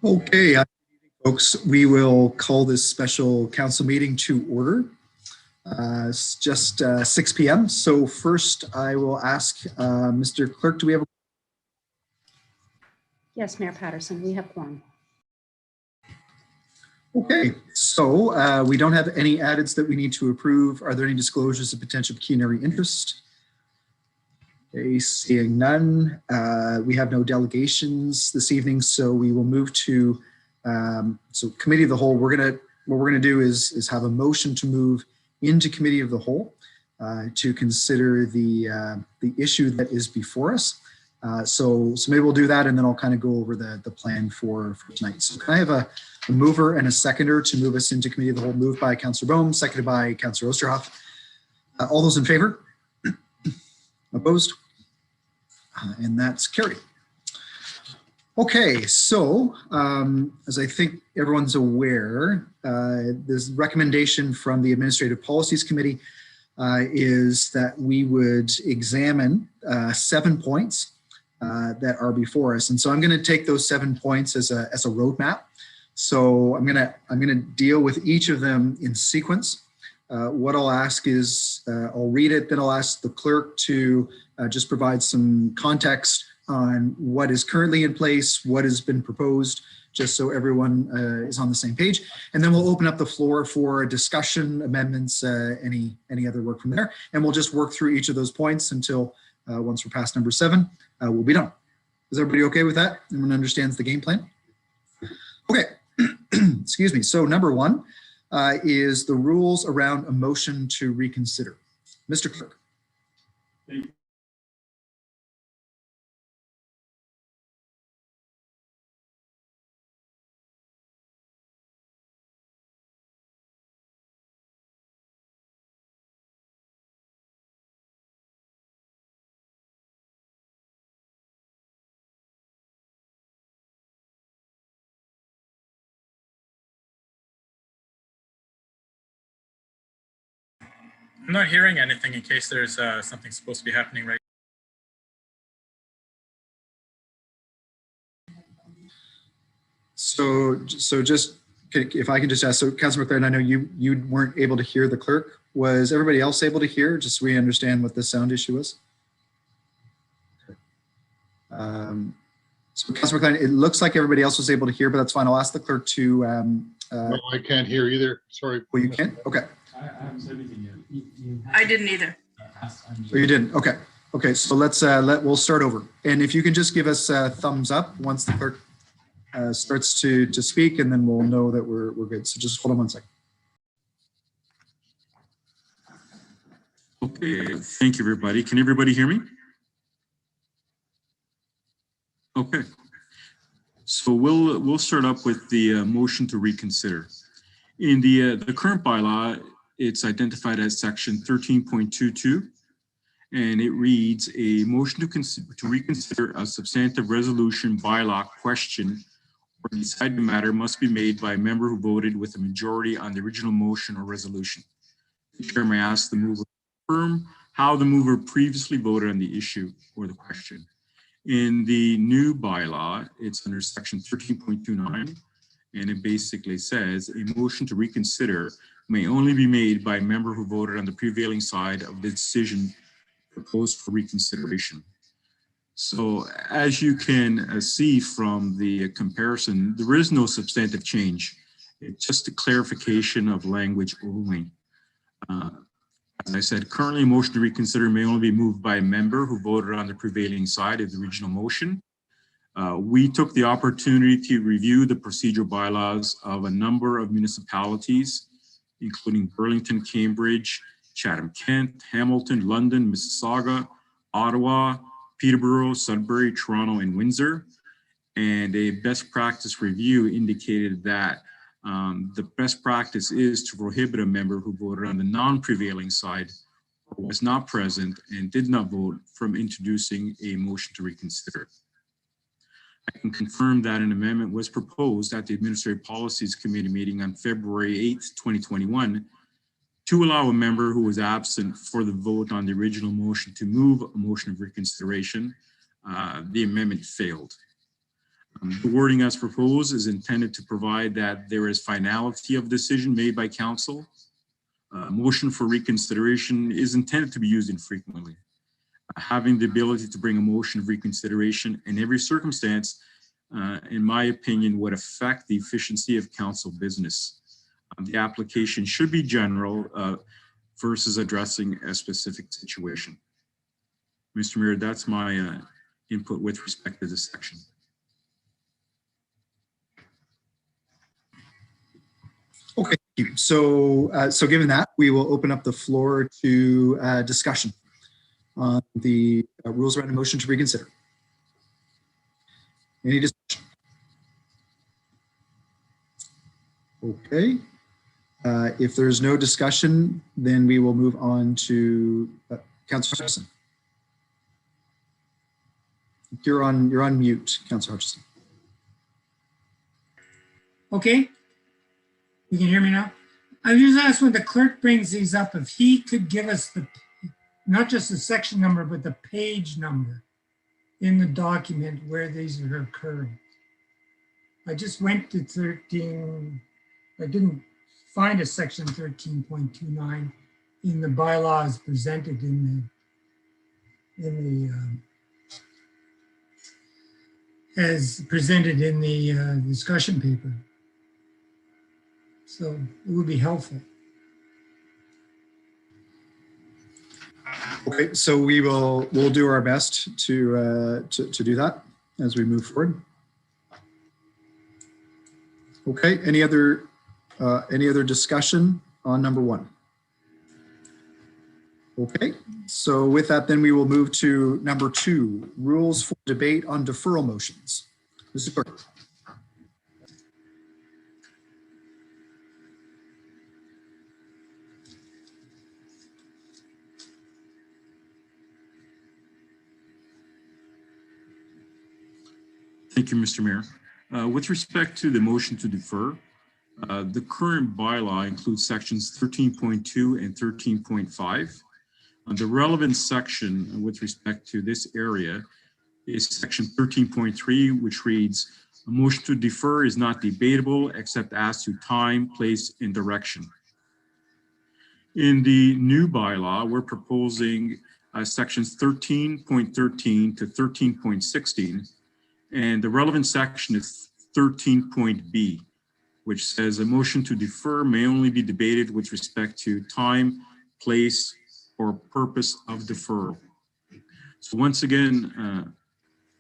Okay, folks, we will call this special council meeting to order. It's just 6 p.m. So first I will ask Mr. Clerk, do we have Yes, Mayor Patterson, we have quorum. Okay, so we don't have any addeds that we need to approve. Are there any disclosures of potential pecuniary interest? Okay, seeing none. We have no delegations this evening, so we will move to so committee of the whole. What we're gonna do is have a motion to move into committee of the whole to consider the issue that is before us. So maybe we'll do that, and then I'll kind of go over the plan for tonight. So can I have a mover and a seconder to move us into committee of the whole? Moved by Councillor Bohm, seconded by Councillor Osterhoff. All those in favor? Opposed? And that's carried. Okay, so as I think everyone's aware, this recommendation from the Administrative Policies Committee is that we would examine 7 points that are before us. And so I'm going to take those 7 points as a roadmap. So I'm gonna deal with each of them in sequence. What I'll ask is, I'll read it, then I'll ask the clerk to just provide some context on what is currently in place, what has been proposed, just so everyone is on the same page. And then we'll open up the floor for discussion, amendments, any other work from there. And we'll just work through each of those points until once we're past number 7, we'll be done. Is everybody okay with that? Everyone understands the game plan? Okay, excuse me. So number 1 is the rules around a motion to reconsider. Mr. Clerk. Thank you. I'm not hearing anything in case there's something supposed to be happening right. So just, if I can just ask, so Councilor McLaren, I know you weren't able to hear the clerk. Was everybody else able to hear? Just so we understand what the sound issue is. So Councilor McLaren, it looks like everybody else was able to hear, but that's fine. I'll ask the clerk to. No, I can't hear either. Sorry. Well, you can't? Okay. I didn't either. Oh, you didn't? Okay. Okay, so we'll start over. And if you can just give us a thumbs up once the clerk starts to speak, and then we'll know that we're good. So just hold on 1 second. Okay, thank you, everybody. Can everybody hear me? Okay, so we'll start up with the motion to reconsider. In the current bylaw, it's identified as section 13.22, and it reads: a motion to reconsider a substantive resolution, bylaw, question, or decided matter must be made by a member who voted with a majority on the original motion or resolution. The chair may ask the mover to confirm how the mover previously voted on the issue or the question. In the new bylaw, it's under section 13.29, and it basically says a motion to reconsider may only be made by a member who voted on the prevailing side of the decision proposed for reconsideration. So as you can see from the comparison, there is no substantive change. It's just a clarification of language only. As I said, currently a motion to reconsider may only be moved by a member who voted on the prevailing side of the original motion. We took the opportunity to review the procedural bylaws of a number of municipalities, including Burlington, Cambridge, Chatham-Kent, Hamilton, London, Mississauga, Ottawa, Peterborough, Sudbury, Toronto, and Windsor. And a best practice review indicated that the best practice is to prohibit a member who voted on the non-prevailing side or was not present and did not vote from introducing a motion to reconsider. I can confirm that an amendment was proposed at the Administrative Policies Committee meeting on February 8th, 2021, to allow a member who was absent for the vote on the original motion to move a motion of reconsideration. The amendment failed. The wording as proposed is intended to provide that there is finality of decision made by council. Motion for reconsideration is intended to be used infrequently. Having the ability to bring a motion of reconsideration in every circumstance, in my opinion, would affect the efficiency of council business. The application should be general versus addressing a specific situation. Mr. Mayor, that's my input with respect to this section. Okay, thank you. So given that, we will open up the floor to discussion on the rules around a motion to reconsider. Any discussion? Okay. If there's no discussion, then we will move on to Councillor Hutchison. You're on mute, Councillor Hutchison. Okay. You can hear me now? I just asked when the clerk brings these up, if he could give us the, not just the section number, but the page number in the document where these are occurring. I just went to 13, I didn't find a section 13.29 in the bylaws presented as presented in the discussion paper. So it would be helpful. Okay, so we'll do our best to do that as we move forward. Okay, any other discussion on number one? Okay, so with that, then we will move to number two, rules for debate on deferral motions. Mr. Clerk. Thank you, Mr. Mayor. With respect to the motion to defer, the current bylaw includes sections 13.2 and 13.5. The relevant section with respect to this area is section 13.3, which reads, a motion to defer is not debatable except as to time, place, and direction. In the new bylaw, we're proposing sections 13.13 to 13.16, and the relevant section is 13.b, which says a motion to defer may only be debated with respect to time, place, or purpose of deferral. So once again,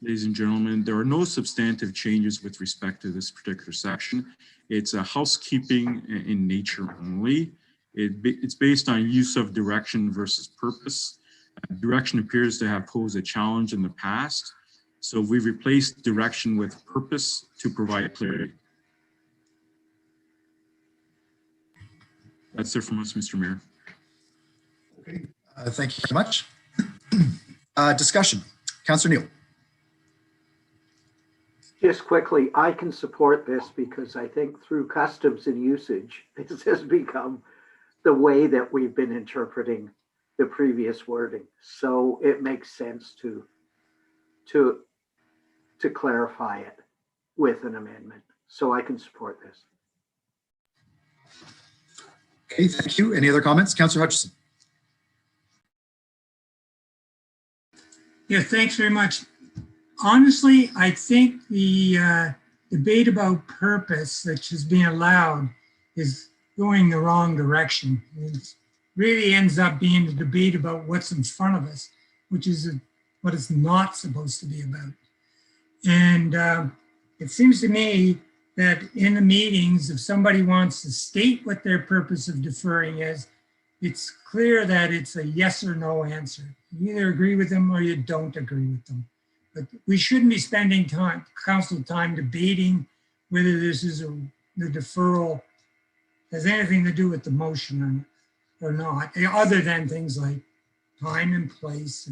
ladies and gentlemen, there are no substantive changes with respect to this particular section. It's a housekeeping in nature only. It's based on use of direction versus purpose. Direction appears to have posed a challenge in the past. So we've replaced direction with purpose to provide clarity. That's it from us, Mr. Mayor. Okay, thank you very much. Discussion, Councillor Neal. Just quickly, I can support this because I think through customs and usage, this has become the way that we've been interpreting the previous wording. So it makes sense to clarify it with an amendment. So I can support this. Okay, thank you. Any other comments? Councillor Hutchison. Yeah, thanks very much. Honestly, I think the debate about purpose that is being allowed is going the wrong direction. It really ends up being a debate about what's in front of us, which is what it's not supposed to be about. And it seems to me that in the meetings, if somebody wants to state what their purpose of deferring is, it's clear that it's a yes or no answer. You either agree with them or you don't agree with them. But we shouldn't be spending council time debating whether this is the deferral has anything to do with the motion or not, other than things like time and place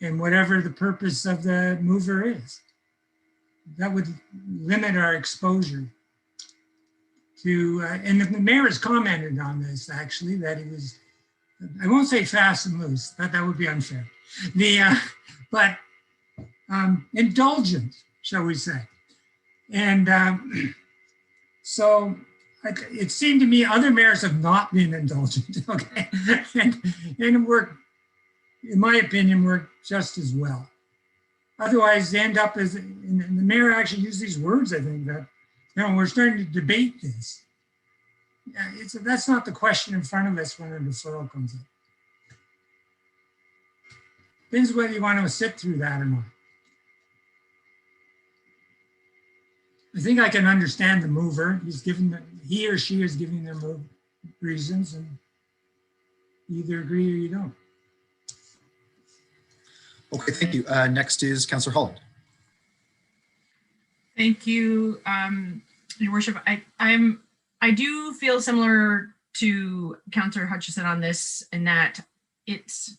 and whatever the purpose of the mover is. That would limit our exposure to, and the mayor has commented on this actually, that he was, I won't say fast and loose, that would be unfair. But indulgent, shall we say. And so it seemed to me other mayors have not been indulgent, okay? and worked, in my opinion, worked just as well. Otherwise, they end up as, and the mayor actually used these words, I think, that, we're starting to debate this. Yeah, that's not the question in front of us when a deferral comes in. Depends whether you want to sit through that or not. I think I can understand the mover. He or she is giving their move reasons, and you either agree or you don't. Okay, thank you. Next is Councillor Holland. Thank you, Your Worship. I do feel similar to Councillor Hutchison on this, in that it's,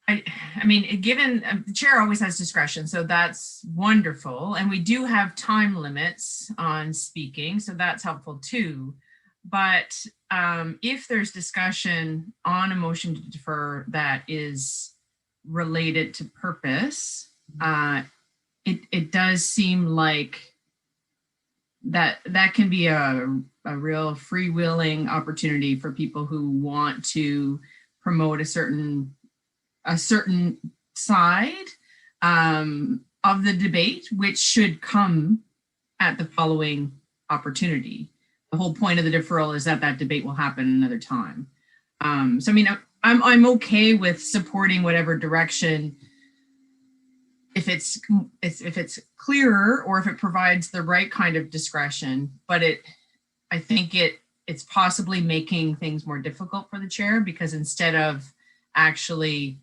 I mean, given the chair always has discretion, so that's wonderful. And we do have time limits on speaking, so that's helpful too. But if there's discussion on a motion to defer that is related to purpose, it does seem like that can be a real freewheeling opportunity for people who want to promote a certain side of the debate, which should come at the following opportunity. The whole point of the deferral is that debate will happen another time. So I mean, I'm okay with supporting whatever direction, if it's clearer or if it provides the right kind of discretion. But I think it's possibly making things more difficult for the chair, because instead of actually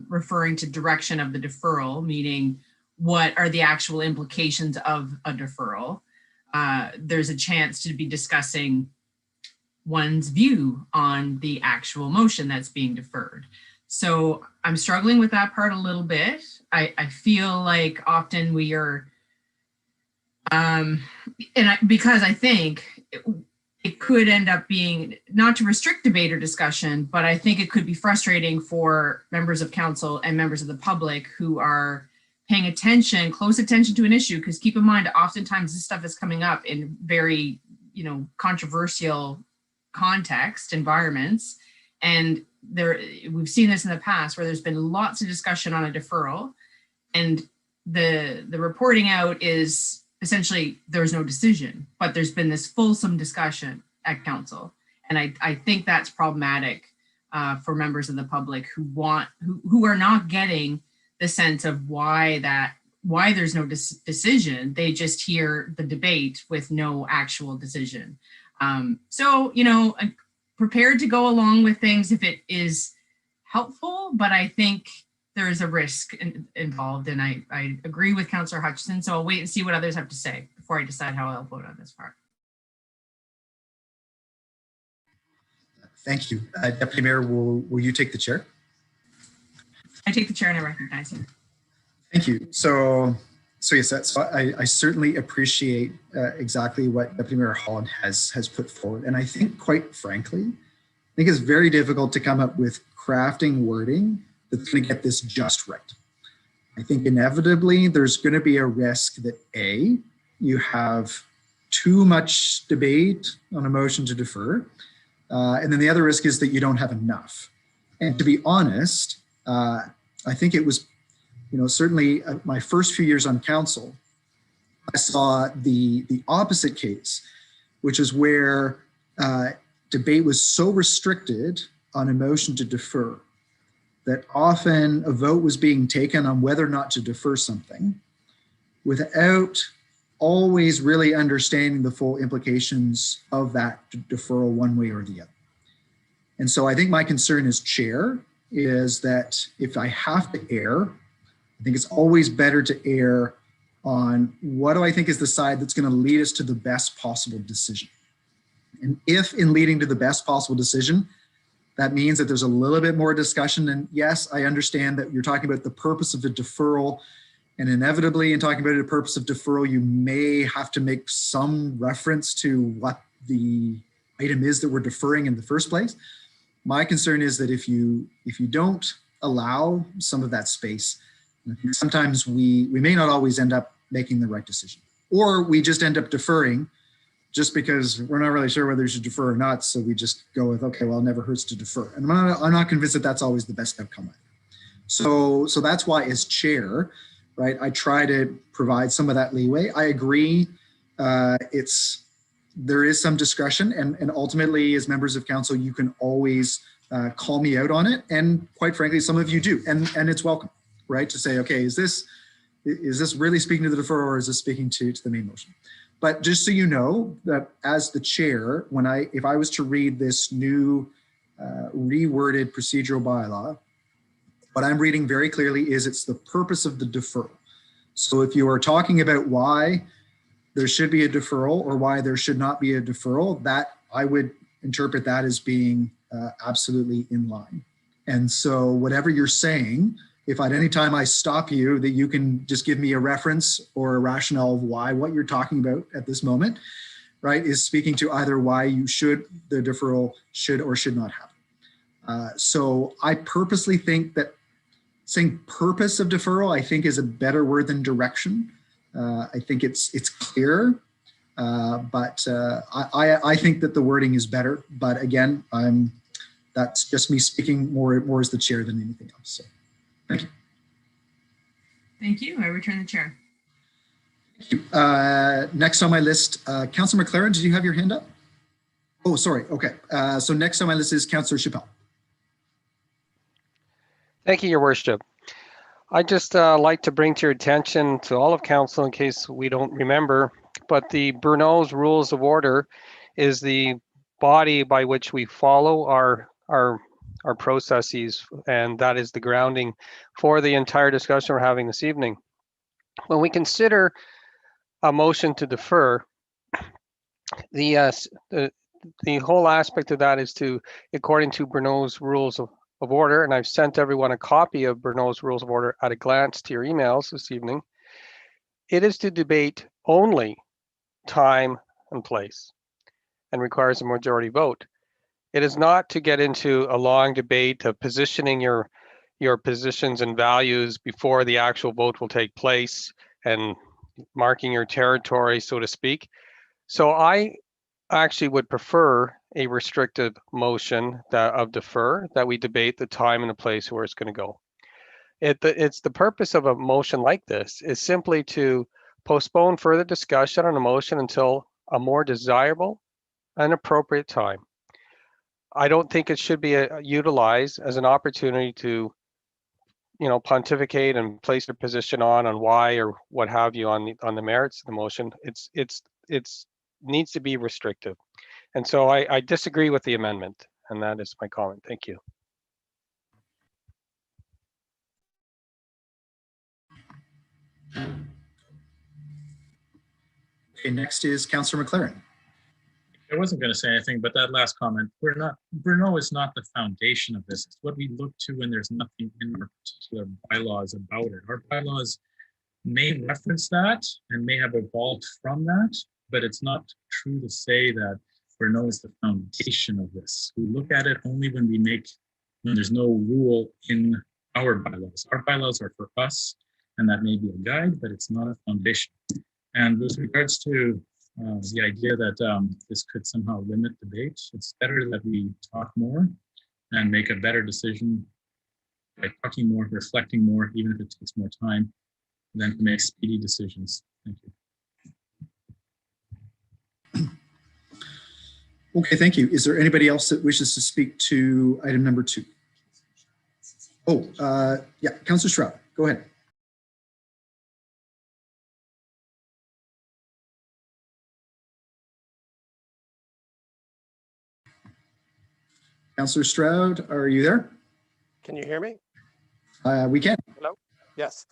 referring to direction of the deferral, meaning what are the actual implications of a deferral, there's a chance to be discussing one's view on the actual motion that's being deferred. So I'm struggling with that part a little bit. I feel like often we are, because I think it could end up being, not to restrict debate or discussion, but I think it could be frustrating for members of council and members of the public who are paying close attention to an issue, because keep in mind, oftentimes this stuff is coming up in very, controversial context environments. And we've seen this in the past where there's been lots of discussion on a deferral, and the reporting out is essentially there's no decision, but there's been this fulsome discussion at council. And I think that's problematic for members of the public who are not getting the sense of why there's no decision. They just hear the debate with no actual decision. So, I'm prepared to go along with things if it is helpful, but I think there is a risk involved, and I agree with Councillor Hutchison, so I'll wait and see what others have to say before I decide how I'll vote on this part. Thank you. Deputy Mayor, will you take the chair? I take the chair and I recognize you. Thank you. So yes, I certainly appreciate exactly what Deputy Mayor Holland has put forward. And I think, quite frankly, it's very difficult to come up with crafting wording that's going to get this just right. I think inevitably there's going to be a risk that you have too much debate on a motion to defer. And then the other risk is that you don't have enough. And to be honest, I think it was, certainly my first few years on council, I saw the opposite case, which is where debate was so restricted on a motion to defer that often a vote was being taken on whether or not to defer something without always really understanding the full implications of that deferral one way or the other. And so I think my concern as chair is that if I have to err, I think it's always better to err on what do I think is the side that's going to lead us to the best possible decision. And if in leading to the best possible decision, that means that there's a little bit more discussion. And yes, I understand that you're talking about the purpose of the deferral, and inevitably in talking about the purpose of deferral, you may have to make some reference to what the item is that we're deferring in the first place. My concern is that if you don't allow some of that space, Sometimes we may not always end up making the right decision, or we just end up deferring just because we're not really sure whether we should defer or not. So we just go with, okay, well, it never hurts to defer. And I'm not convinced that that's always the best outcome either. So that's why as chair, right, I try to provide some of that leeway. I agree. There is some discretion, and ultimately as members of council, you can always call me out on it. And quite frankly, some of you do, and it's welcome, right? To say, okay, is this really speaking to the deferral, or is this speaking to the main motion? But just so you know that as the chair, if I was to read this new reworded procedural bylaw, what I'm reading very clearly is it's the purpose of the deferral. So if you are talking about why there should be a deferral or why there should not be a deferral, that I would interpret that as being absolutely in line. And so whatever you're saying, if at any time I stop you, that you can just give me a reference or a rationale of why what you're talking about at this moment, right, is speaking to either why the deferral should or should not happen. So I purposely think that saying purpose of deferral, I think, is a better word than direction. I think it's clear, but I think that the wording is better. But again, that's just me speaking more as the chair than anything else. So, thank you. Thank you. I return the chair. Thank you. Next on my list, Councillor McLaren, did you have your hand up? Oh, sorry. Okay. So next on my list is Councillor Chappelle. Thank you, Your Worship. I just like to bring to your attention to all of council, in case we don't remember, but the Brunel's Rules of Order is the body by which we follow our processes, and that is the grounding for the entire discussion we're having this evening. When we consider a motion to defer, the whole aspect of that is to, according to Brunel's Rules of Order, and I've sent everyone a copy of Brunel's Rules of Order at a glance to your emails this evening, it is to debate only time and place and requires a majority vote. It is not to get into a long debate of positioning your positions and values before the actual vote will take place and marking your territory, so to speak. So I actually would prefer a restrictive motion of defer, that we debate the time and the place where it's going to go. It's the purpose of a motion like this is simply to postpone further discussion on a motion until a more desirable and appropriate time. I don't think it should be utilized as an opportunity to, pontificate and place your position on why or what have you on the merits of the motion. It's needs to be restrictive. And so I disagree with the amendment, and that is my comment. Thank you. Okay, next is Councillor McLaren. I wasn't going to say anything, but that last comment, Bruno is not the foundation of this. It's what we look to when there's nothing in our particular bylaws about it. Our bylaws may reference that and may have evolved from that, but it's not true to say that Bruno is the foundation of this. We look at it only when there's no rule in our bylaws. Our bylaws are for us, and that may be a guide, but it's not a foundation. And with regards to the idea that this could somehow limit debate, it's better that we talk more and make a better decision by talking more, reflecting more, even if it takes more time, than to make speedy decisions. Thank you. Okay, thank you. Is there anybody else that wishes to speak to item number 2? Oh, yeah, Councillor Stroud, go ahead. Councillor Stroud, are you there? Can you hear me? We can. Hello? Yes.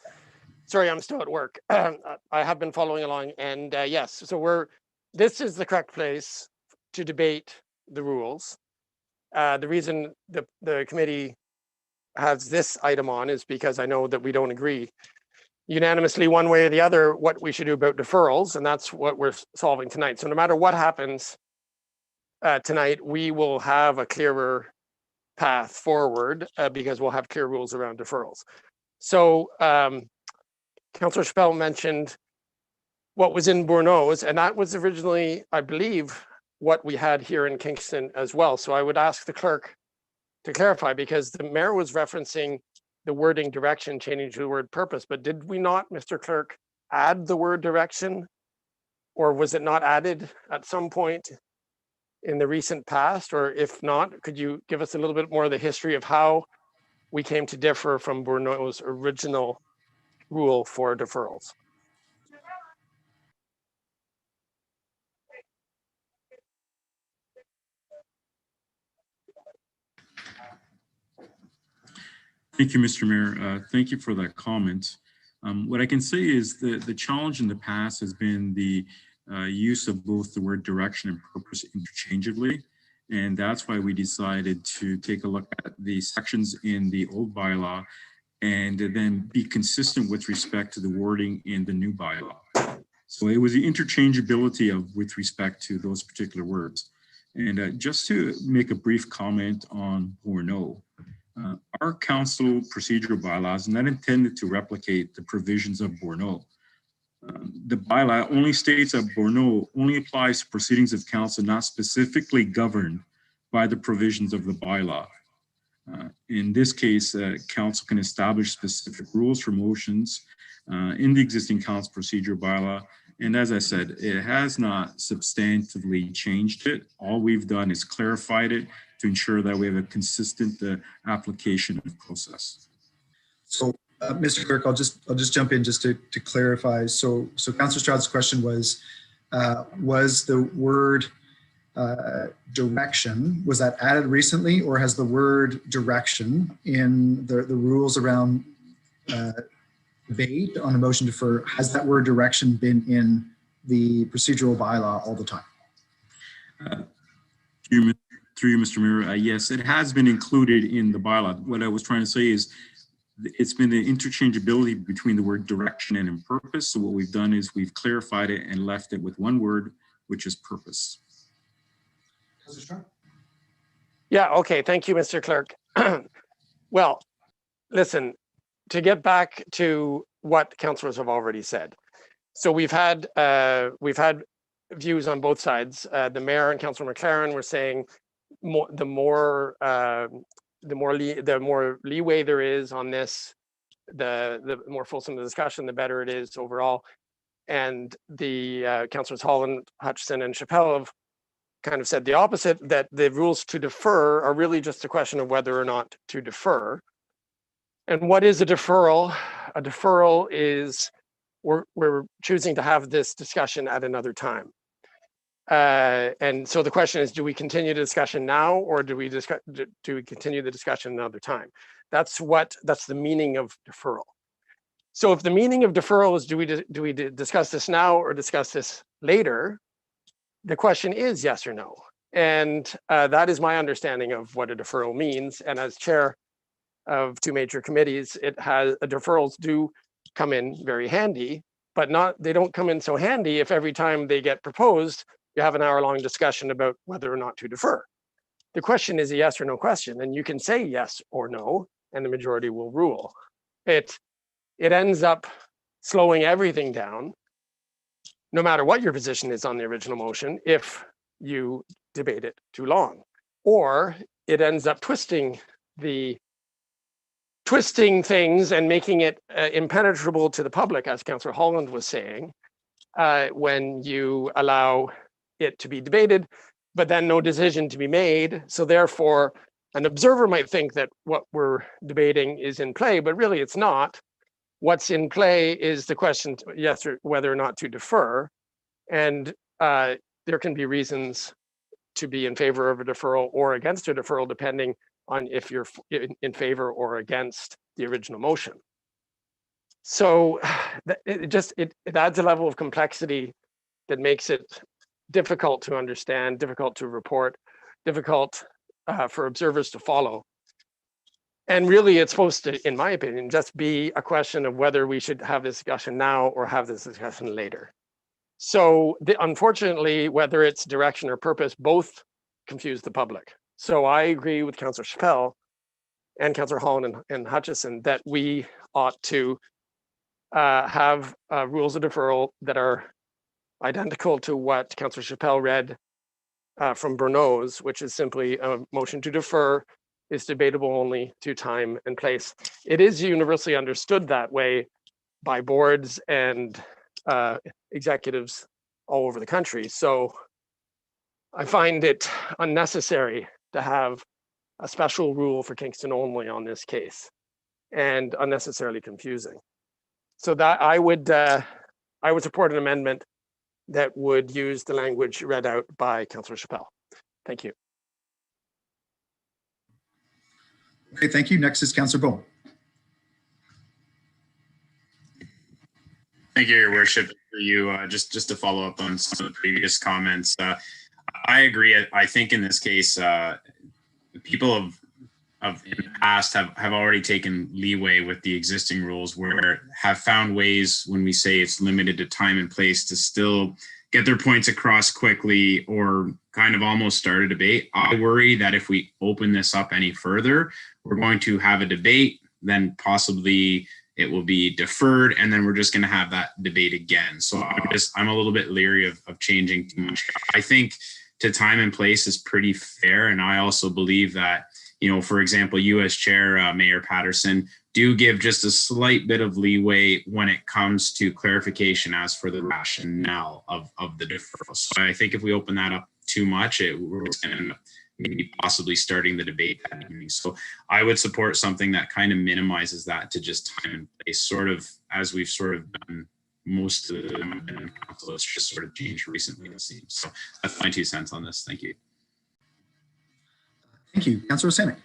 Sorry, I'm still at work. I have been following along, and yes, so this is the correct place to debate the rules. The reason the committee has this item on is because I know that we don't agree unanimously one way or the other what we should do about deferrals, and that's what we're solving tonight. So no matter what happens tonight, we will have a clearer path forward because we'll have clear rules around deferrals. So Councillor Chappelle mentioned what was in Bourneau's, and that was originally, I believe, what we had here in Kingston as well. So I would ask the clerk to clarify, because the mayor was referencing the wording direction changing to the word purpose, but did we not, Mr. Clerk, add the word direction? Or was it not added at some point in the recent past? Or if not, could you give us a little bit more of the history of how we came to differ from Bourneau's original rule for deferrals? Thank you, Mr. Mayor. Thank you for that comment. What I can say is the challenge in the past has been the use of both the word direction and purpose interchangeably. And that's why we decided to take a look at the sections in the old bylaw and then be consistent with respect to the wording in the new bylaw. So it was the interchangeability of with respect to those particular words. And just to make a brief comment on Bourneau, our council procedural bylaw is not intended to replicate the provisions of Bourneau. The bylaw only states that Bourneau only applies to proceedings of council not specifically governed by the provisions of the bylaw. In this case, council can establish specific rules for motions in the existing council procedural bylaw. And as I said, it has not substantively changed it. All we've done is clarified it to ensure that we have a consistent application of process. So, Mr. Clerk, I'll just jump in just to clarify. So Councillor Stroud's question was the word direction, was that added recently, or has the word direction in the rules around debate on a motion to defer, has that word direction been in the procedural bylaw all the time? Through you, Mr. Mayor, yes, it has been included in the bylaw. What I was trying to say is it's been the interchangeability between the word direction and purpose. So what we've done is we've clarified it and left it with one word, which is purpose. Yeah, okay, thank you, Mr. Clerk. Well, listen, to get back to what councillors have already said. So we've had views on both sides. The mayor and Councillor McLaren were saying the more leeway there is on this, the more fulsome the discussion, the better it is overall. And the Councillors Holland, Hutchison, and Chappelle have kind of said the opposite, that the rules to defer are really just a question of whether or not to defer. And what is a deferral? A deferral is we're choosing to have this discussion at another time. And so the question is, do we continue the discussion now, or do we continue the discussion another time? That's the meaning of deferral. So if the meaning of deferral is, do we discuss this now or discuss this later? The question is yes or no. And that is my understanding of what a deferral means. And as chair of two major committees, deferrals do come in very handy, but they don't come in so handy if every time they get proposed, you have an hour-long discussion about whether or not to defer. The question is a yes or no question, and you can say yes or no, and the majority will rule. It ends up slowing everything down, no matter what your position is on the original motion, if you debate it too long. Or it ends up twisting things and making it impenetrable to the public, as Councillor Holland was saying, when you allow it to be debated, but then no decision to be made. So therefore, an observer might think that what we're debating is in play, but really it's not. What's in play is the question, yes, or whether or not to defer. And there can be reasons to be in favor of a deferral or against a deferral, depending on if you're in favor or against the original motion. So it adds a level of complexity that makes it difficult to understand, difficult to report, difficult for observers to follow. And really, it's supposed to, in my opinion, just be a question of whether we should have this discussion now or have this discussion later. So unfortunately, whether it's direction or purpose, both confuse the public. So I agree with Councillor Chappelle and Councillor Holland and Hutchison that we ought to have rules of deferral that are identical to what Councillor Chappelle read from Bruneau's, which is simply a motion to defer is debatable only to time and place. It is universally understood that way by boards and executives all over the country. So I find it unnecessary to have a special rule for Kingston only on this case, and unnecessarily confusing. So that I would support an amendment that would use the language read out by Councillor Chappelle. Thank you. Okay, thank you. Next is Councillor Bowe. Thank you, Your Worship. For you, just to follow up on some of the previous comments, I agree. I think in this case, people in the past have already taken leeway with the existing rules, where have found ways when we say it's limited to time and place to still get their points across quickly or kind of almost start a debate. I worry that if we open this up any further, we're going to have a debate, then possibly it will be deferred, and then we're just going to have that debate again. So I'm a little bit leery of changing too much. I think to time and place is pretty fair, and I also believe that, you know, for example, you as chair, Mayor Patterson, do give just a slight bit of leeway when it comes to clarification as for the rationale of the deferral. So I think if we open that up too much, we're going to end up maybe possibly starting the debate that evening. So I would support something that kind of minimizes that to just time and place, sort of as we've sort of done most of the time in council. It's just sort of changed recently, it seems. So that's my 2 cents on this. Thank you. Thank you. Councillor Sanik.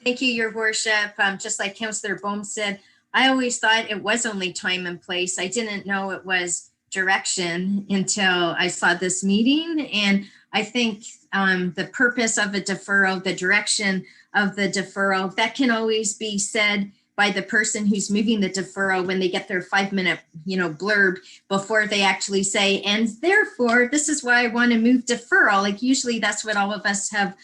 Thank you, Your Worship. Just like Councillor Bohm said, I always thought it was only time and place. I didn't know it was direction until I saw this meeting. And I think the purpose of a deferral, the direction of the deferral, that can always be said by the person who's moving the deferral when they get their 5-minute, blurb before they actually say, and therefore, this is why I want to move deferral. Like usually that's what all of us have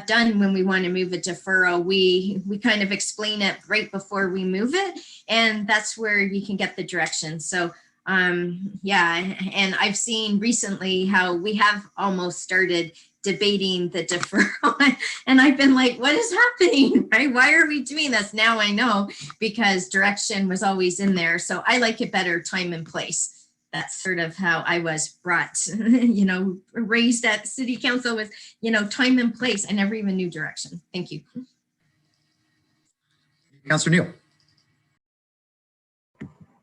done when we want to move a deferral. We kind of explain it right before we move it, and that's where you can get the direction. So yeah, and I've seen recently how we have almost started debating the deferral and I've been like, what is happening, right? Why are we doing this? Now I know, because direction was always in there. So I like it better, time and place. That's sort of how I was brought, raised at city council with, time and place. I never even knew direction. Thank you. Councillor Neal.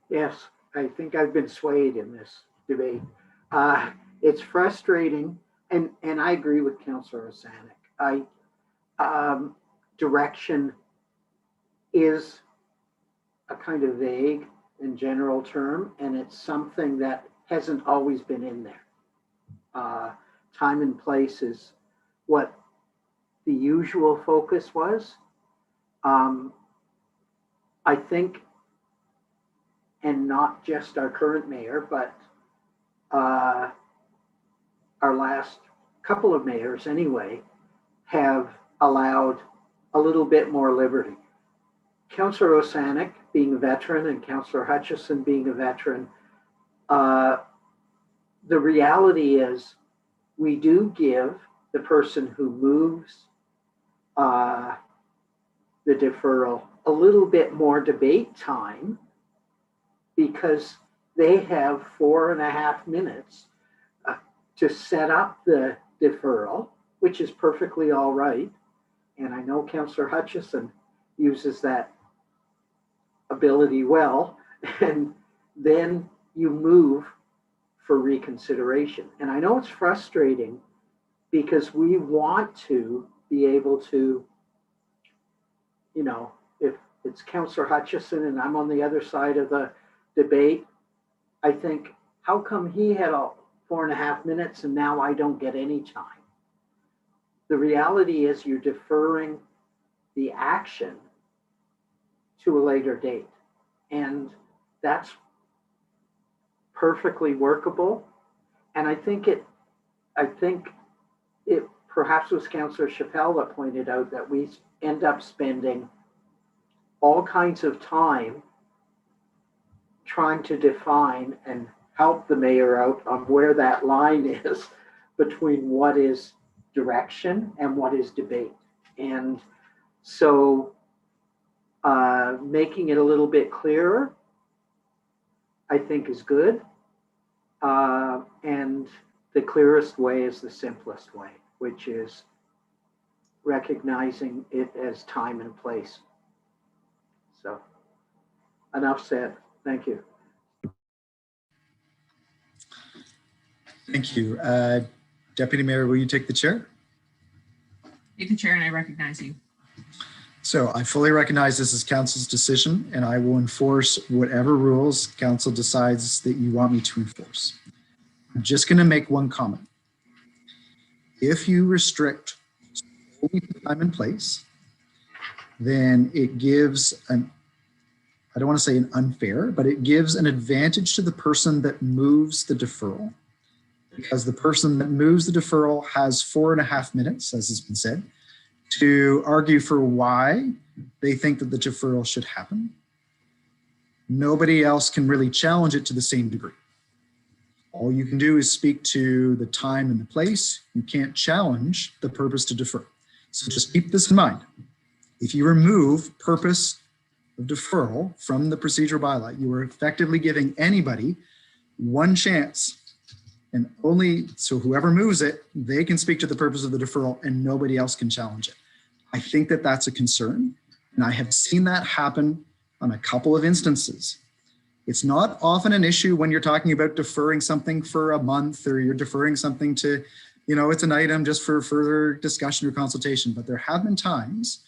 Yes, I think I've been swayed in this debate. It's frustrating, and I agree with Councillor Osanek. Direction is a kind of vague and general term, and it's something that hasn't always been in there. Time and place is what the usual focus was. I think, and not just our current mayor, but our last couple of mayors anyway, have allowed a little bit more liberty. Councillor Osanek being a veteran and Councillor Hutchison being a veteran, the reality is we do give the person who moves the deferral a little bit more debate time, because they have 4.5 minutes to set up the deferral, which is perfectly all right. And I know Councillor Hutchison uses that ability well, and then you move for reconsideration. And I know it's frustrating because we want to be able to, if it's Councillor Hutchison and I'm on the other side of the debate, I think, how come he had 4.5 minutes and now I don't get any time? The reality is you're deferring the action to a later date, and that's perfectly workable. And I think it perhaps was Councillor Chappelle that pointed out that we end up spending all kinds of time trying to define and help the mayor out on where that line is between what is direction and what is debate. And so making it a little bit clearer, I think, is good. And the clearest way is the simplest way, which is recognizing it as time and place. So enough said. Thank you. Thank you. Deputy Mayor, will you take the chair? Take the chair and I recognize you. So I fully recognize this is council's decision, and I will enforce whatever rules council decides that you want me to enforce. I'm just going to make one comment. If you restrict solely to time and place, then it gives an, I don't want to say an unfair, but it gives an advantage to the person that moves the deferral, because the person that moves the deferral has 4.5 minutes, as has been said, to argue for why they think that the deferral should happen. Nobody else can really challenge it to the same degree. All you can do is speak to the time and the place. You can't challenge the purpose to defer. So just keep this in mind. If you remove purpose of deferral from the procedural bylaw, you are effectively giving anybody one chance, and only so whoever moves it, they can speak to the purpose of the deferral and nobody else can challenge it. I think that that's a concern, and I have seen that happen on a couple of instances. It's not often an issue when you're talking about deferring something for a month, or you're deferring something to, you know, it's an item just for further discussion or consultation, but there have been times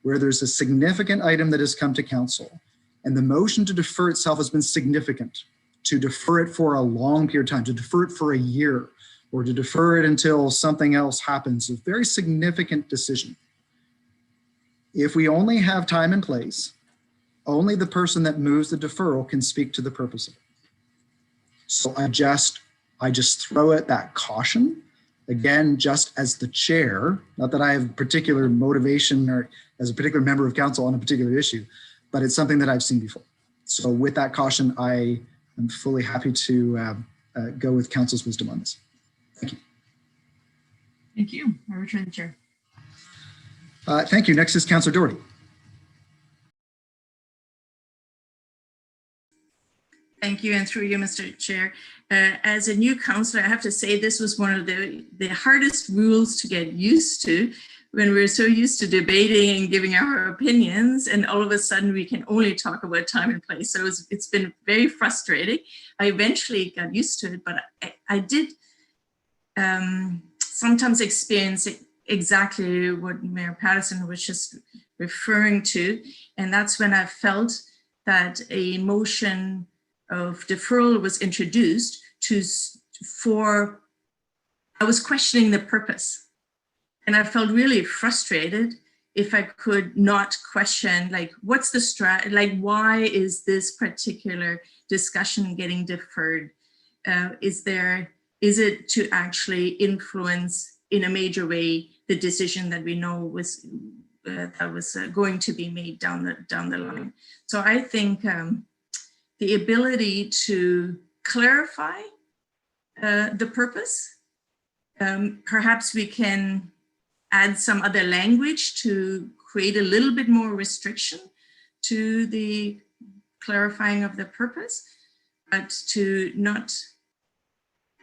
where there's a significant item that has come to council and the motion to defer itself has been significant. To defer it for a long period of time, to defer it for a year, or to defer it until something else happens, a very significant decision. If we only have time and place, only the person that moves the deferral can speak to the purpose of it. So I just throw it that caution, again, just as the chair, not that I have particular motivation or as a particular member of council on a particular issue, but it's something that I've seen before. So with that caution, I'm fully happy to go with council's wisdom on this. Thank you. Thank you. I return the chair. Thank you. Next is Councillor Doherty. Thank you, and through you, Mr. Chair. As a new councillor, I have to say this was one of the hardest rules to get used to, when we're so used to debating and giving our opinions, and all of a sudden we can only talk about time and place. So it's been very frustrating. I eventually got used to it, but I did sometimes experience exactly what Mayor Patterson was just referring to. And that's when I felt that a motion of deferral was introduced I was questioning the purpose. And I felt really frustrated if I could not question, like, what's the strategy, like, why is this particular discussion getting deferred? Is it to actually influence in a major way the decision that we know was going to be made down the line? So I think the ability to clarify the purpose, perhaps we can add some other language to create a little bit more restriction to the clarifying of the purpose, but to not,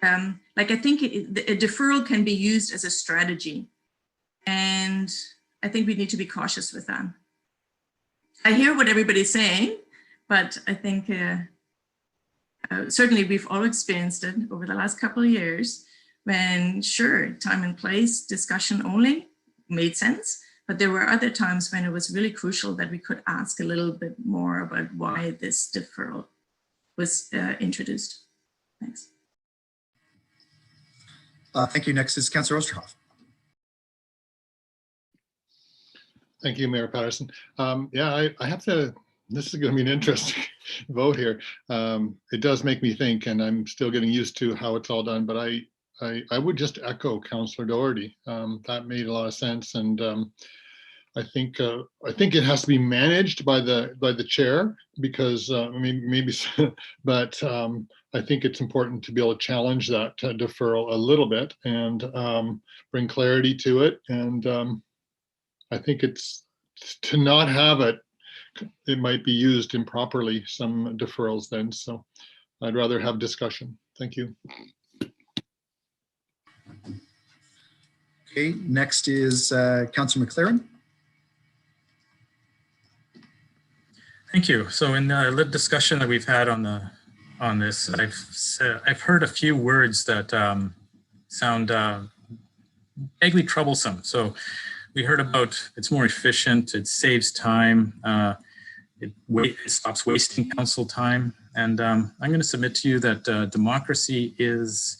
like, I think a deferral can be used as a strategy. And I think we need to be cautious with that. I hear what everybody's saying, but I think certainly we've all experienced it over the last couple of years, when, sure, time and place discussion only made sense, but there were other times when it was really crucial that we could ask a little bit more about why this deferral was introduced. Thanks. Thank you. Next is Councillor Osterhoff. Thank you, Mayor Patterson. Yeah, I have to, this is going to be an interesting vote here. It does make me think, and I'm still getting used to how it's all done, but I would just echo Councillor Doherty. That made a lot of sense. And I think it has to be managed by the chair, because I mean, maybe, but I think it's important to be able to challenge that deferral a little bit and bring clarity to it. And I think it's to not have it, it might be used improperly, some deferrals then. So I'd rather have discussion. Thank you. Okay, next is Councillor McLaren. Thank you. So in the discussion that we've had on this, I've heard a few words that sound vaguely troublesome. So we heard about it's more efficient, it saves time, it stops wasting council time, and I'm going to submit to you that democracy is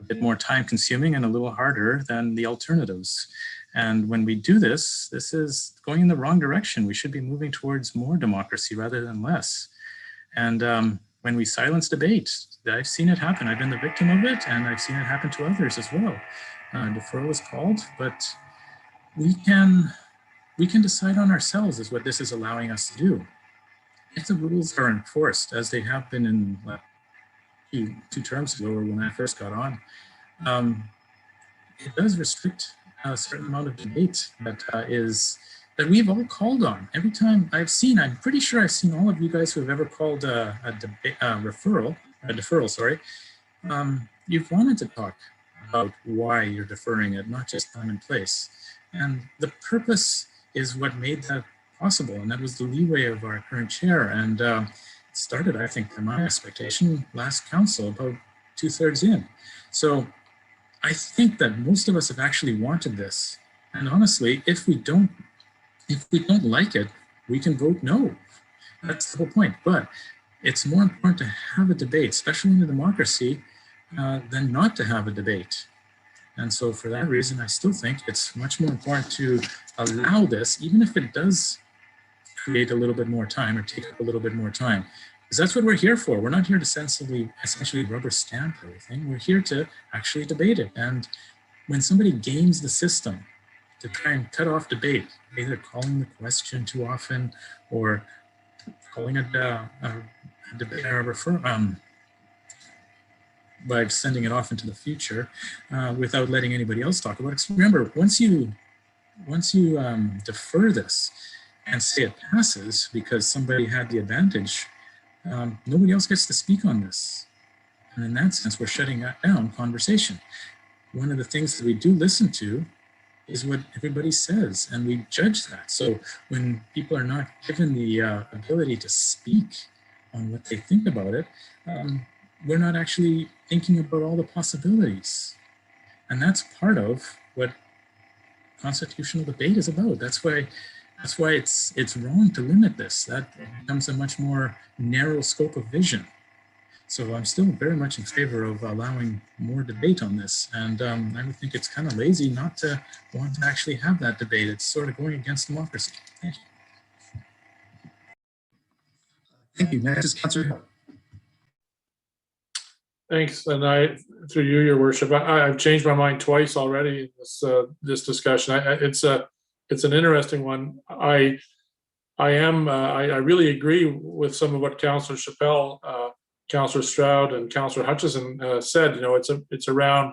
a bit more time consuming and a little harder than the alternatives. And when we do this, this is going in the wrong direction. We should be moving towards more democracy rather than less. And when we silence debate, I've seen it happen. I've been the victim of it, and I've seen it happen to others as well. Deferral is called, but we can decide on ourselves is what this is allowing us to do. If the rules are enforced, as they have been in two terms ago, or when I first got on, it does restrict a certain amount of debate that we've all called on. Every time I'm pretty sure I've seen all of you guys who have ever called a deferral, sorry. You've wanted to talk about why you're deferring it, not just time and place. And the purpose is what made that possible, and that was the leeway of our current chair. And it started, I think, from my expectation last council, about 2/3 in. So I think that most of us have actually wanted this. And honestly, if we don't like it, we can vote no. That's the whole point. But it's more important to have a debate, especially in a democracy, than not to have a debate. And so for that reason, I still think it's much more important to allow this, even if it does create a little bit more time or take up a little bit more time. Because that's what we're here for. We're not here to essentially rubber stamp everything. We're here to actually debate it. And when somebody games the system to try and cut off debate, either calling the question too often or calling it a debate or by sending it off into the future without letting anybody else talk about it. Because remember, once you defer this and say it passes because somebody had the advantage, nobody else gets to speak on this. And in that sense, we're shutting down conversation. One of the things that we do listen to is what everybody says, and we judge that. So when people are not given the ability to speak on what they think about it, we're not actually thinking about all the possibilities. And that's part of what constitutional debate is about. That's why it's wrong to limit this. That becomes a much more narrow scope of vision. So I'm still very much in favor of allowing more debate on this. And I would think it's kind of lazy not to want to actually have that debate. It's sort of going against democracy. Thank you. Thank you. Next is Councillor Hill. Thanks, and through you, Your Worship, I've changed my mind twice already in this discussion. It's an interesting one. I really agree with some of what Councillor Chappelle, Councillor Stroud, and Councillor Hutchison said. You know, it's around,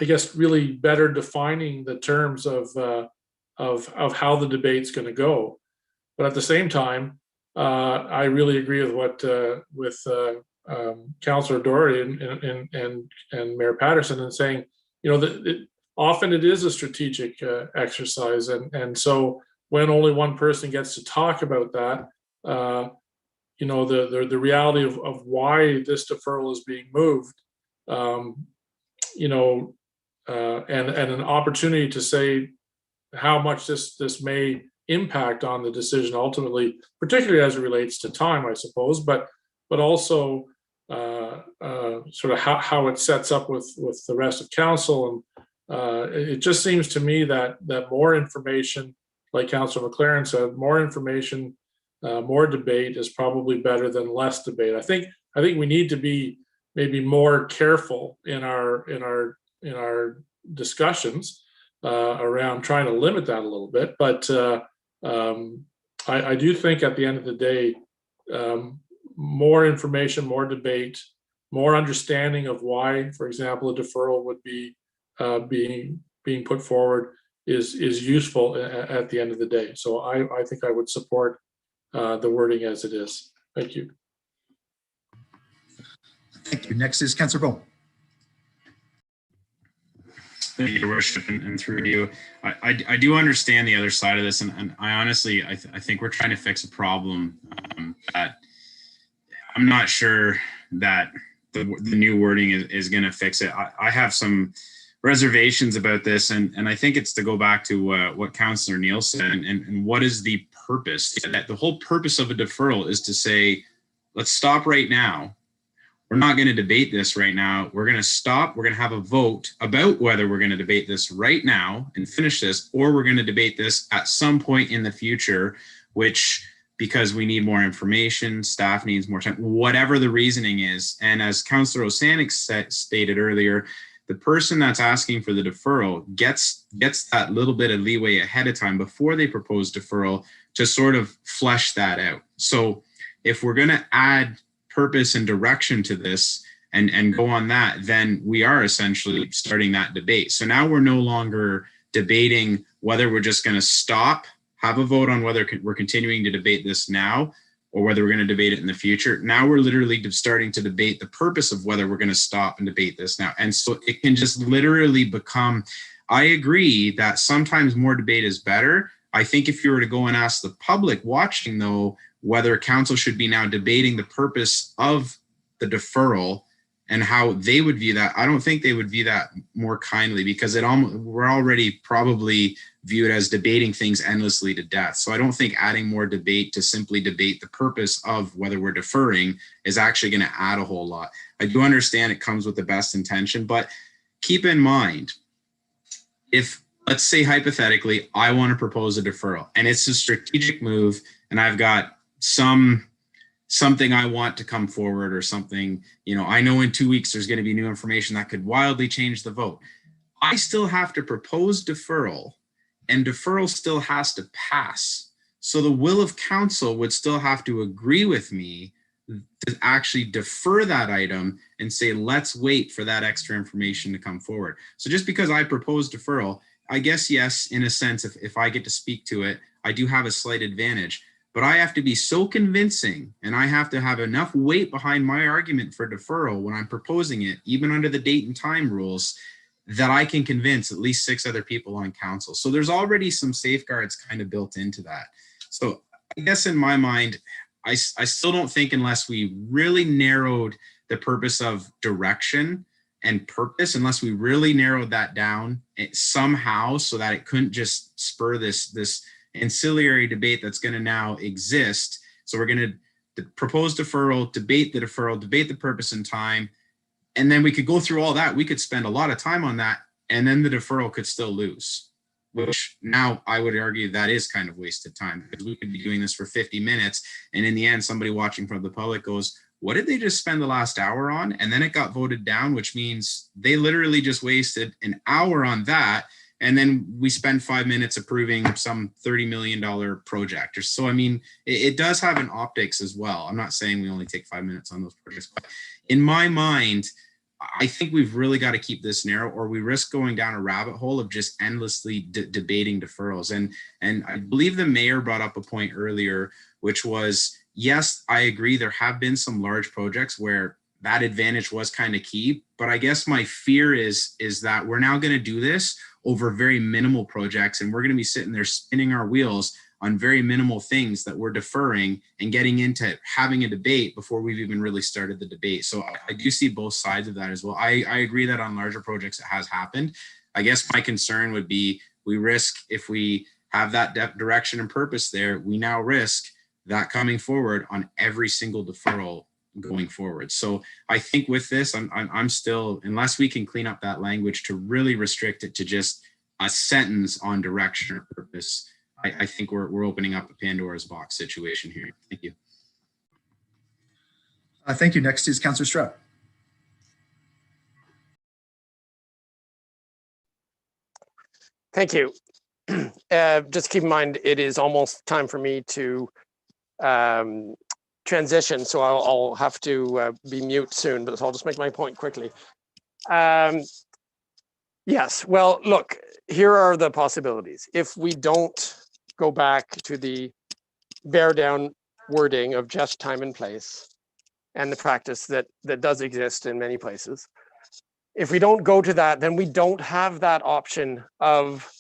I guess, really better defining the terms of how the debate's going to go. But at the same time, I really agree with what Councillor Doherty and Mayor Patterson in saying, you know, that often it is a strategic exercise, and so when only one person gets to talk about that, you know, the reality of why this deferral is being moved, you know, and an opportunity to say how much this may impact on the decision ultimately, particularly as it relates to time, I suppose, but also sort of how it sets up with the rest of council. And it just seems to me that more information, like Councillor McLaren said, more information, more debate is probably better than less debate. I think we need to be maybe more careful in our discussions, around trying to limit that a little bit. But I do think at the end of the day, more information, more debate, more understanding of why, for example, a deferral would be being put forward is useful at the end of the day. So I think I would support the wording as it is. Thank you. Thank you. Next is Councillor Bone. Thank you, Your Worship, and through you. I do understand the other side of this, and I honestly, I think we're trying to fix a problem that I'm not sure that the new wording is going to fix it. I have some reservations about this, and I think it's to go back to what Councillor Neal said, and what is the purpose? That the whole purpose of a deferral is to say, let's stop right now. We're not going to debate this right now. We're going to stop. We're going to have a vote about whether we're going to debate this right now and finish this, or we're going to debate this at some point in the future, which, because we need more information, staff needs more time, whatever the reasoning is. And as Councillor Osanik stated earlier, the person that's asking for the deferral gets that little bit of leeway ahead of time before they propose deferral to sort of flesh that out. So if we're going to add purpose and direction to this and go on that, then we are essentially starting that debate. So now we're no longer debating whether we're just going to stop, have a vote on whether we're continuing to debate this now or whether we're going to debate it in the future. Now we're literally starting to debate the purpose of whether we're going to stop and debate this now. And so it can just literally become, I agree that sometimes more debate is better. I think if you were to go and ask the public watching, though, whether council should be now debating the purpose of the deferral and how they would view that, I don't think they would view that more kindly, because we're already probably viewed as debating things endlessly to death. So I don't think adding more debate to simply debate the purpose of whether we're deferring is actually going to add a whole lot. I do understand it comes with the best intention, but keep in mind, if, let's say hypothetically, I want to propose a deferral and it's a strategic move and I've got something I want to come forward or something, I know in 2 weeks there's going to be new information that could wildly change the vote. I still have to propose deferral, and deferral still has to pass. So the will of council would still have to agree with me to actually defer that item and say, let's wait for that extra information to come forward. So just because I propose deferral, I guess, yes, in a sense, if I get to speak to it, I do have a slight advantage. But I have to be so convincing, and I have to have enough weight behind my argument for deferral when I'm proposing it, even under the date and time rules, that I can convince at least 6 other people on council. So there's already some safeguards kind of built into that. So I guess in my mind, I still don't think, unless we really narrowed the purpose of direction and purpose, unless we really narrowed that down somehow so that it couldn't just spur this ancillary debate that's going to now exist. So we're going to propose deferral, debate the purpose and time, and then we could go through all that. We could spend a lot of time on that, and then the deferral could still lose, which now I would argue that is kind of wasted time, because we could be doing this for 50 minutes, and in the end, somebody watching from the public goes, what did they just spend the last hour on? And then it got voted down, which means they literally just wasted an hour on that. And then we spend 5 minutes approving some $30 million project. So, I mean, it does have an optics as well. I'm not saying we only take 5 minutes on those projects, but in my mind, I think we've really got to keep this narrow, or we risk going down a rabbit hole of just endlessly debating deferrals. And I believe the mayor brought up a point earlier, which was, yes, I agree, there have been some large projects where that advantage was kind of key. But I guess my fear is that we're now going to do this over very minimal projects, and we're going to be sitting there spinning our wheels on very minimal things that we're deferring and getting into having a debate before we've even really started the debate. So I do see both sides of that as well. I agree that on larger projects it has happened. I guess my concern would be, we risk, if we have that direction and purpose there, we now risk that coming forward on every single deferral going forward. So I think with this, I'm still, unless we can clean up that language to really restrict it to just a sentence on direction or purpose, I think we're opening up a Pandora's box situation here. Thank you. Thank you. Next is Councillor Stroud. Thank you. Just keep in mind, it is almost time for me to transition, so I'll have to be mute soon, but I'll just make my point quickly. Yes, well, look, here are the possibilities. If we don't go back to the bear down wording of just time and place and the practice that does exist in many places, if we don't go to that, then we don't have that option of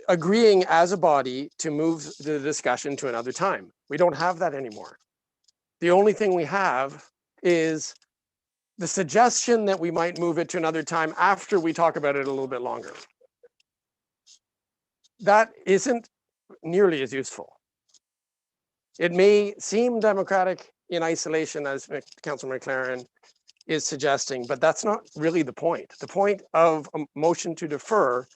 agreeing as a body to move the discussion to another time. We don't have that anymore. The only thing we have is the suggestion that we might move it to another time after we talk about it a little bit longer. That isn't nearly as useful. It may seem democratic in isolation, as Councillor McLaren is suggesting, but that's not really the point. The point of a motion to defer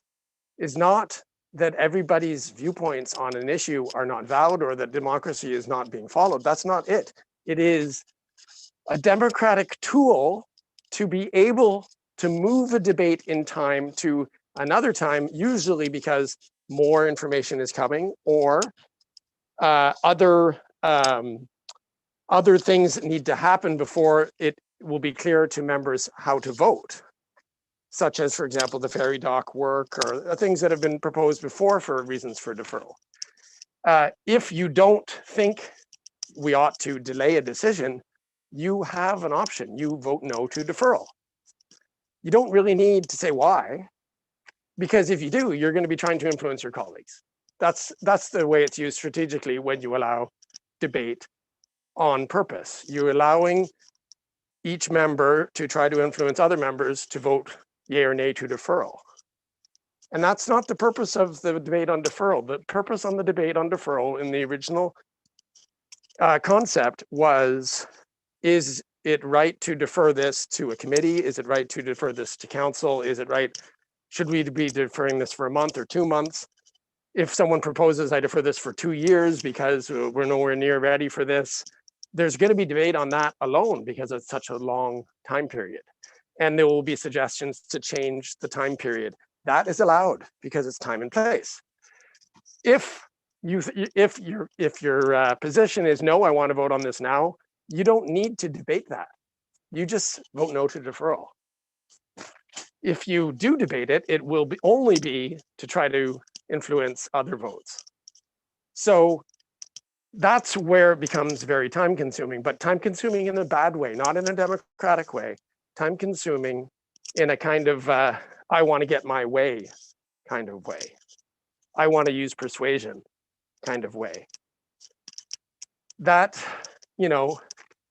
is not that everybody's viewpoints on an issue are not valid or that democracy is not being followed. That's not it. It is a democratic tool to be able to move a debate in time to another time, usually because more information is coming or other things need to happen before it will be clear to members how to vote, such as, for example, the ferry dock work or things that have been proposed before for reasons for deferral. If you don't think we ought to delay a decision, you have an option. You vote no to deferral. You don't really need to say why, because if you do, you're going to be trying to influence your colleagues. That's the way it's used strategically when you allow debate on purpose. You're allowing each member to try to influence other members to vote yea or nay to deferral. And that's not the purpose of the debate on deferral. The purpose on the debate on deferral in the original concept was, is it right to defer this to a committee? Is it right to defer this to council? Is it right, should we be deferring this for a month or 2 months? If someone proposes I defer this for 2 years because we're nowhere near ready for this, there's going to be debate on that alone because it's such a long time period. And there will be suggestions to change the time period. That is allowed because it's time and place. If your position is no, I want to vote on this now, you don't need to debate that. You just vote no to deferral. If you do debate it, it will only be to try to influence other votes. So that's where it becomes very time consuming, but time consuming in a bad way, not in a democratic way, time consuming in a kind of, I want to get my way kind of way. I want to use persuasion kind of way. That,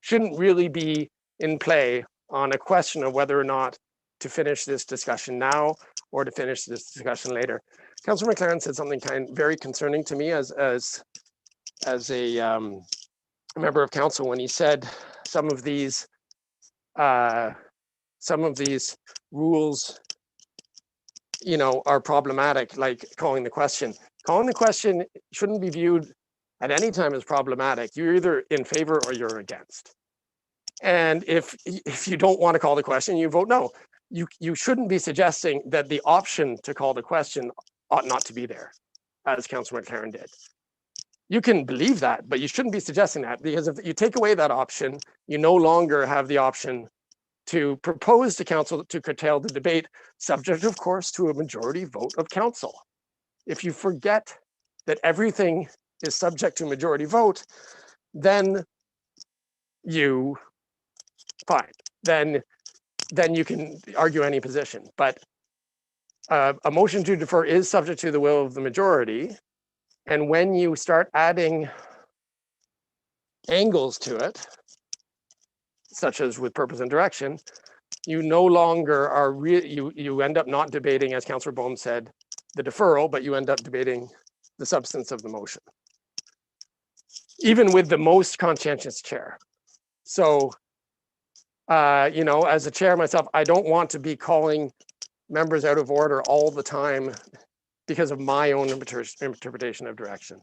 shouldn't really be in play on a question of whether or not to finish this discussion now or to finish this discussion later. Councillor McLaren said something very concerning to me as a member of council when he said some of these rules, are problematic, like calling the question. Calling the question shouldn't be viewed at any time as problematic. You're either in favor or you're against. And if you don't want to call the question, you vote no. You shouldn't be suggesting that the option to call the question ought not to be there, as Councillor McLaren did. You can believe that, but you shouldn't be suggesting that, because if you take away that option, you no longer have the option to propose to council to curtail the debate, subject, of course, to a majority vote of council. If you forget that everything is subject to majority vote, then fine. Then you can argue any position. But a motion to defer is subject to the will of the majority. And when you start adding angles to it, such as with purpose and direction, you no longer are you end up not debating, as Councillor Bohm said, the deferral, but you end up debating the substance of the motion, even with the most conscientious chair. So, as a chair myself, I don't want to be calling members out of order all the time because of my own interpretation of direction.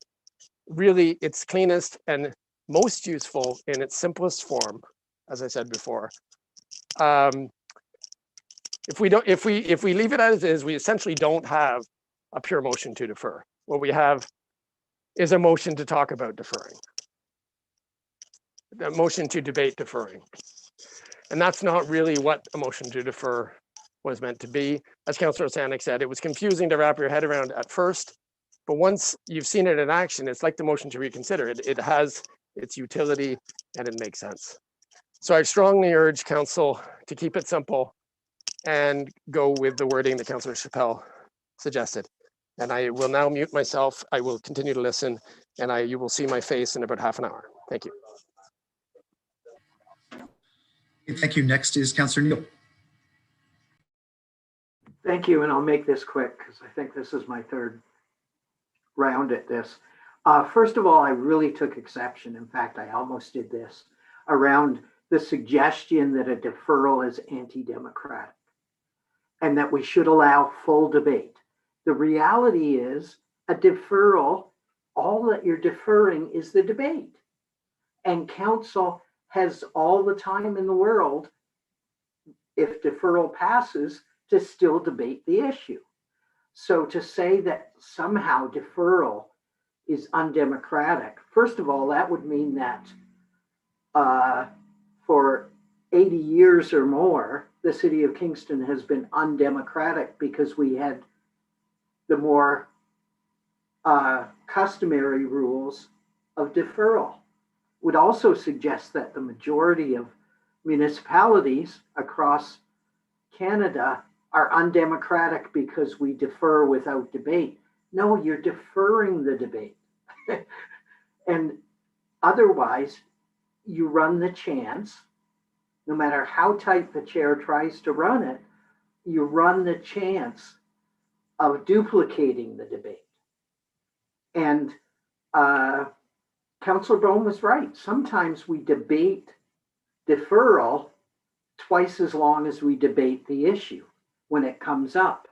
Really, it's cleanest and most useful in its simplest form, as I said before, If we don't, if we leave it as is, we essentially don't have a pure motion to defer. What we have is a motion to talk about deferring. A motion to debate deferring. And that's not really what a motion to defer was meant to be. As Councillor Sanik said, it was confusing to wrap your head around at first, but once you've seen it in action, it's like the motion to reconsider. It has its utility and it makes sense. So I strongly urge Council to keep it simple and go with the wording that Councillor Chappelle suggested. And I will now mute myself. I will continue to listen, and you will see my face in about half an hour. Thank you. Thank you. Next is Councillor Neal. Thank you, and I'll make this quick because I think this is my third round at this. First of all, I really took exception. In fact, I almost did this around the suggestion that a deferral is anti-democratic and that we should allow full debate. The reality is a deferral, all that you're deferring is the debate. And council has all the time in the world, if deferral passes, to still debate the issue. So to say that somehow deferral is undemocratic, first of all, that would mean that for 80 years or more, the city of Kingston has been undemocratic because we had the more customary rules of deferral. Would also suggest that the majority of municipalities across Canada are undemocratic because we defer without debate. No, you're deferring the debate. And otherwise, you run the chance, no matter how tight the chair tries to run it, you run the chance of duplicating the debate. And Councillor Bone was right. Sometimes we debate deferral twice as long as we debate the issue when it comes up.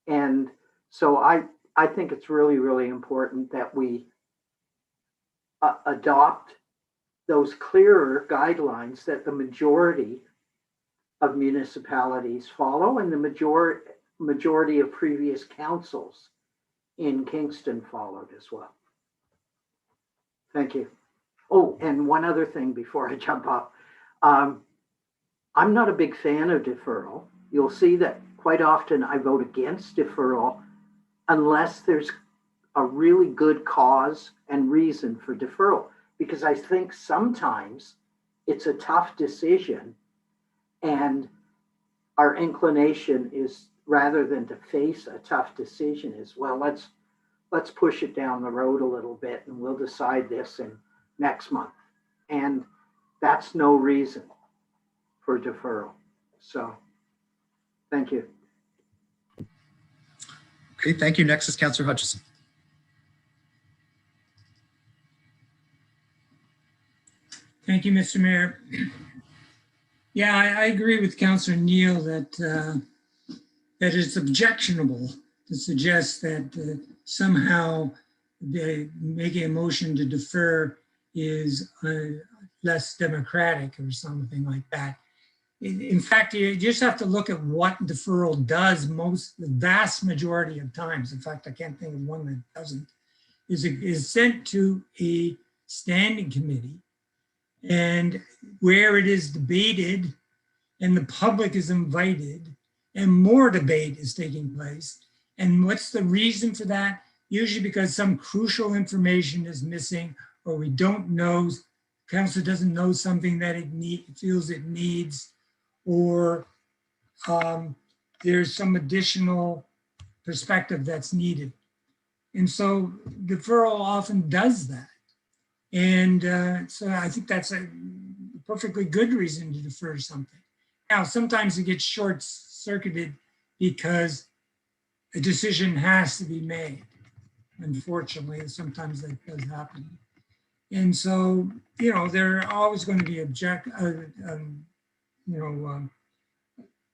And so I think it's really, really important that we adopt those clearer guidelines that the majority of municipalities follow and the majority of previous councils in Kingston followed as well. Thank you. Oh, and one other thing before I jump up. I'm not a big fan of deferral. You'll see that quite often I vote against deferral unless there's a really good cause and reason for deferral, because I think sometimes it's a tough decision and our inclination is, rather than to face a tough decision, is, well, let's push it down the road a little bit and we'll decide this in next month. And that's no reason for deferral. So thank you. Okay, thank you. Next is Councillor Hutchison. Thank you, Mr. Mayor. Yeah, I agree with Councillor Neal that that it's objectionable to suggest that somehow making a motion to defer is less democratic or something like that. In fact, you just have to look at what deferral does the vast majority of times. In fact, I can't think of one that doesn't. Is sent to a standing committee, and where it is debated and the public is invited and more debate is taking place. And what's the reason for that? Usually because some crucial information is missing, or we don't know, council doesn't know something that it feels it needs, or there's some additional perspective that's needed. And so deferral often does that. And so I think that's a perfectly good reason to defer something. Now, sometimes it gets short-circuited because a decision has to be made. Unfortunately, sometimes that does happen. And so, you know, there are always going to be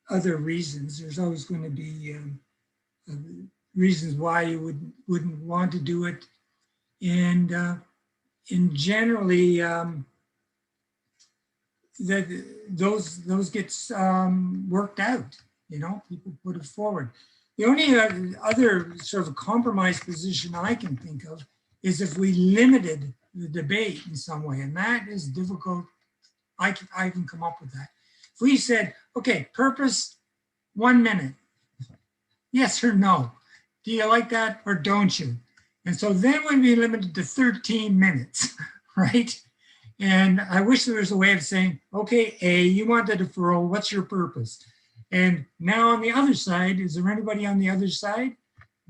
other reasons. There's always going to be reasons why you wouldn't want to do it. And generally, that those gets worked out. You know, people put it forward. The only other sort of compromise position I can think of is if we limited the debate in some way, and that is difficult. I can come up with that. If we said, okay, purpose, 1 minute, yes or no, do you like that or don't you? And so then we'd be limited to 13 minutes, right? And I wish there was a way of saying, okay, A, you want the deferral, what's your purpose? And now on the other side, is there anybody on the other side?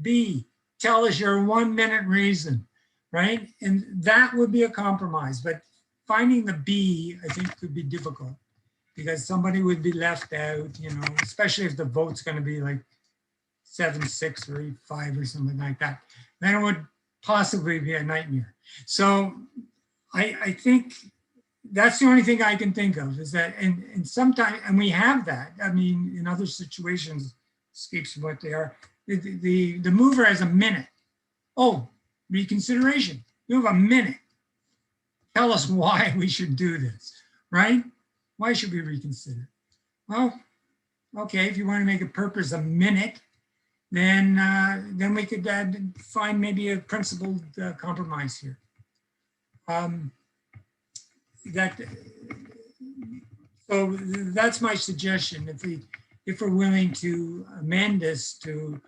B, tell us your 1 minute reason, right? And that would be a compromise, but finding the B, I think could be difficult because somebody would be left out, you know, especially if the vote's going to be like 7-6 or 8-5 or something like that. Then it would possibly be a nightmare. So I think that's the only thing I can think of is that, and sometimes, and we have that, I mean, in other situations, escapes from what they are, the mover has a minute. Oh, reconsideration, you have a minute. Tell us why we should do this, right? Why should we reconsider? Well, okay, if you want to make a purpose a minute, then we could find maybe a principled compromise here. So that's my suggestion. If we're willing to amend this to,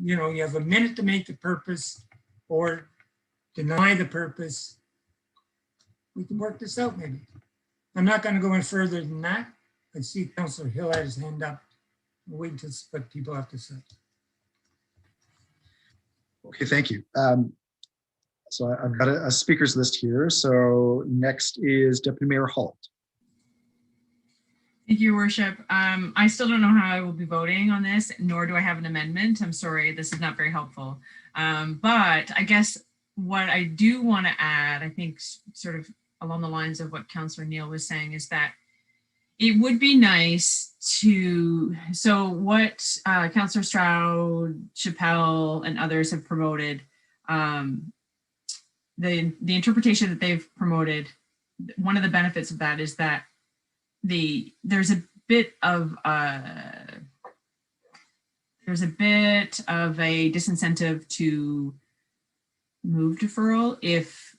you know, you have a minute to make the purpose or deny the purpose, we can work this out maybe. I'm not going to go any further than that. I see Councillor Hill had his hand up. We'll wait to see what people have to say. Okay, thank you. So I've got a speakers list here. So next is Deputy Mayor Holt. Thank you, Your Worship. I still don't know how I will be voting on this, nor do I have an amendment. I'm sorry, this is not very helpful. But I guess what I do want to add, I think sort of along the lines of what Councillor Neal was saying, is that it would be nice to, so what Councillor Stroud, Chappelle, and others have promoted, the interpretation that they've promoted, one of the benefits of that is that there's a bit of a disincentive to move deferral if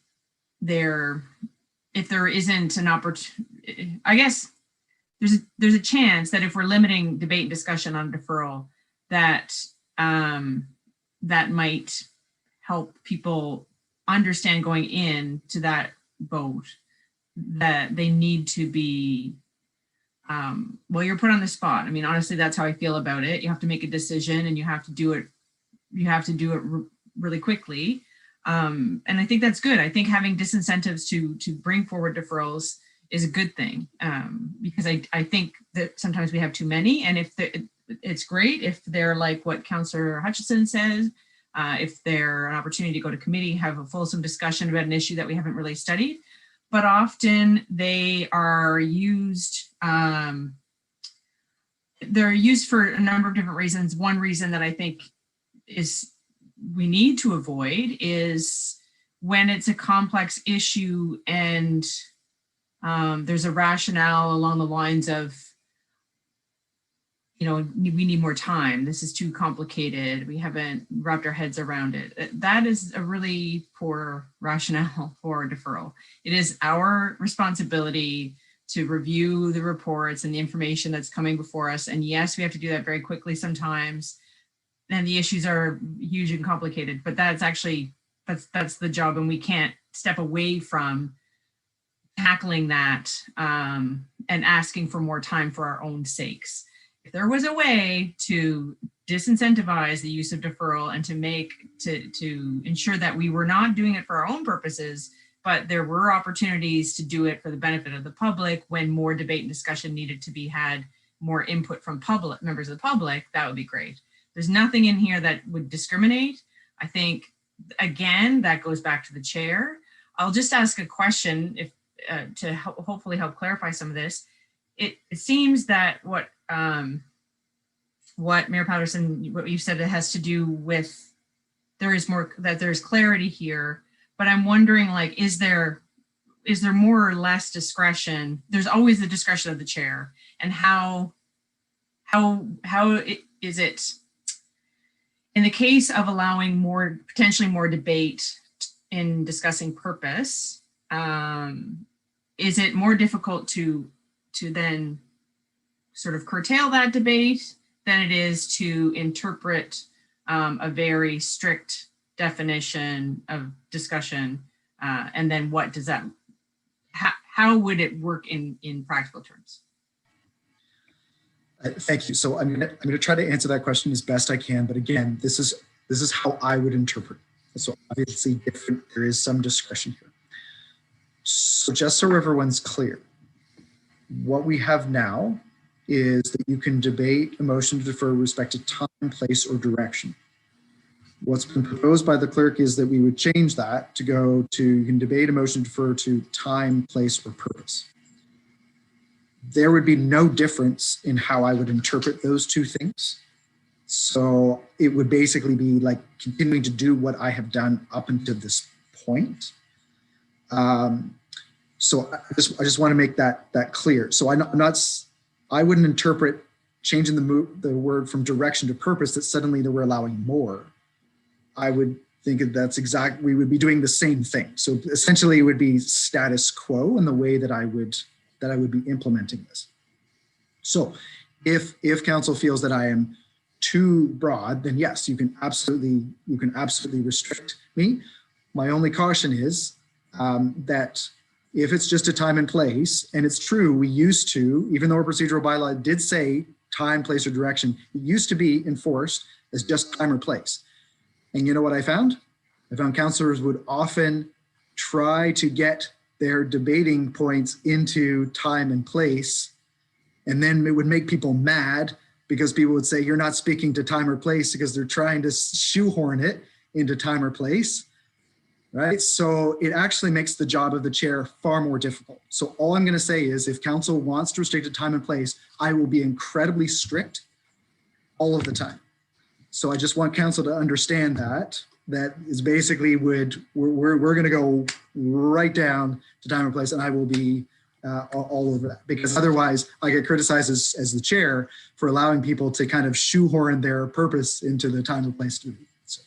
there isn't an opportunity. I guess there's a chance that if we're limiting debate and discussion on deferral, that that might help people understand going into that vote that they need to be, well, you're put on the spot. I mean, honestly, that's how I feel about it. You have to make a decision and you have to do it really quickly. And I think that's good. I think having disincentives to bring forward deferrals is a good thing, because I think that sometimes we have too many, and it's great if they're like what Councillor Hutchison says, if they're an opportunity to go to committee, have a fulsome discussion about an issue that we haven't really studied, but often they are used, they're used for a number of different reasons. One reason that I think is we need to avoid is when it's a complex issue and there's a rationale along the lines of, you know, we need more time. This is too complicated. We haven't wrapped our heads around it. That is a really poor rationale for deferral. It is our responsibility to review the reports and the information that's coming before us. And yes, we have to do that very quickly sometimes. And the issues are huge and complicated, but that's actually, that's the job, and we can't step away from tackling that and asking for more time for our own sakes. If there was a way to disincentivize the use of deferral and to ensure that we were not doing it for our own purposes, but there were opportunities to do it for the benefit of the public when more debate and discussion needed to be had, more input from members of the public, that would be great. There's nothing in here that would discriminate. I think, again, that goes back to the chair. I'll just ask a question to hopefully help clarify some of this. It seems that what Mayor Patterson, what you said, it has to do with there's clarity here, but I'm wondering, like, is there more or less discretion? There's always the discretion of the chair, and how is it in the case of allowing potentially more debate in discussing purpose? Is it more difficult to then sort of curtail that debate than it is to interpret a very strict definition of discussion? And then what does that, how would it work in practical terms? Thank you. So I'm gonna try to answer that question as best I can. But again, this is how I would interpret it. So obviously different, there is some discretion here. So just so everyone's clear, what we have now is that you can debate a motion to defer with respect to time, place, or direction. What's been proposed by the clerk is that we would change that to go to, you can debate a motion to defer to time, place, or purpose. There would be no difference in how I would interpret those two things. So it would basically be like continuing to do what I have done up until this point. So I just want to make that clear. So I wouldn't interpret changing the word from direction to purpose that suddenly that we're allowing more. I would think that's we would be doing the same thing. So essentially it would be status quo in the way that I would be implementing this. So if council feels that I am too broad, then yes, you can absolutely restrict me. My only caution is that if it's just a time and place, and it's true, we used to, even though our procedural bylaw did say time, place, or direction, it used to be enforced as just time or place. And you know what I found? I found councillors would often try to get their debating points into time and place, and then it would make people mad because people would say, you're not speaking to time or place because they're trying to shoehorn it into time or place, right? So it actually makes the job of the chair far more difficult. So all I'm going to say is if council wants to restrict to time and place, I will be incredibly strict all of the time. So I just want council to understand that is basically we're going to go right down to time and place, and I will be all over that, because otherwise I get criticized as the chair for allowing people to kind of shoehorn their purpose into the time and place. So,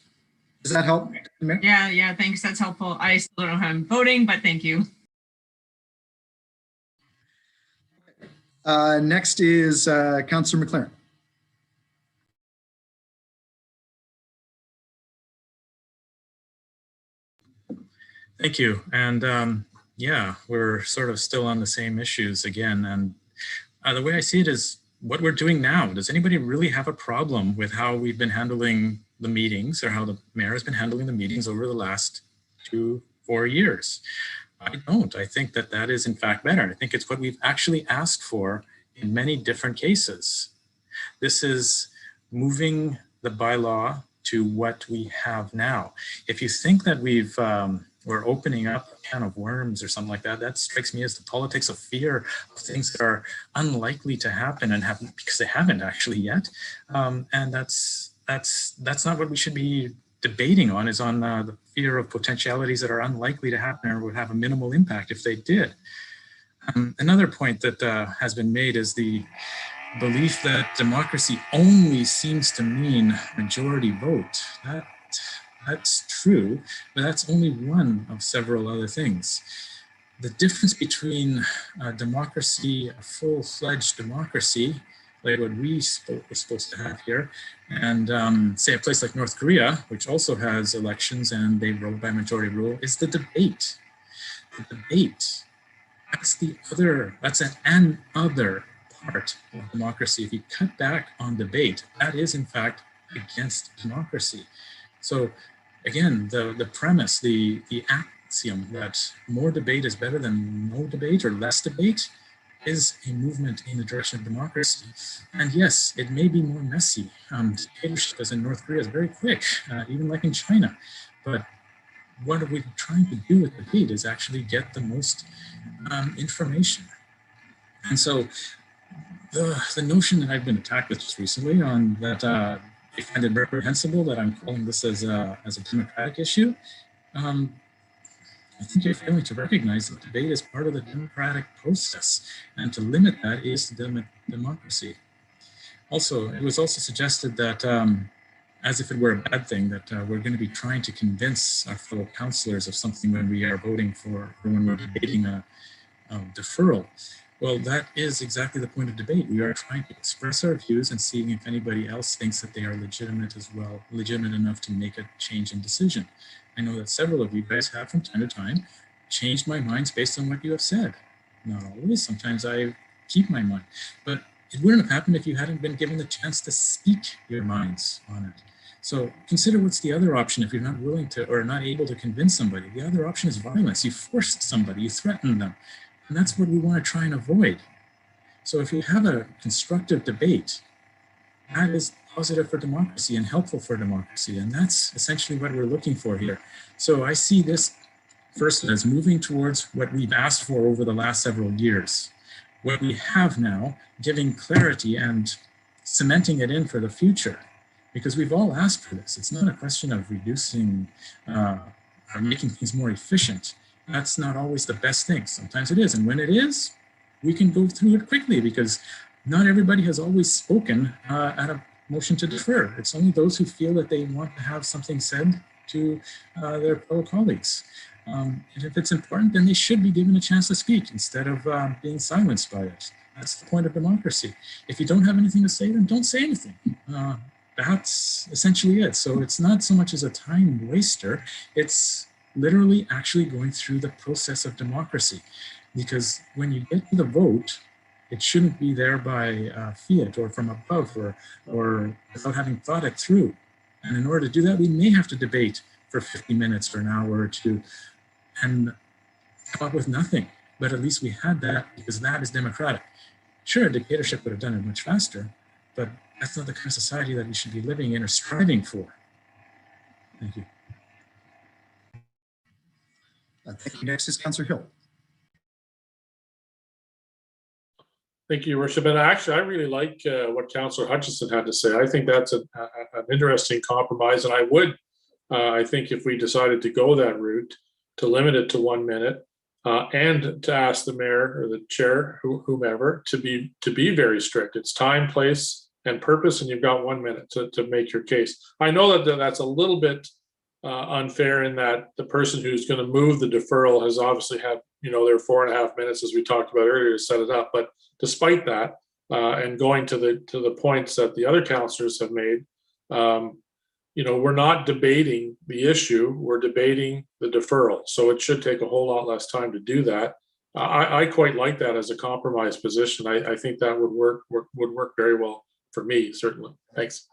does that help? Yeah, thanks. That's helpful. I still don't know how I'm voting, but thank you. Next is Councillor McLaren. Thank you. And yeah, we're sort of still on the same issues again. And the way I see it is what we're doing now. Does anybody really have a problem with how we've been handling the meetings or how the mayor has been handling the meetings over the last 2-4 years? I don't. I think that is in fact better. I think it's what we've actually asked for in many different cases. This is moving the bylaw to what we have now. If you think that we're opening up a can of worms or something like that, that strikes me as the politics of fear of things that are unlikely to happen and happen because they haven't actually yet. And that's not what we should be debating on, is on the fear of potentialities that are unlikely to happen or would have a minimal impact if they did. Another point that has been made is the belief that democracy only seems to mean majority vote. That's true, but that's only one of several other things. The difference between democracy, a full-fledged democracy, like what we're supposed to have here, and say a place like North Korea, which also has elections and they vote by majority rule, is the debate. The debate, that's an other part of democracy. If you cut back on debate, that is in fact against democracy. So again, the premise, the axiom that more debate is better than no debate or less debate is a movement in the direction of democracy. And yes, it may be more messy. Dictatorship, as in North Korea, is very quick, even like in China. But what we're trying to do with debate is actually get the most information. And so the notion that I've been attacked with just recently on that I find it reprehensible that I'm calling this as a democratic issue, I think you're failing to recognize that debate is part of the democratic process, and to limit that is democracy. Also, it was also suggested that, as if it were a bad thing, that we're going to be trying to convince our fellow councillors of something when we are voting for, or when we're debating a deferral. Well, that is exactly the point of debate. We are trying to express our views and seeing if anybody else thinks that they are legitimate as well, legitimate enough to make a change in decision. I know that several of you guys have from time to time changed my minds based on what you have said. Not always, sometimes I keep my mind, but it wouldn't have happened if you hadn't been given the chance to speak your minds on it. So consider what's the other option if you're not willing to or not able to convince somebody. The other option is violence. You force somebody, you threaten them. And that's what we want to try and avoid. So if you have a constructive debate, that is positive for democracy and helpful for democracy. And that's essentially what we're looking for here. So I see this first as moving towards what we've asked for over the last several years. What we have now, giving clarity and cementing it in for the future. Because we've all asked for this. It's not a question of reducing or making things more efficient. That's not always the best thing. Sometimes it is. And when it is, we can go through it quickly because not everybody has always spoken at a motion to defer. It's only those who feel that they want to have something said to their fellow colleagues. And if it's important, then they should be given a chance to speak instead of being silenced by it. That's the point of democracy. If you don't have anything to say, then don't say anything. That's essentially it. So it's not so much as a time waster. It's literally actually going through the process of democracy. Because when you get to the vote, it shouldn't be there by fiat or from above or without having thought it through. And in order to do that, we may have to debate for 50 minutes or an hour or two and come up with nothing. But at least we had that because that is democratic. Sure, a dictatorship would have done it much faster, but that's not the kind of society that we should be living in or striving for. Thank you. Thank you. Next is Councillor Hill. Thank you, Your Worship. And actually, I really like what Councillor Hutchison had to say. I think that's an interesting compromise. And I would, I think if we decided to go that route, to limit it to 1 minute and to ask the mayor or the chair, whomever, to be very strict. It's time, place, and purpose, and you've got 1 minute to make your case. I know that that's a little bit unfair in that the person who's going to move the deferral has obviously had, their 4.5 minutes, as we talked about earlier, to set it up. But despite that, and going to the points that the other councillors have made, we're not debating the issue, we're debating the deferral. So it should take a whole lot less time to do that. I quite like that as a compromise position. I think that would work very well for me, certainly. Thanks.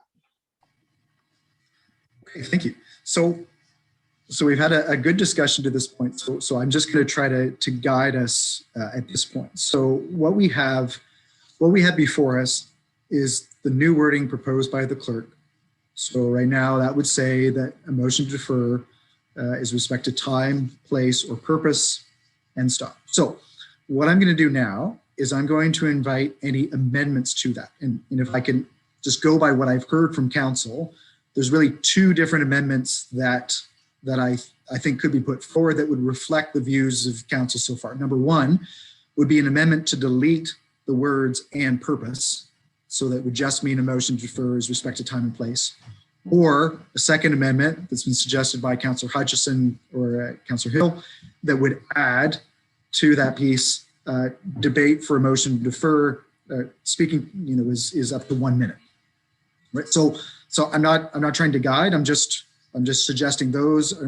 Okay, thank you. So we've had a good discussion to this point. So I'm just going to try to guide us at this point. So what we have before us is the new wording proposed by the clerk. So right now that would say that a motion to defer is respect to time, place, or purpose, and stop. So what I'm going to do now is I'm going to invite any amendments to that. And if I can just go by what I've heard from council, there's really two different amendments that I think could be put forward that would reflect the views of council so far. Number one would be an amendment to delete the words "and purpose," so that would just mean a motion to defer is respect to time and place. Or a second amendment that's been suggested by Councillor Hutchison or Councillor Hill that would add to that piece debate for a motion to defer speaking, is up to 1 minute. Right. So I'm not trying to guide. I'm just suggesting those are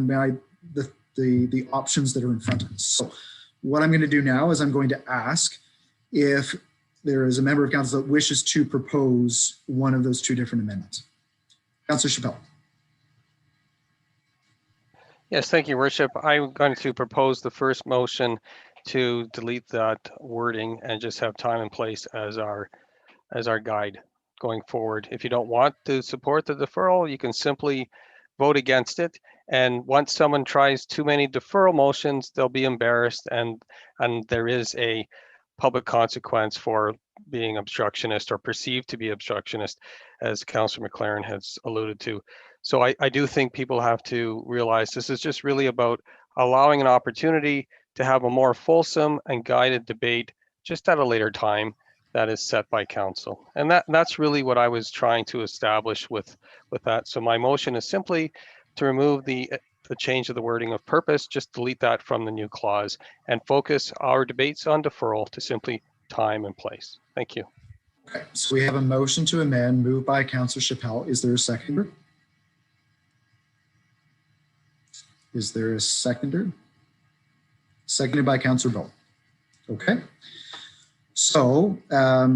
the options that are in front of us. So what I'm going to do now is I'm going to ask if there is a member of council that wishes to propose one of those two different amendments. Councillor Chappelle. Yes, thank you, Worship. I'm going to propose the first motion to delete that wording and just have time and place as our guide going forward. If you don't want to support the deferral, you can simply vote against it. And once someone tries too many deferral motions, they'll be embarrassed, and there is a public consequence for being obstructionist or perceived to be obstructionist, as Councillor McLaren has alluded to. So I do think people have to realize this is just really about allowing an opportunity to have a more fulsome and guided debate just at a later time. that is set by council. And that's really what I was trying to establish with that. So my motion is simply to remove the change of the wording of purpose, just delete that from the new clause and focus our debates on deferral to simply time and place. Thank you. Okay, so we have a motion to amend moved by Councillor Chappelle. Is there a seconder? Is there a seconder? Seconded by Councillor Bell. Okay. So I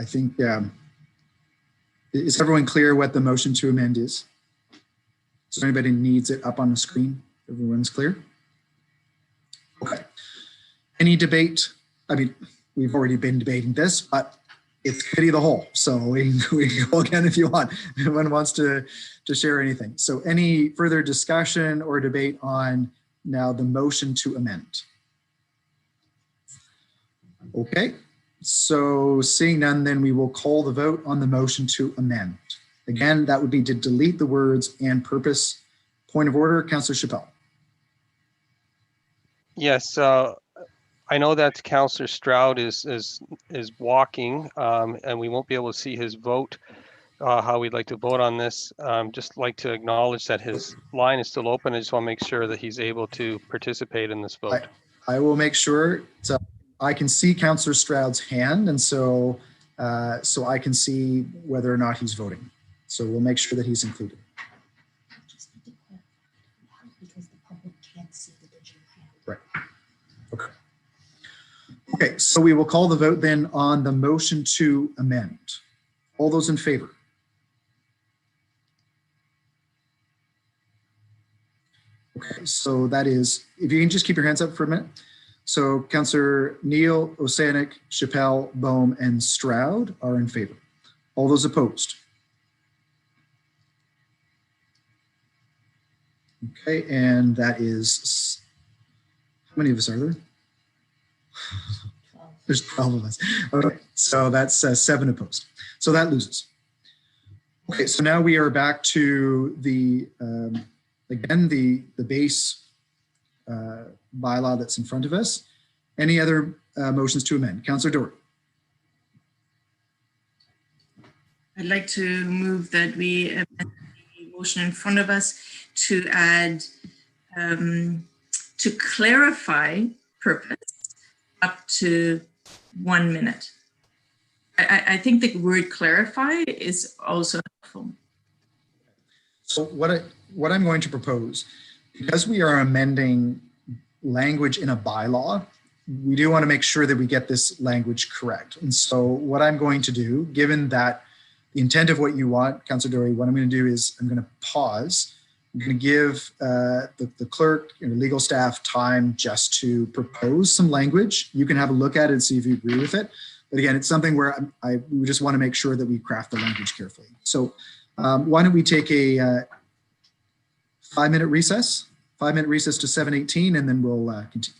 think, is everyone clear what the motion to amend is? So anybody needs it up on the screen? Everyone's clear? Okay. Any debate? I mean, we've already been debating this, but it's committee of the whole. So we can go again if you want. If anyone wants to share anything. So any further discussion or debate on now the motion to amend? Okay. So seeing none, then we will call the vote on the motion to amend. Again, that would be to delete the words and purpose. Point of order, Councillor Chappelle. Yes, I know that Councillor Stroud is walking, and we won't be able to see his vote, how we'd like to vote on this. Just like to acknowledge that his line is still open. I just want to make sure that he's able to participate in this vote. I will make sure. So I can see Councillor Stroud's hand, and so I can see whether or not he's voting. So we'll make sure that he's included. Right. Okay. Okay, so we will call the vote then on the motion to amend. All those in favor? Okay, so that is, if you can just keep your hands up for a minute. So Councillor Neal, Osanik, Chappelle, Bohm, and Stroud are in favor. All those opposed? Okay, and that is, how many of us are there? There's 12 of us. Okay, so that's 7 opposed. So that loses. Okay, so now we are back to the, again, the base bylaw that's in front of us. Any other motions to amend? Councillor Doherty. I'd like to move that we amend the motion in front of us to add, to clarify purpose up to 1 minute. I think the word clarify is also helpful. So what I'm going to propose, because we are amending language in a bylaw, we do want to make sure that we get this language correct. And so what I'm going to do, given that the intent of what you want, Councillor Doherty, what I'm going to do is I'm going to pause. I'm going to give the clerk and the legal staff time just to propose some language. You can have a look at it and see if you agree with it. But again, it's something where we just want to make sure that we craft the language carefully. So why don't we take a 5-minute recess? 5-minute recess to 7:18, and then we'll continue.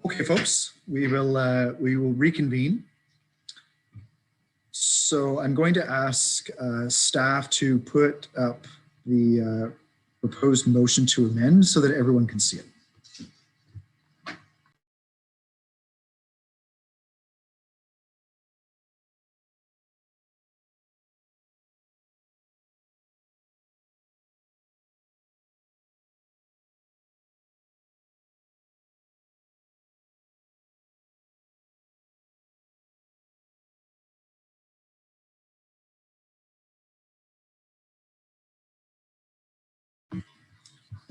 Okay, folks, we will reconvene. So I'm going to ask staff to put up the proposed motion to amend so that everyone can see it.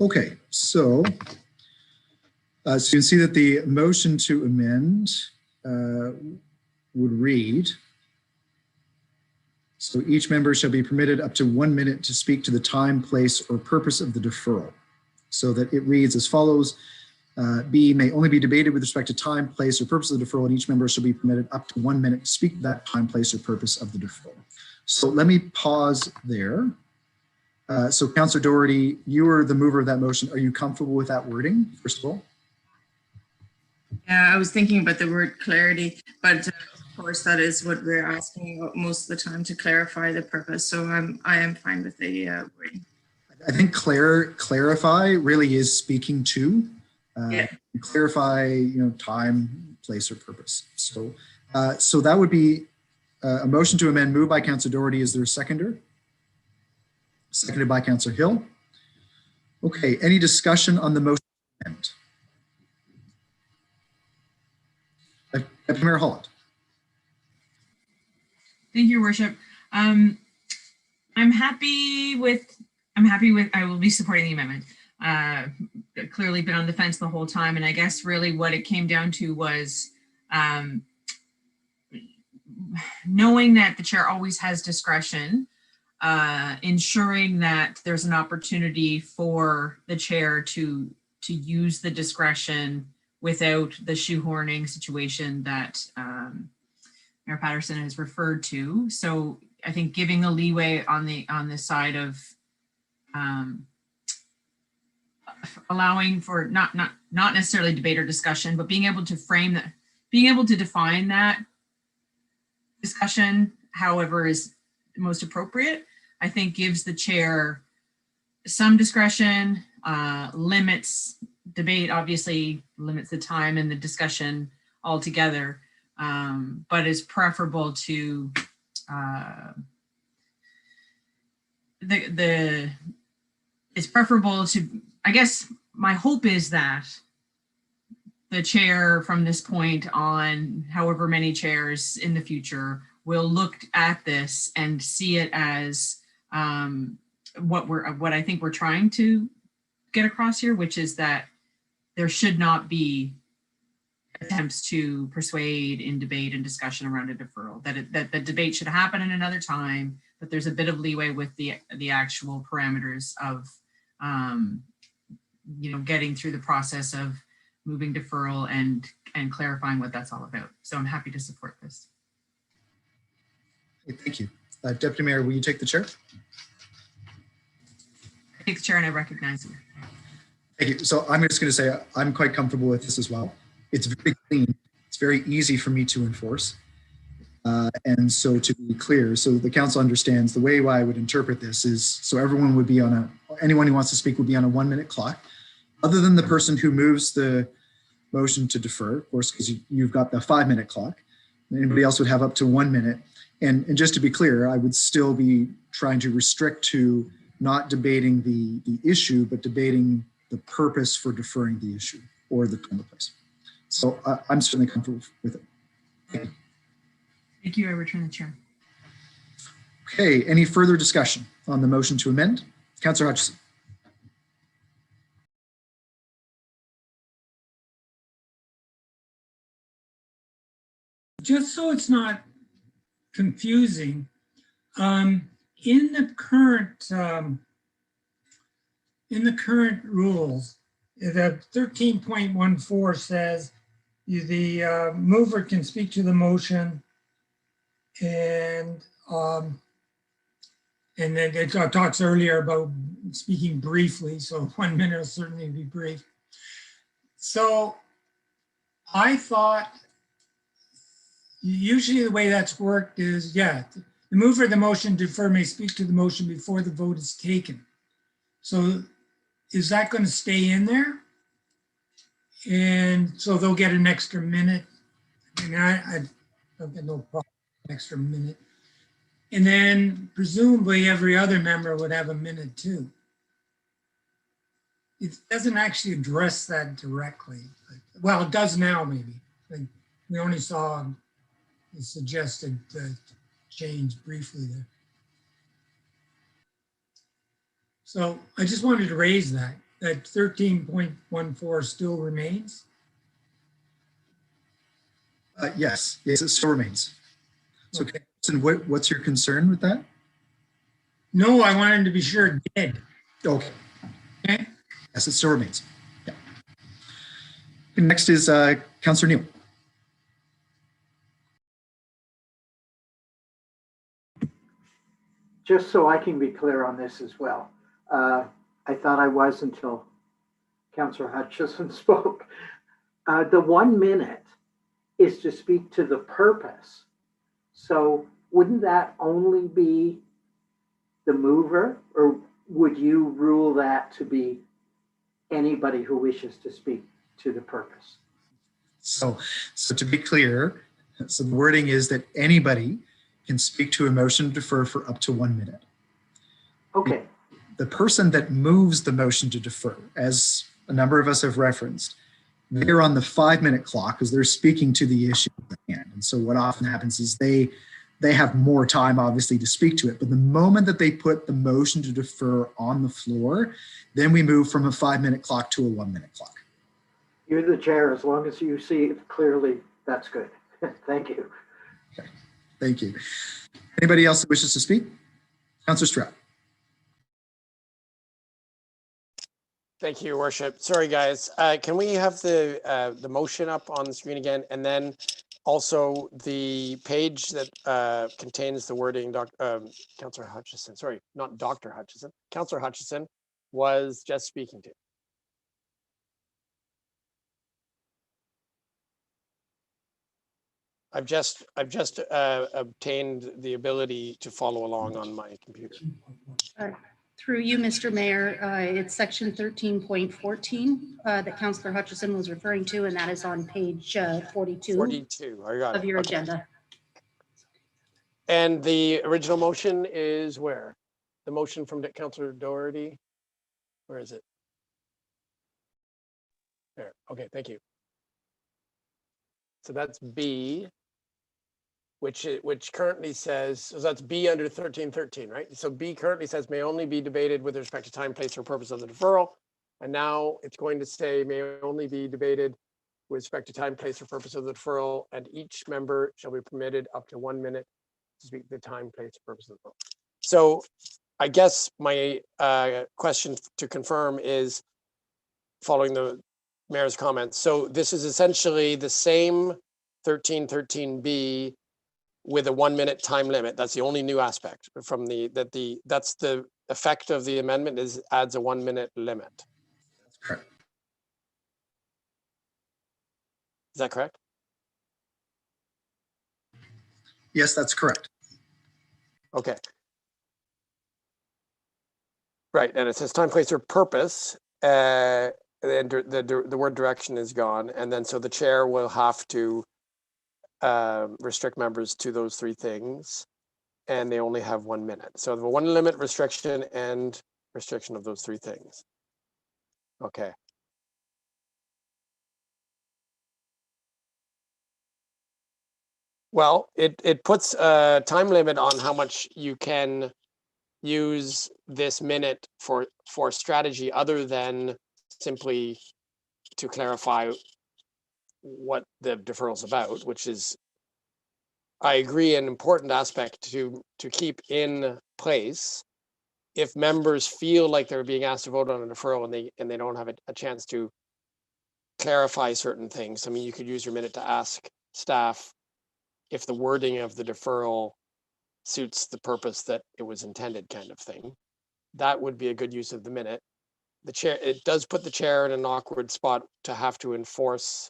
Okay, so you can see that the motion to amend would read, so each member shall be permitted up to 1 minute to speak to the time, place, or purpose of the deferral. So that it reads as follows. B, may only be debated with respect to time, place, or purpose of the deferral, and each member shall be permitted up to 1 minute to speak to that time, place, or purpose of the deferral. So let me pause there. So Councillor Doherty, you are the mover of that motion. Are you comfortable with that wording, first of all? Yeah, I was thinking about the word clarity, but of course that is what we're asking most of the time, to clarify the purpose. So I am fine with the wording. I think clarify really is speaking to, clarify, time, place, or purpose. So, so that would be a motion to amend moved by Councillor Doherty. Is there a seconder? Seconded by Councillor Hill. Okay, any discussion on the motion to amend? Deputy Mayor Holland. Thank you, Your Worship. I'm happy with, I will be supporting the amendment. Clearly been on the fence the whole time. And I guess really what it came down to was knowing that the chair always has discretion, ensuring that there's an opportunity for the chair to use the discretion without the shoehorning situation that Mayor Patterson has referred to. So I think giving the leeway on the side of allowing for not necessarily debate or discussion, but being able to frame that, being able to define that discussion, however is most appropriate, I think gives the chair some discretion, limits debate, obviously limits the time and the discussion altogether, but is preferable to it's preferable to, I guess my hope is that the chair from this point on, however many chairs in the future, will look at this and see it as what I think we're trying to get across here, which is that there should not be attempts to persuade in debate and discussion around a deferral, that the debate should happen in another time, but there's a bit of leeway with the actual parameters of getting through the process of moving deferral and clarifying what that's all about. So I'm happy to support this. Okay, thank you. Deputy Mayor, will you take the chair? I take the chair and I recognize you. Thank you. So I'm just going to say I'm quite comfortable with this as well. It's very clean. It's very easy for me to enforce. And so to be clear, so the council understands the way I would interpret this is, so everyone would be on anyone who wants to speak would be on a 1 minute clock, other than the person who moves the motion to defer, of course, because you've got the 5 minute clock. Anybody else would have up to 1 minute. And just to be clear, I would still be trying to restrict to not debating the issue, but debating the purpose for deferring the issue or the time and place. So I'm certainly comfortable with it. Thank you. Thank you. I return the chair. Okay, any further discussion on the motion to amend? Councillor Hutchison. Just so it's not confusing, in the current rules, the 13.14 says the mover can speak to the motion, and then it talks earlier about speaking briefly, so 1 minute will certainly be brief. So I thought usually the way that's worked is, yeah, the mover of the motion to defer may speak to the motion before the vote is taken. So is that going to stay in there? And so they'll get an extra minute. I mean, I don't get no problem, extra minute. And then presumably every other member would have a minute too. It doesn't actually address that directly. Well, it does now maybe. Like we only saw the suggested change briefly there. So I just wanted to raise that 13.14 still remains. Yes, it still remains. So Okay. what's your concern with that? No, I wanted to be sure it did. Okay. Okay. Yes, it still remains. Yeah. And next is Councillor Neal. Just so I can be clear on this as well. I thought I was until Councillor Hutchison spoke. The 1 minute is to speak to the purpose. So wouldn't that only be the mover, or would you rule that to be anybody who wishes to speak to the purpose? So to be clear, so the wording is that anybody can speak to a motion to defer for up to 1 minute. Okay. The person that moves the motion to defer, as a number of us have referenced, they're on the 5-minute clock because they're speaking to the issue at hand. And so what often happens is they have more time, obviously, to speak to it. But the moment that they put the motion to defer on the floor, then we move from a 5-minute clock to a 1-minute clock. You're the chair. As long as you see it clearly, that's good. Thank you. Okay. Thank you. Anybody else that wishes to speak? Councillor Stroud. Thank you, Your Worship. Sorry, guys. Can we have the motion up on the screen again, and then also the page that contains the wording Councillor Hutchison, sorry, not Dr. Hutchison, Councillor Hutchison was just speaking to. I've just obtained the ability to follow along on my computer. Through you, Mr. Mayor, it's section 13.14 that Councillor Hutchison was referring to, and that is on page 42 I got of it. your Okay. agenda. And the original motion is where? The motion from Councillor Doherty? Where is it? There. Okay, thank you. So that's B, which currently says, so that's B under 13.13, right? So B currently says may only be debated with respect to time, place, or purpose of the deferral. And now it's going to say may only be debated with respect to time, place, or purpose of the deferral, and each member shall be permitted up to 1 minute to speak the time, place, or purpose of the deferral. So I guess my question to confirm is, following the mayor's comments, so this is essentially the same 13.13B with a 1 minute time limit. That's the only new aspect from that's the effect of the amendment, is adds a 1 minute limit. That's correct. Is that correct? Yes, that's correct. Okay. Right, and it says time, place, or purpose, and the word direction is gone, and then so the chair will have to restrict members to those three things, and they only have 1 minute. So the 1 limit restriction and restriction of those three things. Okay. Well, it puts a time limit on how much you can use this minute for strategy other than simply to clarify what the deferral is about, which is, I agree, an important aspect to keep in place. If members feel like they're being asked to vote on a deferral and they don't have a chance to clarify certain things, I mean, you could use your minute to ask staff if the wording of the deferral suits the purpose that it was intended, kind of thing. That would be a good use of the minute. The chair, it does put the chair in an awkward spot to have to enforce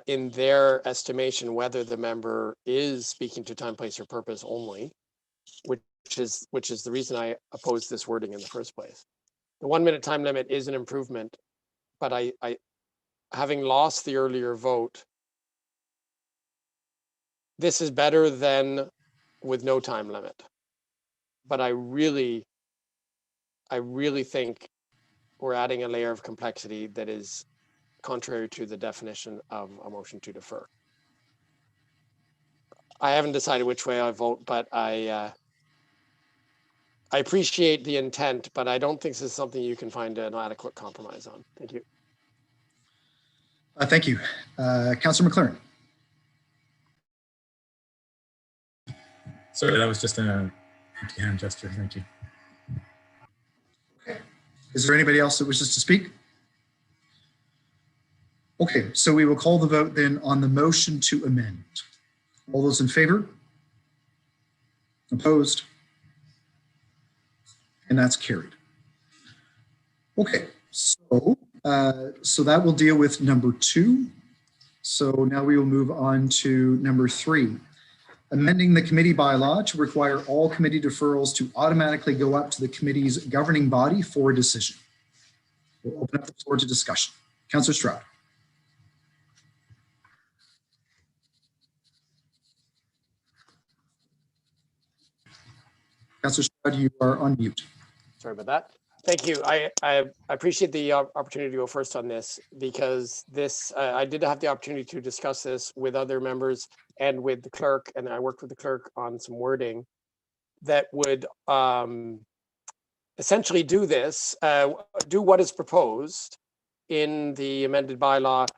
in their estimation whether the member is speaking to time, place, or purpose only, which is the reason I opposed this wording in the first place. The 1 minute time limit is an improvement, but I having lost the earlier vote, this is better than with no time limit. But I really think we're adding a layer of complexity that is contrary to the definition of a motion to defer. I haven't decided which way I vote, but I appreciate the intent, but I don't think this is something you can find an adequate compromise on. Thank you. Thank you. Councillor McLaren. Sorry, that was just a hand gesture. Thank you. Is there anybody else that wishes to speak? Okay, so we will call the vote then on the motion to amend. All those in favor? Opposed? And that's carried. Okay, so that will deal with number 2. So now we will move on to number 3. Amending the committee bylaw to require all committee deferrals to automatically go up to the committee's governing body for a decision. We'll open up the floor to discussion. Councillor Stroud. Councillor Stroud, you are on mute. Sorry about that. Thank you. I appreciate the opportunity to go first on this, because this I did have the opportunity to discuss this with other members and with the clerk, and I worked with the clerk on some wording that would essentially do this, do what is proposed in the amended bylaw,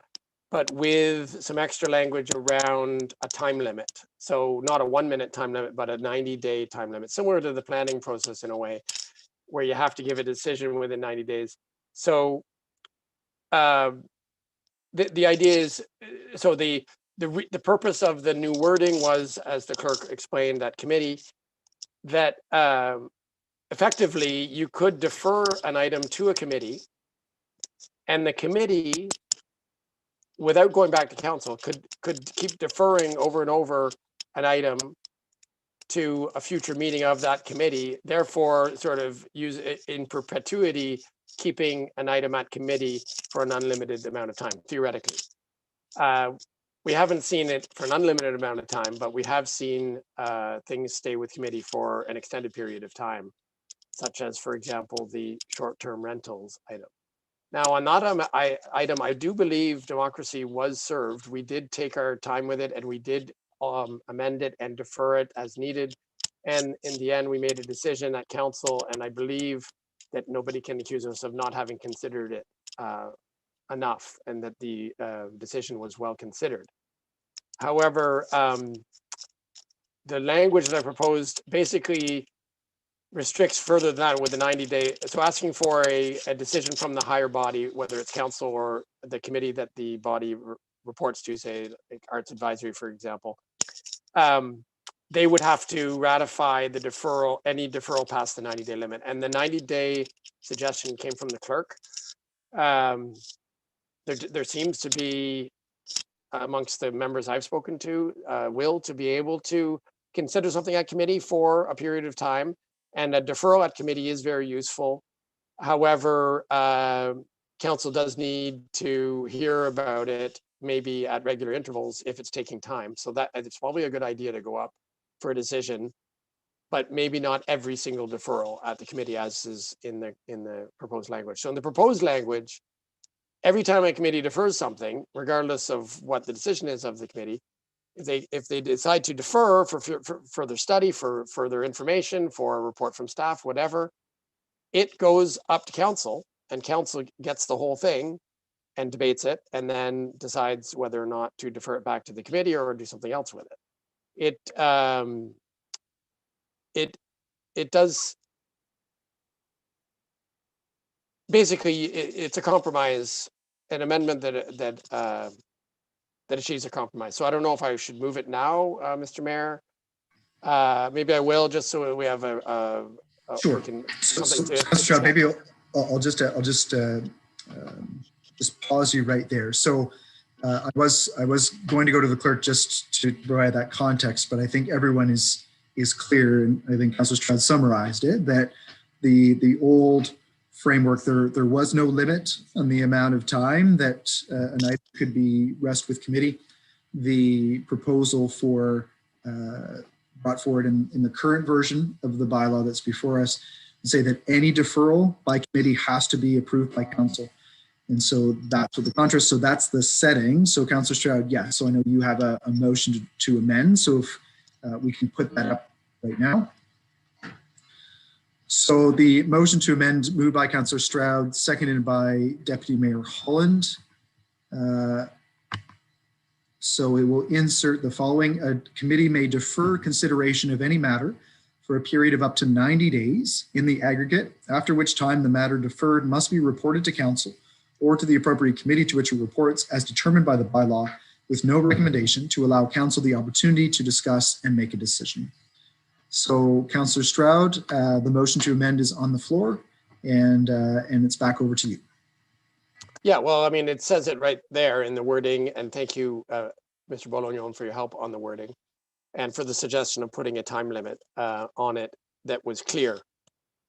but with some extra language around a time limit. So not a 1 minute time limit, but a 90-day time limit, similar to the planning process in a way, where you have to give a decision within 90 days. So the idea is, so the purpose of the new wording was, as the clerk explained at committee, that effectively you could defer an item to a committee, and the committee, without going back to council, could keep deferring over and over an item to a future meeting of that committee, therefore sort of use it in perpetuity, keeping an item at committee for an unlimited amount of time, theoretically. We haven't seen it for an unlimited amount of time, but we have seen things stay with committee for an extended period of time, such as, for example, the short-term rentals item. Now, on that item, I do believe democracy was served. We did take our time with it, and we did amend it and defer it as needed. And in the end, we made a decision at council, and I believe that nobody can accuse us of not having considered it enough, and that the decision was well considered. However, the language that I proposed basically restricts further than that with the 90-day. So asking for a decision from the higher body, whether it's council or the committee that the body reports to, say like Arts Advisory, for example, they would have to ratify the deferral, any deferral past the 90-day limit. And the 90-day suggestion came from the clerk. There seems to be, amongst the members I've spoken to, will to be able to consider something at committee for a period of time. And a deferral at committee is very useful. However, council does need to hear about it, maybe at regular intervals if it's taking time. So that it's probably a good idea to go up for a decision, but maybe not every single deferral at the committee, as is in the proposed language. So in the proposed language, every time a committee defers something, regardless of what the decision is of the committee, if they decide to defer for further study, for further information, for a report from staff, whatever, it goes up to council, and council gets the whole thing and debates it, and then decides whether or not to defer it back to the committee or do something else with it. It does basically, it's a compromise, an amendment that achieves a compromise. So I don't know if I should move it now, Mr. Mayor. Maybe I will, just so we have Sure. So maybe I'll just pause you right there. So I was going to go to the clerk just to provide that context, but I think everyone is clear, and I think Councillor Stroud summarized it, that the old framework, there was no limit on the amount of time that an item could be rest with committee. The proposal brought forward in the current version of the bylaw that's before us say that any deferral by committee has to be approved by council. And so that's what the contrast, so that's the setting. So Councillor Stroud, yeah, so I know you have a motion to amend. So if we can put that up right now. So the motion to amend moved by Councillor Stroud, seconded by Deputy Mayor Holland. So it will insert the following: a committee may defer consideration of any matter for a period of up to 90 days in the aggregate, after which time the matter deferred must be reported to council or to the appropriate committee to which it reports as determined by the bylaw, with no recommendation, to allow council the opportunity to discuss and make a decision. So Councillor Stroud, the motion to amend is on the floor, and it's back over to you. Yeah, well, I mean, it says it right there in the wording, and thank you, Mr. Bolognon, for your help on the wording and for the suggestion of putting a time limit on it that was clear.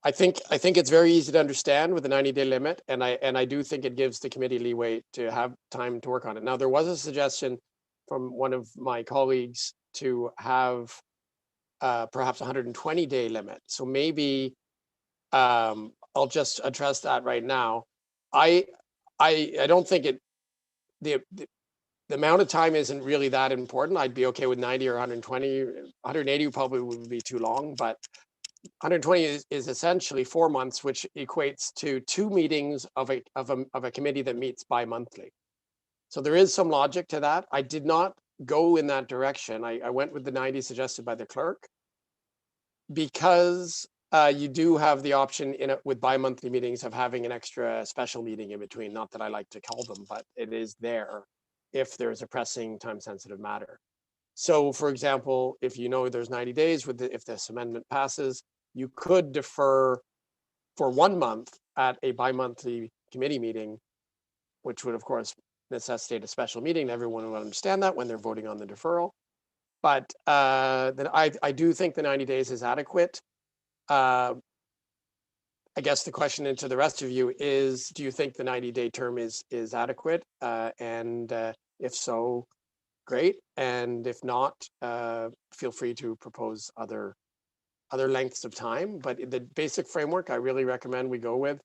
I think it's very easy to understand with the 90-day limit, and I do think it gives the committee leeway to have time to work on it. Now, there was a suggestion from one of my colleagues to have perhaps a 120-day limit. So maybe I'll just address that right now. I don't think the amount of time isn't really that important. I'd be okay with 90 or 120. 180 probably would be too long, but 120 is essentially 4 months, which equates to 2 meetings of a committee that meets bi-monthly. So there is some logic to that. I did not go in that direction. I went with the 90 suggested by the clerk, because you do have the option with bi-monthly meetings of having an extra special meeting in between. Not that I like to call them, but it is there if there's a pressing time-sensitive matter. So, for example, if you know there's 90 days, if this amendment passes, you could defer for 1 month at a bi-monthly committee meeting, which would, of course, necessitate a special meeting. Everyone will understand that when they're voting on the deferral. But then I do think the 90 days is adequate. I guess the question into the rest of you is, do you think the 90-day term is adequate? And if so, great. And if not, feel free to propose other lengths of time. But the basic framework I really recommend we go with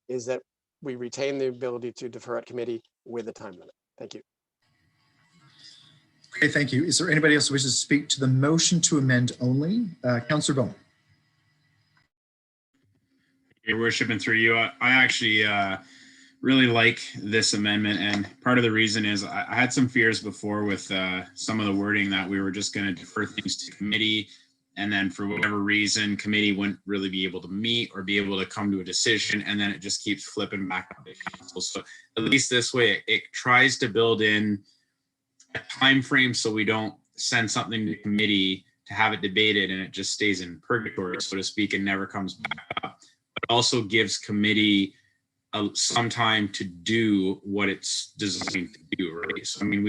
is that we retain the ability to defer at committee with a time limit. Thank you. Okay, thank you. Is there anybody else who wishes to speak to the motion to amend only? Councillor Bowman. Your worship, and through you, I actually really like this amendment, and part of the reason is I had some fears before with some of the wording that we were just going to defer things to committee, and then for whatever reason committee wouldn't really be able to meet or be able to come to a decision, and then it just keeps flipping back up to council. So at least this way it tries to build in a time frame so we don't send something to committee to have it debated and it just stays in purgatory, so to speak, and never comes back up. But also gives committee some time to do what it's designed to do, right? So I mean,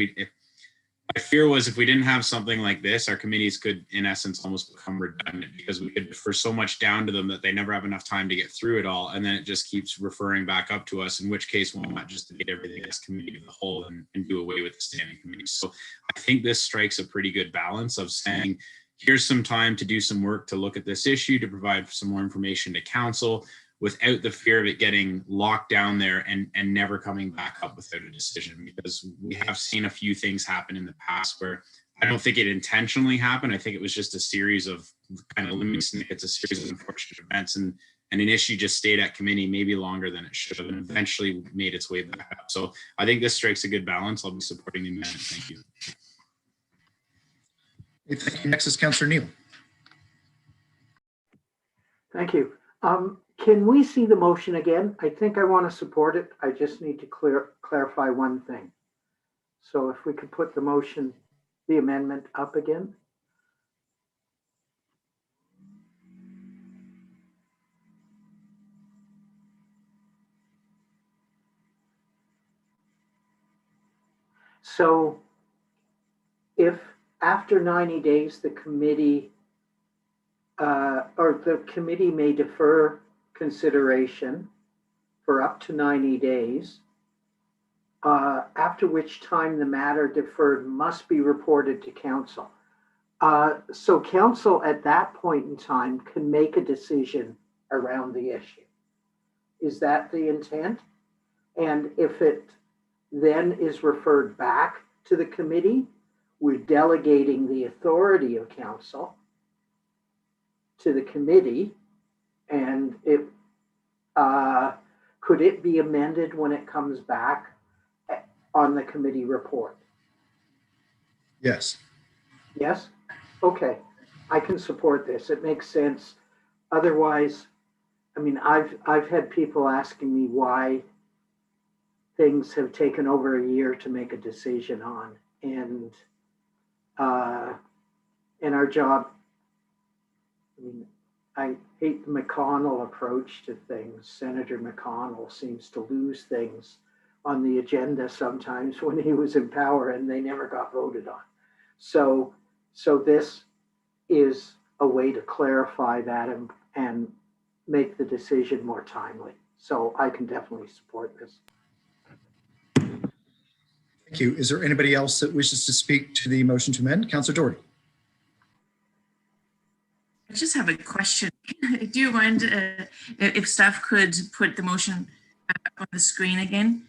my fear was if we didn't have something like this, our committees could, in essence, almost become redundant, because we could defer so much down to them that they never have enough time to get through it all, and then it just keeps referring back up to us, in which case we'll not just debate everything as committee of the whole and do away with the standing committees. So I think this strikes a pretty good balance of saying, here's some time to do some work to look at this issue, to provide some more information to council, without the fear of it getting locked down there and never coming back up without a decision. Because we have seen a few things happen in the past where I don't think it intentionally happened. I think it was just a series of kind of limit snippets, a series of unfortunate events, and an issue just stayed at committee maybe longer than it should have, and eventually made its way back up. So I think this strikes a good balance. I'll be supporting the amendment. Thank you. Thank you. Next is Councillor Neal. Thank you. Can we see the motion again? I think I want to support it. I just need to clarify one thing. So if we could put the motion, the amendment up again. So if after 90 days, the committee or the committee may defer consideration for up to 90 days, after which time the matter deferred must be reported to council. So council at that point in time can make a decision around the issue. Is that the intent? And if it then is referred back to the committee, we're delegating the authority of council to the committee, and it could it be amended when it comes back on the committee report? Yes. Yes? Okay, I can support this. It makes sense. Otherwise, I mean, I've had people asking me why things have taken over a year to make a decision on, and our job, I mean, I hate the McConnell approach to things. Senator McConnell seems to lose things on the agenda sometimes when he was in power and they never got voted on. So this is a way to clarify that and make the decision more timely. So I can definitely support this. Thank you. Is there anybody else that wishes to speak to the motion to amend? Councillor Doherty. I just have a question. Do you mind if staff could put the motion on the screen again?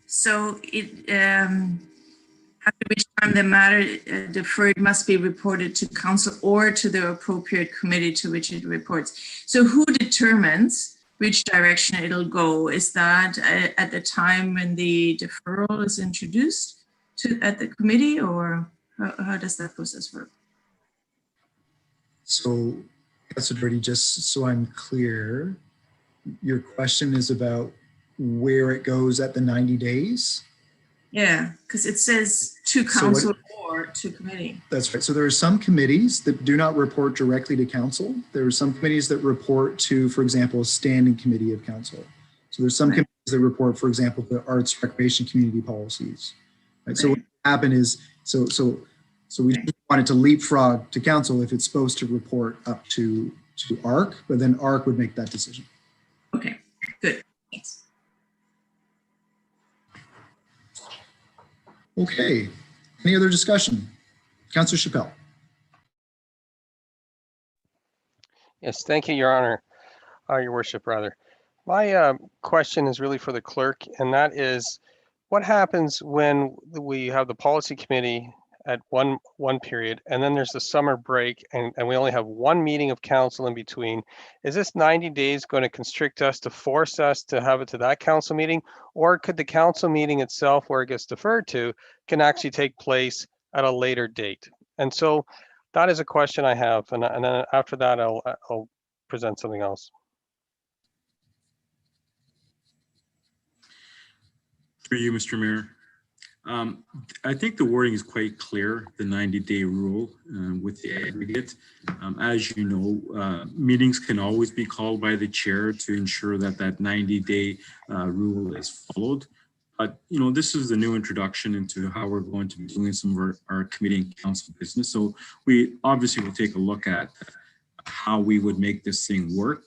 So it after which time the matter deferred must be reported to council or to the appropriate committee to which it reports. So who determines which direction it'll go? Is that at the time when the deferral is introduced at the committee, or how does that process work? So, Councillor Doherty, just so I'm clear, your question is about where it goes at the 90 days? Yeah, because it says to council or to committee. That's right. So there are some committees that do not report directly to council. There are some committees that report to, for example, a standing committee of council. So there's some committees that report, for example, to arts, recreation, community policies. Right? So what happened is, so we wanted to leapfrog to council if it's supposed to report up to ARC, but then ARC would make that decision. Okay, good. Thanks. Okay, any other discussion? Councillor Chappelle. Yes, thank you, Your Honor, Your Worship, rather. My question is really for the clerk, and that is, what happens when we have the policy committee at one period, and then there's the summer break, and we only have one meeting of council in between? Is this 90 days going to constrict us to force us to have it to that council meeting, or could the council meeting itself, where it gets deferred to, can actually take place at a later date? And so that is a question I have, and then after that, I'll present something else. Through you, Mr. Mayor. I think the wording is quite clear, the 90-day rule with the aggregate. As you know, meetings can always be called by the chair to ensure that that 90-day rule is followed. But, you know, this is the new introduction into how we're going to be doing some of our committee and council business. So we obviously will take a look at how we would make this thing work.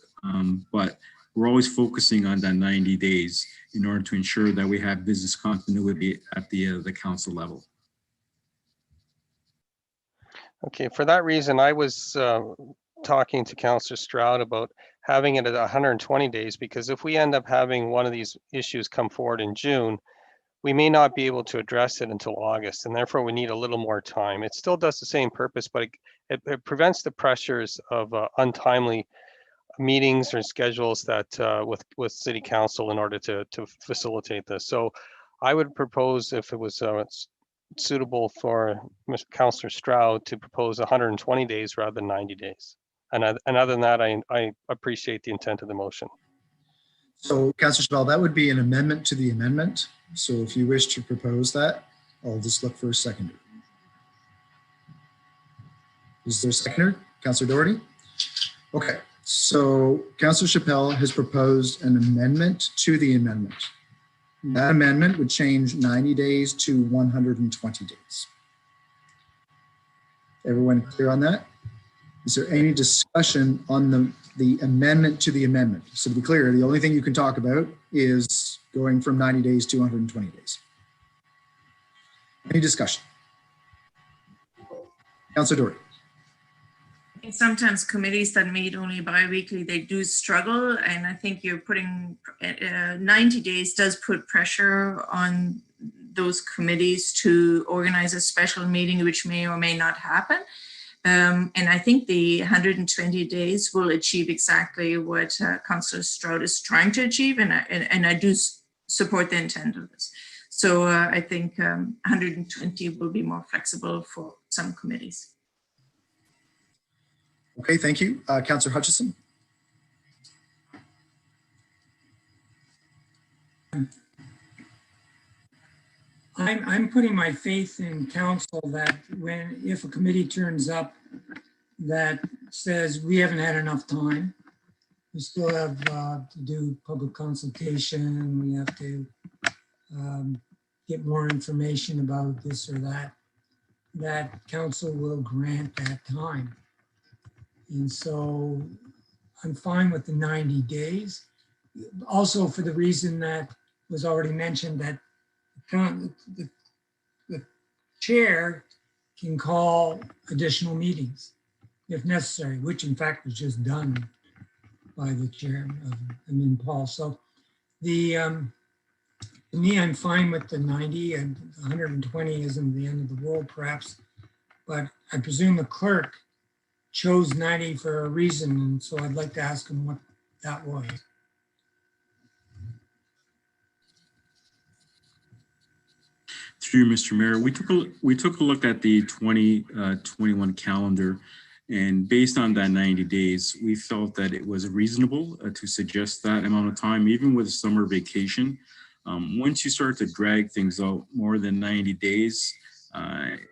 But we're always focusing on that 90 days in order to ensure that we have business continuity at the council level. Okay, for that reason, I was talking to Councillor Stroud about having it at 120 days, because if we end up having one of these issues come forward in June, we may not be able to address it until August, and therefore we need a little more time. It still does the same purpose, but it prevents the pressures of untimely meetings or schedules that with City Council in order to facilitate this. So I would propose, if it was suitable for Mr. Councillor Stroud, to propose 120 days rather than 90 days. And other than that, I appreciate the intent of the motion. So Councillor Chappelle, that would be an amendment to the amendment. So if you wish to propose that, I'll just look for a seconder. Is there a seconder? Councillor Doherty? Okay. So Councillor Chappelle has proposed an amendment to the amendment. That amendment would change 90 days to 120 days. Everyone clear on that? Is there any discussion on the amendment to the amendment? So to be clear, the only thing you can talk about is going from 90 days to 120 days. Any discussion? Councillor Doherty. I think sometimes committees that meet only bi-weekly, they do struggle. And I think you're putting 90 days does put pressure on those committees to organize a special meeting, which may or may not happen. And I think the 120 days will achieve exactly what Councillor Stroud is trying to achieve. And I do support the intent of this. So I think 120 will be more flexible for some committees. Okay, thank you. Councillor Hutchison. I'm putting my faith in council that if a committee turns up that says we haven't had enough time, we still have to do public consultation, we have to get more information about this or that, that council will grant that time. And so I'm fine with the 90 days. Also for the reason that was already mentioned, that the chair can call additional meetings if necessary, which in fact was just done by the chair, Paul. So to me, I'm fine with the 90, and 120 isn't the end of the world perhaps, but I presume the clerk chose 90 for a reason, and so I'd like to ask him what that was. Through you, Mr. Mayor, we took a look at the 2021 calendar, and based on that 90 days, we felt that it was reasonable to suggest that amount of time, even with a summer vacation. Once you start to drag things out more than 90 days,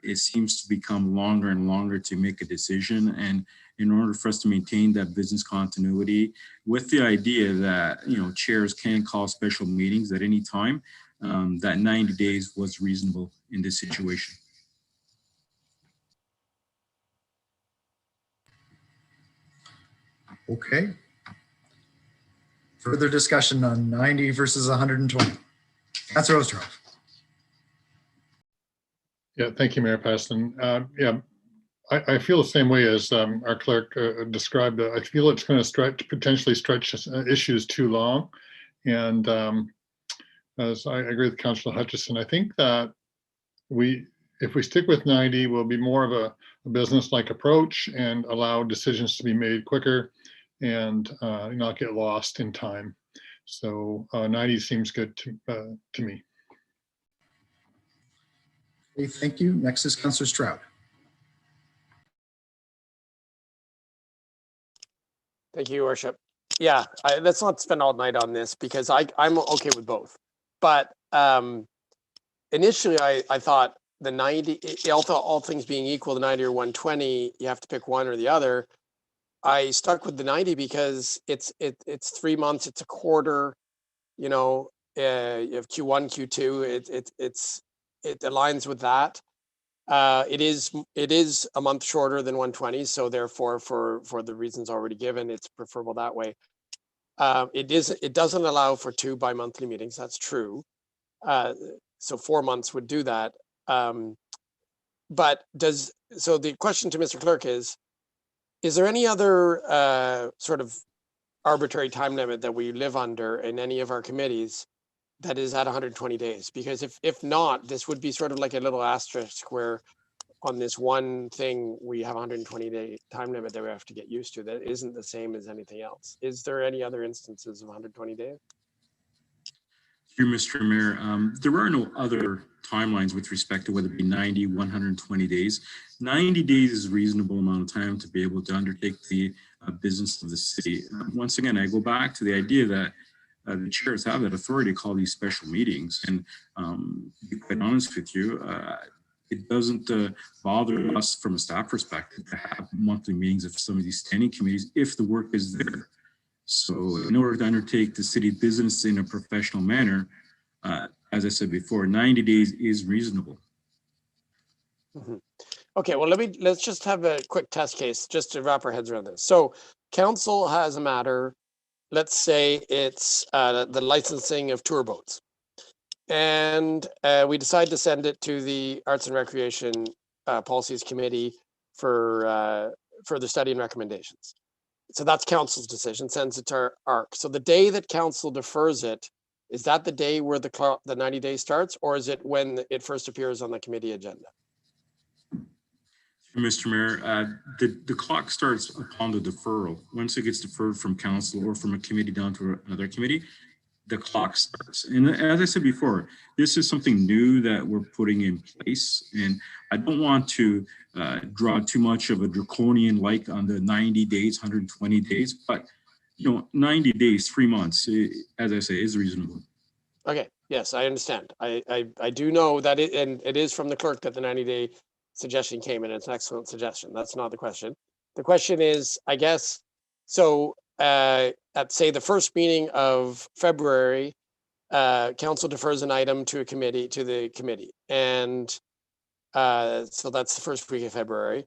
it seems to become longer and longer to make a decision. And in order for us to maintain that business continuity, with the idea that chairs can call special meetings at any time, that 90 days was reasonable in this situation. Okay. Further discussion on 90 versus 120. Councillor Oosterhoff. Yeah, thank you, Mayor Paston. Yeah, I feel the same way as our clerk described. I feel it's going to potentially stretch issues too long. And as I agree with Councillor Hutchison, I think that if we stick with 90, we'll be more of a business-like approach and allow decisions to be made quicker and not get lost in time. So 90 seems good to me. Okay, thank you. Next is Councillor Stroud. Thank you, Your Worship. Yeah, let's not spend all night on this because I'm okay with both. But initially, I thought the 90, all things being equal, the 90 or 120, you have to pick one or the other. I stuck with the 90 because it's 3 months, it's a quarter, you have Q1, Q2, it aligns with that. It is a month shorter than 120, so therefore for the reasons already given, it's preferable that way. It doesn't allow for 2 bi-monthly meetings, that's true. So 4 months would do that. But so the question to Mr. Clerk is there any other sort of arbitrary time limit that we live under in any of our committees that is at 120 days? Because if not, this would be sort of like a little asterisk where on this one thing we have 120-day time limit that we have to get used to that isn't the same as anything else. Is there any other instances of 120 days? Through Mr. Mayor, there are no other timelines with respect to whether it be 90, 120 days. 90 days is a reasonable amount of time to be able to undertake the business of the city. Once again, I go back to the idea that the chairs have that authority to call these special meetings. And to be quite honest with you, it doesn't bother us from a staff perspective to have monthly meetings of some of these standing committees if the work is there. So in order to undertake the city business in a professional manner, as I said before, 90 days is reasonable. Mhm. Okay, well, let's just have a quick test case just to wrap our heads around this. So council has a matter, let's say it's the licensing of tour boats. And we decide to send it to the Arts and Recreation Policies Committee for further study and recommendations. So that's council's decision, sends it to our ARC. So the day that council defers it, is that the day where the 90 days starts, or is it when it first appears on the committee agenda? Mr. Mayor, the clock starts upon the deferral. Once it gets deferred from council or from a committee down to another committee, the clock starts. And as I said before, this is something new that we're putting in place. And I don't want to draw too much of a draconian like on the 90 days, 120 days, but 90 days, 3 months, as I say, is reasonable. Okay, yes, I understand. I do know that and it is from the clerk that the 90-day suggestion came in. It's an excellent suggestion. That's not the question. The question is, I guess, so at say the first meeting of February, council defers an item to the committee. And so that's the first week of February.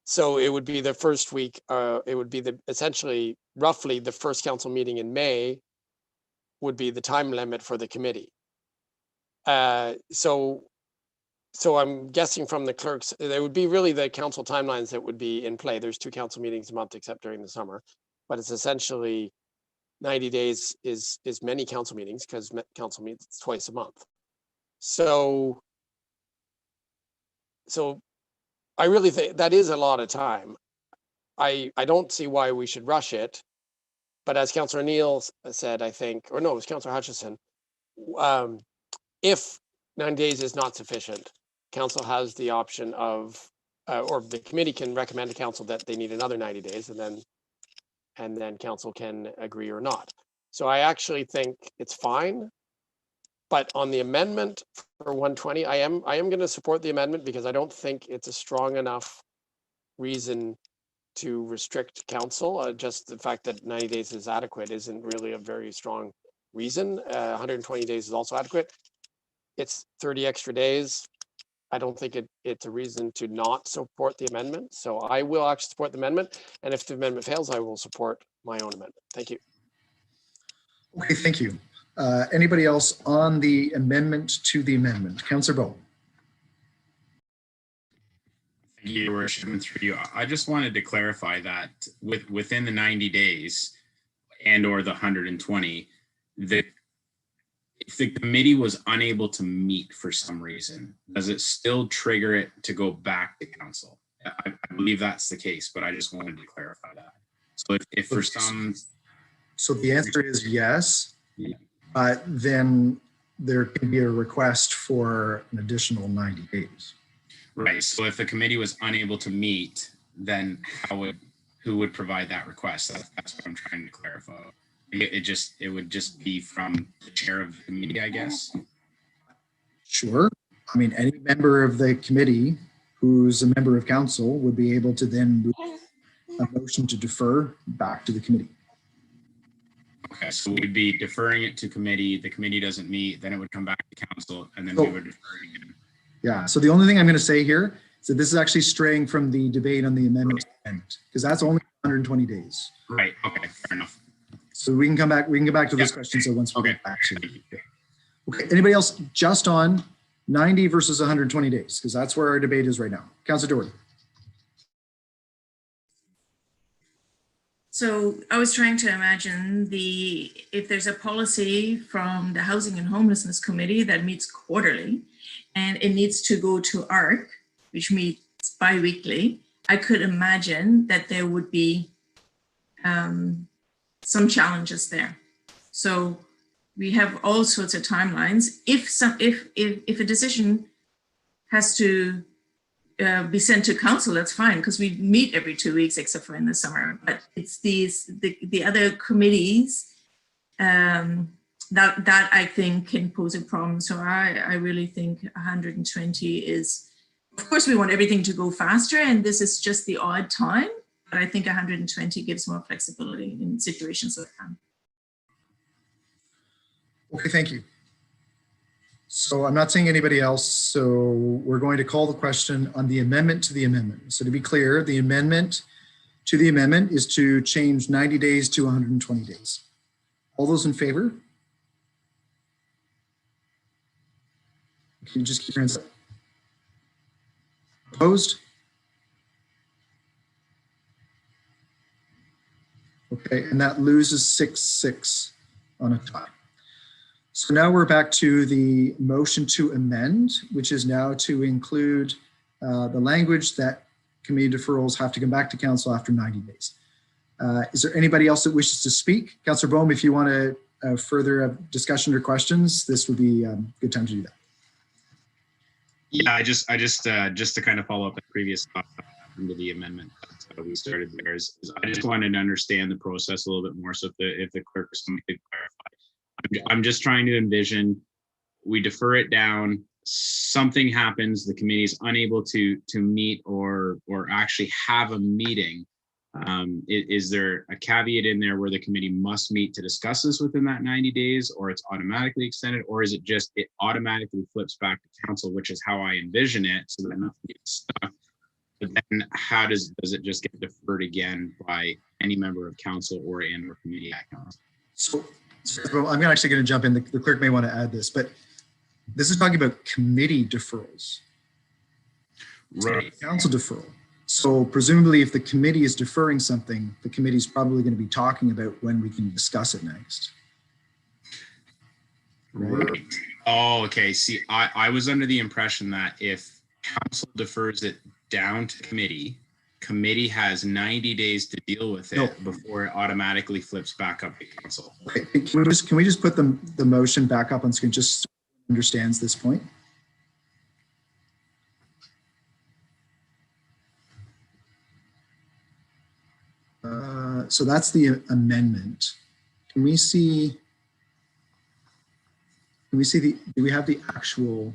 So it would be the first week, it would be essentially roughly the first council meeting in May would be the time limit for the committee. So I'm guessing from the clerks, there would be really the council timelines that would be in play. There's 2 council meetings a month except during the summer, but it's essentially 90 days is many council meetings because council meets twice a month. So I really think that is a lot of time. I don't see why we should rush it, but as Councillor Neal said, I think, or no, it was Councillor Hutchison, if 9 days is not sufficient, council has the option of, or the committee can recommend to council that they need another 90 days and then council can agree or not. So I actually think it's fine. But on the amendment for 120, I am going to support the amendment because I don't think it's a strong enough reason to restrict council. Just the fact that 90 days is adequate isn't really a very strong reason. 120 days is also adequate. It's 30 extra days. I don't think it's a reason to not support the amendment. So I will actually support the amendment. And if the amendment fails, I will support my own amendment. Thank you. Okay, thank you. Anybody else on the amendment to the amendment? Councillor Bowe. Thank you, Your Worship, and through you. I just wanted to clarify that within the 90 days and or the 120, if the committee was unable to meet for some reason, does it still trigger it to go back to council? I believe that's the case, but I just wanted to clarify that. So if for some... So the answer is yes, yeah. But then there can be a request for an additional 90 days. Right, so if the committee was unable to meet, then who would provide that request? That's what I'm trying to clarify. It would just be from the chair of the committee, I guess. Sure. I mean, any member of the committee who's a member of council would be able to then move a motion to defer back to the committee. Okay, so we'd be deferring it to committee. The committee doesn't meet, then it would come back to council, and then we would defer it again. Yeah, so the only thing I'm going to say here is that this is actually straying from the debate on the amendment, because that's only 120 days. Right, okay, fair enough. So we can come back to this question. So once we get back to it. Okay, anybody else just on 90 versus 120 days? Because that's where our debate is right now. Councillor Doherty. So I was trying to imagine if there's a policy from the Housing and Homelessness Committee that meets quarterly and it needs to go to ARC, which meets bi-weekly, I could imagine that there would be some challenges there. So we have all sorts of timelines. If a decision has to be sent to council, that's fine, because we meet every 2 weeks except for in the summer. But it's the other committees that I think can pose a problem. So I really think 120 is Of course, we want everything to go faster, and this is just the odd time, but I think 120 gives more flexibility in situations like that. Okay, thank you. So I'm not seeing anybody else, so we're going to call the question on the amendment to the amendment. So to be clear, the amendment to the amendment is to change 90 days to 120 days. All those in favor? Can you just keep your hands up? Opposed? Okay, and that loses 6-6 on a tie. So now we're back to the motion to amend, which is now to include the language that committee deferrals have to come back to council after 90 days. Is there anybody else that wishes to speak? Councillor Boehm, if you want to further discussion or questions, this would be a good time to do that. Yeah, I just to kind of follow up the previous thought under the amendment that we started there is I just wanted to understand the process a little bit more. So if the clerk or somebody could clarify, I'm just trying to envision we defer it down, something happens, the committee is unable to meet or actually have a meeting. Is there a caveat in there where the committee must meet to discuss this within that 90 days, or it's automatically extended, or is it just it automatically flips back to council, which is how I envision it, so that nothing gets stuck? But then how does it just get deferred again by any member of council or committee at council? So I'm actually going to jump in. The clerk may want to add this, but this is talking about committee deferrals. Right. Council deferral. So presumably if the committee is deferring something, the committee is probably going to be talking about when we can discuss it next. Right. Oh, okay. See, I was under the impression that if council defers it down to committee has 90 days to deal with it before it automatically flips back up to council. Okay. Can we just put the motion back up on screen just so everyone understands this point? So that's the amendment. Can we see do we have the actual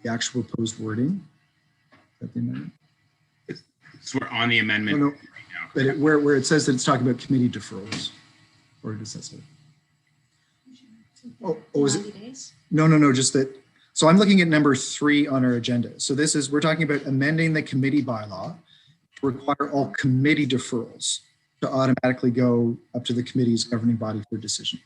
proposed wording? Is that the amendment? So we're on the amendment. No, but where it says that it's talking about committee deferrals, or does that say? Oh, is it? No, just that. So I'm looking at number 3 on our agenda. So we're talking about amending the committee bylaw to require all committee deferrals to automatically go up to the committee's governing body for decision.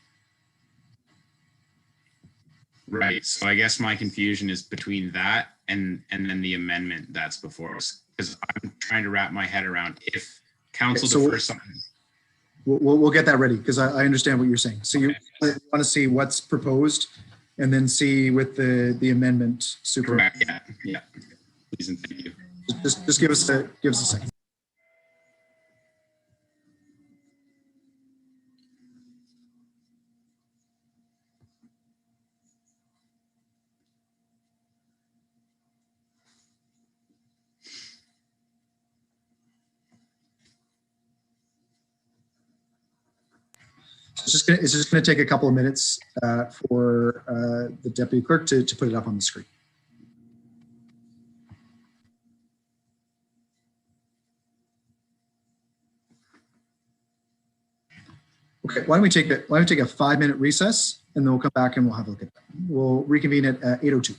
Right. So I guess my confusion is between that and then the amendment that's before us, because I'm trying to wrap my head around if council defers something. We'll get that ready because I understand what you're saying. So you want to see what's proposed and then see with the amendment super. Correct. Yeah. Please and thank you. Just give us a second. It's just going to take a couple of minutes for the deputy clerk to put it up on the screen. Okay, why don't we take a 5-minute recess and then we'll come back and we'll have a look at that. We'll reconvene at 8:02.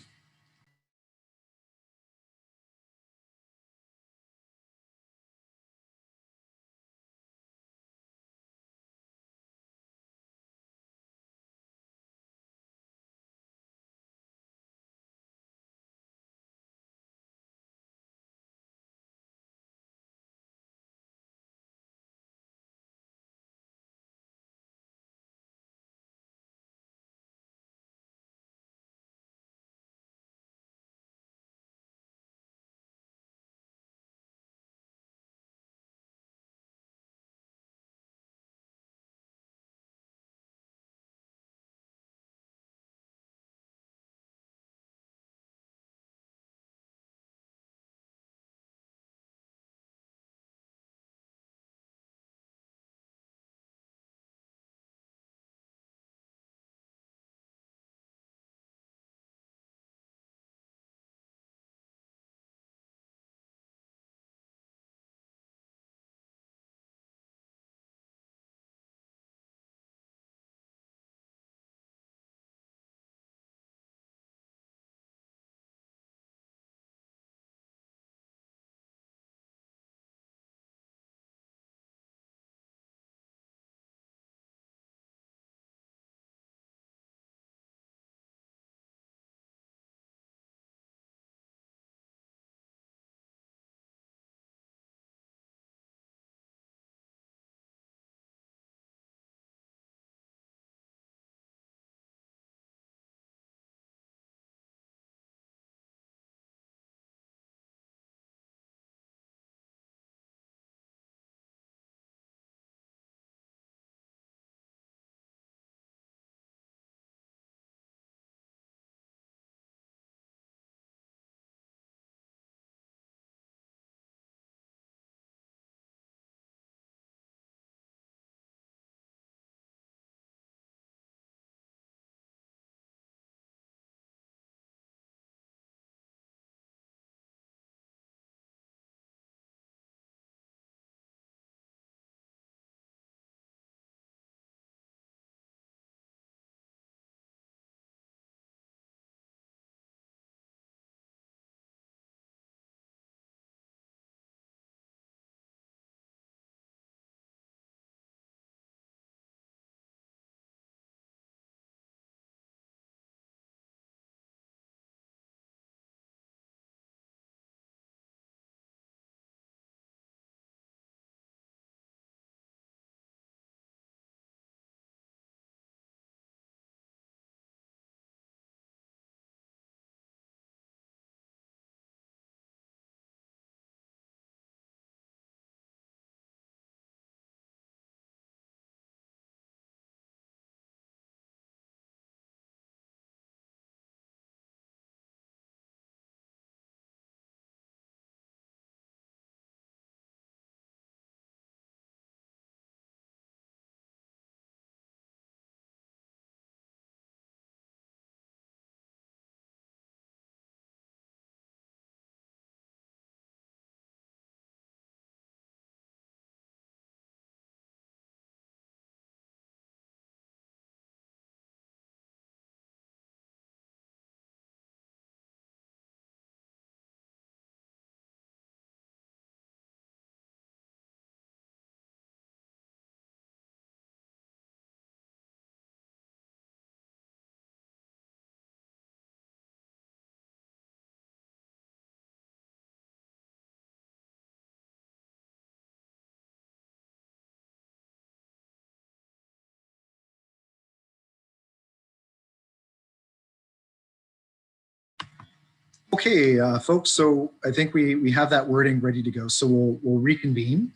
Okay, folks, so I think we have that wording ready to go. So we'll reconvene.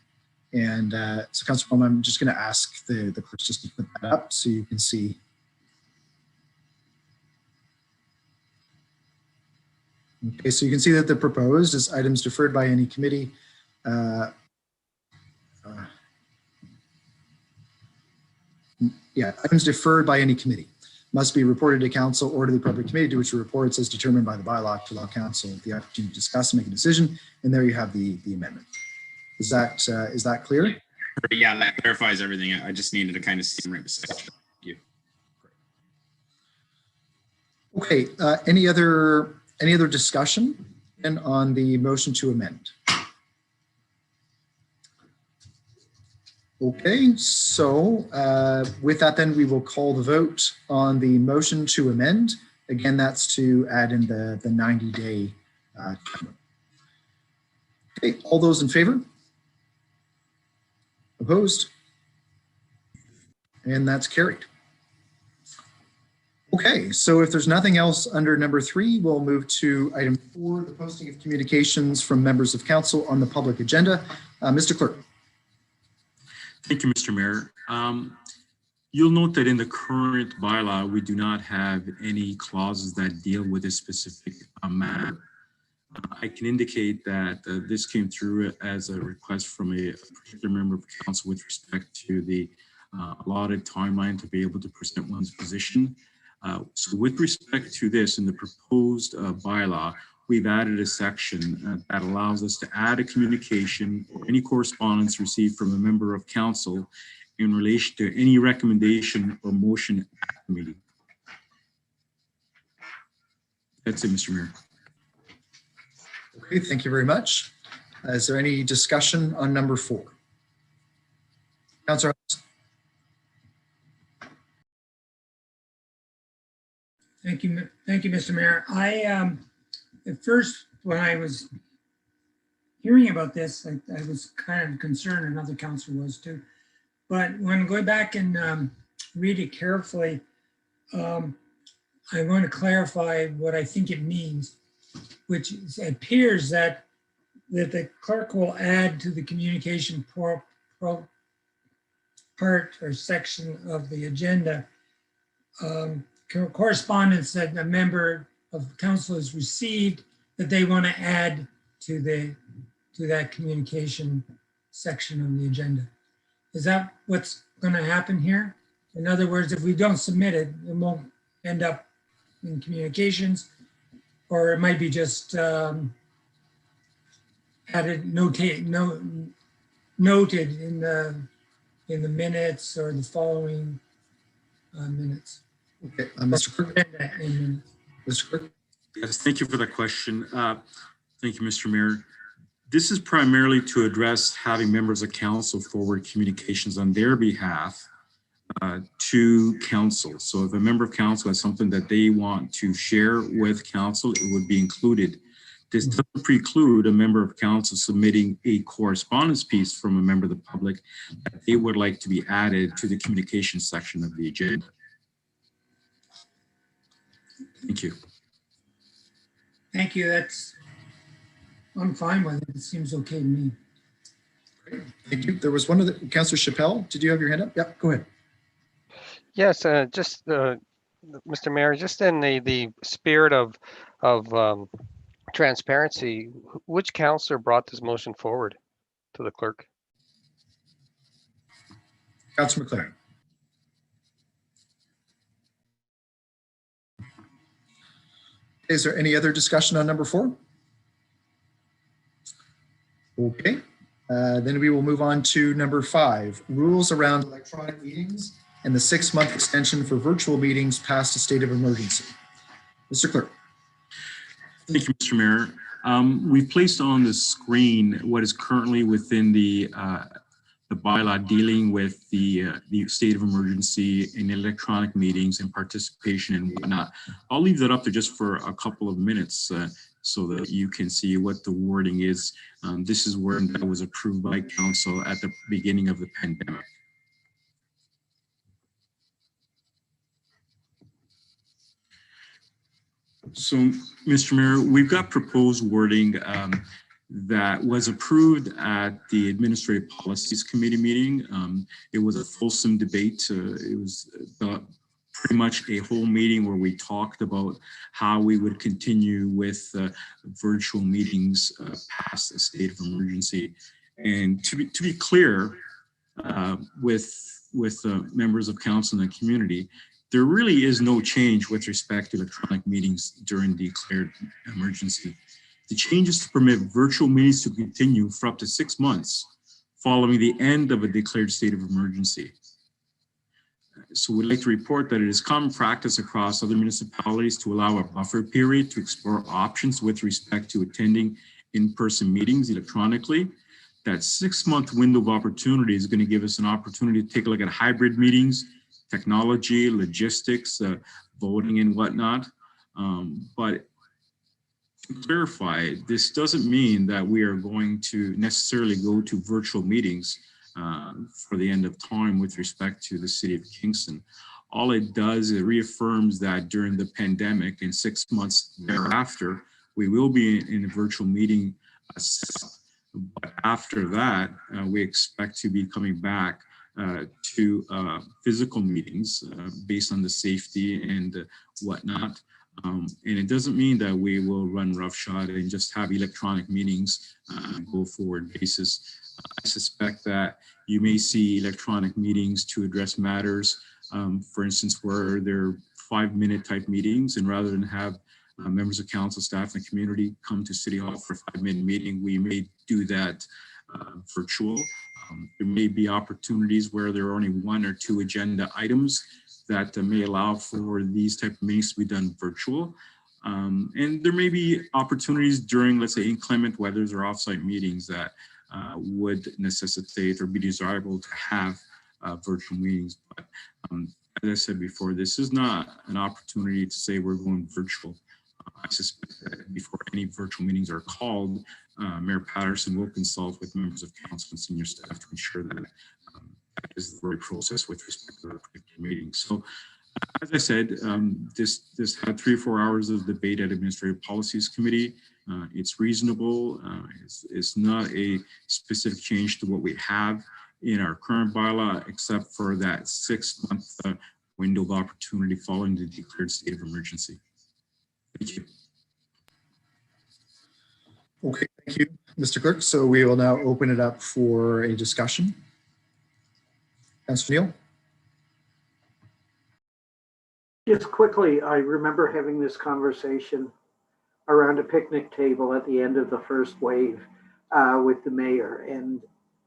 And so Councilor, I'm just going to ask the clerks just to put that up so you can see. Okay, so you can see that the proposed is items deferred by any committee. Items deferred by any committee must be reported to council or to the public committee to which the reports as determined by the bylaw to allow council the opportunity to discuss and make a decision. And there you have the amendment. Is that clear? Yeah, that clarifies everything. I just needed to kind of see right beside you. Thank you. Okay, any other discussion and on the motion to amend? Okay, so with that, then we will call the vote on the motion to amend. Again, that's to add in the 90-day timer. Okay, all those in favor? Opposed? And that's carried. Okay, so if there's nothing else under number 3, we'll move to item 4, the posting of communications from members of council on the public agenda. Mr. Clerk. Thank you, Mr. Mayor. You'll note that in the current bylaw, we do not have any clauses that deal with a specific matter. I can indicate that this came through as a request from a particular member of council with respect to the allotted timeline to be able to present one's position. So with respect to this in the proposed bylaw, we've added a section that allows us to add a communication or any correspondence received from a member of council in relation to any recommendation or motion at the meeting. That's it, Mr. Mayor. Okay, thank you very much. Is there any discussion on number 4? Councilor. Thank you, Mr. Mayor. At first, when I was hearing about this, I was kind of concerned, and other council was too. But when going back and read it carefully, I want to clarify what I think it means, which appears that the clerk will add to the communication part or section of the agenda correspondence that a member of council has received that they want to add to that communication section of the agenda. Is that what's going to happen here? In other words, if we don't submit it, it won't end up in communications, or it might be just added, noted in the minutes or the following minutes. Okay, Mr. Clerk. Mr. Clerk. Yes, thank you for that question. Thank you, Mr. Mayor. This is primarily to address having members of council forward communications on their behalf to council. So if a member of council has something that they want to share with council, it would be included. This doesn't preclude a member of council submitting a correspondence piece from a member of the public that they would like to be added to the communication section of the agenda. Thank you. Thank you. I'm fine with it. It seems okay to me. Great. Thank you. There was one of the, Councillor Chappelle, did you have your hand up? Yeah, go ahead. Yes, just Mr. Mayor, just in the spirit of transparency, which councillor brought this motion forward to the clerk? Councillor McLaren. Is there any other discussion on number 4? Okay, then we will move on to number 5, rules around electronic meetings and the 6-month extension for virtual meetings past a state of emergency. Mr. Clerk. Thank you, Mr. Mayor. We've placed on the screen what is currently within the bylaw dealing with the state of emergency in electronic meetings and participation and whatnot. I'll leave that up there just for a couple of minutes so that you can see what the wording is. This is where that was approved by council at the beginning of the pandemic. So, Mr. Mayor, we've got proposed wording that was approved at the Administrative Policies Committee meeting. It was a fulsome debate. It was pretty much a whole meeting where we talked about how we would continue with virtual meetings past a state of emergency. And to be clear, with members of council and the community, there really is no change with respect to electronic meetings during the declared emergency. The change is to permit virtual meetings to continue for up to 6 months following the end of a declared state of emergency. So we'd like to report that it is common practice across other municipalities to allow a buffer period to explore options with respect to attending in-person meetings electronically. That 6-month window of opportunity is going to give us an opportunity to take a look at hybrid meetings, technology, logistics, voting and whatnot. But to clarify, this doesn't mean that we are going to necessarily go to virtual meetings for the end of time with respect to the city of Kingston. All it does, it reaffirms that during the pandemic and 6 months thereafter, we will be in a virtual meeting setup. But after that, we expect to be coming back to physical meetings based on the safety and whatnot. And it doesn't mean that we will run roughshod and just have electronic meetings go forward basis. I suspect that you may see electronic meetings to address matters, for instance, where they're 5-minute type meetings, and rather than have members of council, staff, and community come to City Hall for a 5-minute meeting, we may do that virtual. There may be opportunities where there are only 1 or 2 agenda items that may allow for these type of meetings to be done virtual. And there may be opportunities during, let's say, inclement weathers or offsite meetings that would necessitate or be desirable to have virtual meetings. But as I said before, this is not an opportunity to say we're going virtual. I suspect that before any virtual meetings are called, Mayor Patterson will consult with members of council and senior staff to ensure that that is the right process with respect to the meeting. So, as I said, this had 3 or 4 hours of debate at Administrative Policies Committee. It's reasonable. It's not a specific change to what we have in our current bylaw, except for that 6-month window of opportunity following the declared state of emergency. Thank you. Okay, thank you, Mr. Clerk. So we will now open it up for a discussion. Councillor Neal. Just quickly, I remember having this conversation around a picnic table at the end of the first wave with the mayor. And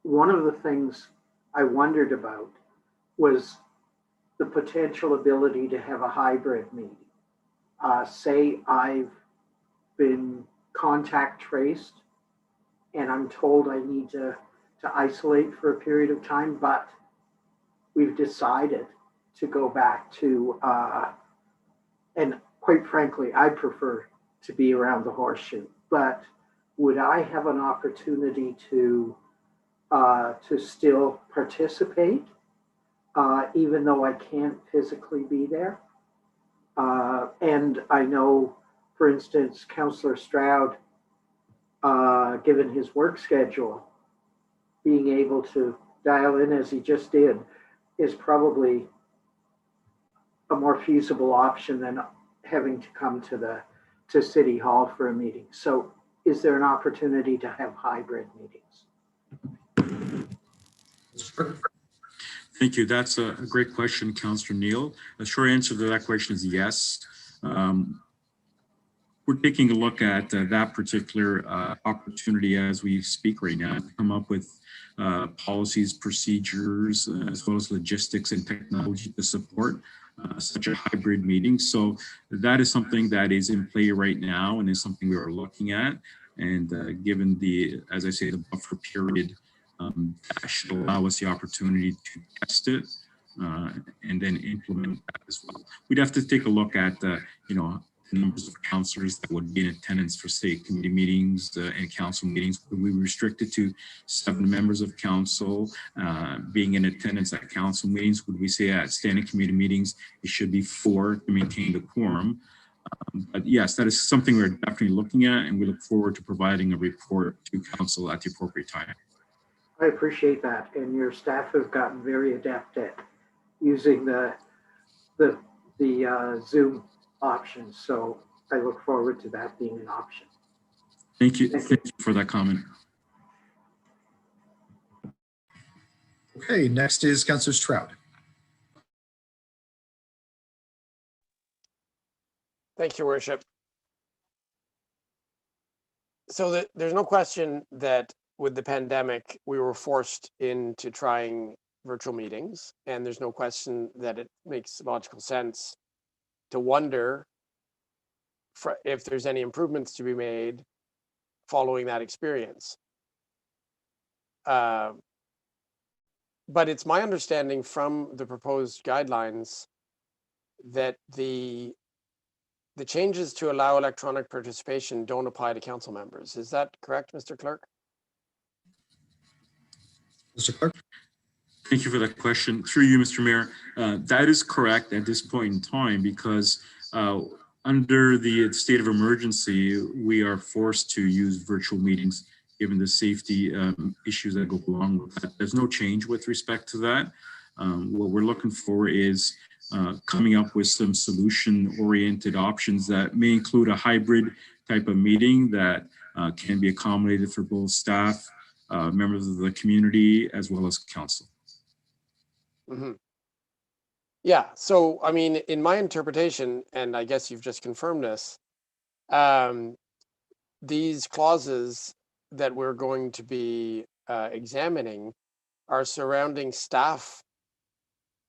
one of the things I wondered about was the potential ability to have a hybrid meeting. Say I've been contact traced and I'm told I need to isolate for a period of time, but we've decided to go back to, and quite frankly, I prefer to be around the horseshoe, but would I have an opportunity to still participate, even though I can't physically be there? And I know, for instance, Councillor Stroud, given his work schedule, being able to dial in as he just did is probably a more feasible option than having to come to City Hall for a meeting. So is there an opportunity to have hybrid meetings? Thank you. That's a great question, Councillor Neal. The short answer to that question is yes. We're taking a look at that particular opportunity as we speak right now to come up with policies, procedures, as well as logistics and technology to support such a hybrid meeting. So that is something that is in play right now and is something we are looking at. And given the, as I say, the buffer period, that should allow us the opportunity to test it and then implement that as well. We'd have to take a look at, you know, the numbers of councillors that would be in attendance for, say, committee meetings and council meetings. Would we restrict it to 7 members of council being in attendance at council meetings? Would we say at standing committee meetings, it should be 4 to maintain the quorum? But yes, that is something we're definitely looking at, and we look forward to providing a report to council at the appropriate time. I appreciate that. And your staff have gotten very adept at using the Zoom options. So I look forward to that being an option. Thank you. Thank you for that comment. Okay, next is Councillor Stroud. Thank you, Worship. So there's no question that with the pandemic, we were forced into trying virtual meetings, and there's no question that it makes logical sense to wonder if there's any improvements to be made following that experience. But it's my understanding from the proposed guidelines that the changes to allow electronic participation don't apply to council members. Is that correct, Mr. Clerk? Mr. Clerk? Thank you for that question. Through you, Mr. Mayor, that is correct at this point in time, because under the state of emergency, we are forced to use virtual meetings given the safety issues that go along with that. There's no change with respect to that. What we're looking for is coming up with some solution-oriented options that may include a hybrid type of meeting that can be accommodated for both staff, members of the community, as well as council. Mm-hmm. Yeah, so I mean, in my interpretation, and I guess you've just confirmed this, these clauses that we're going to be examining are surrounding staff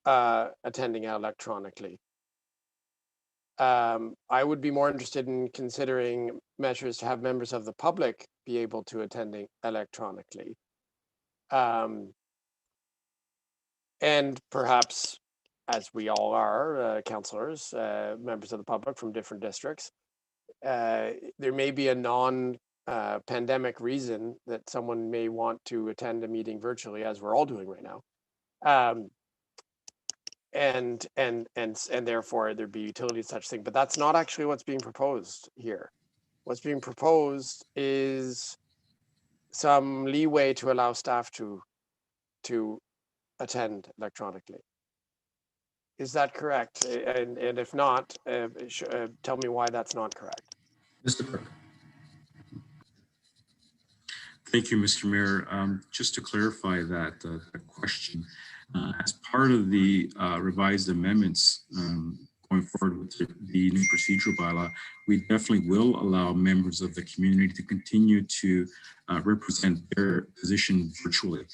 attending electronically. I would be more interested in considering measures to have members of the public be able to attend electronically. And perhaps, as we all are, councillors, members of the public from different districts, there may be a non-pandemic reason that someone may want to attend a meeting virtually, as we're all doing right now. And therefore there'd be utility to such thing, but that's not actually what's being proposed here. What's being proposed is some leeway to allow staff to attend electronically. Is that correct? And if not, tell me why that's not correct. Mr. Clerk. Thank you, Mr. Mayor. Just to clarify that question, as part of the revised amendments going forward with the new procedural bylaw, we definitely will allow members of the community to continue to represent their position virtually.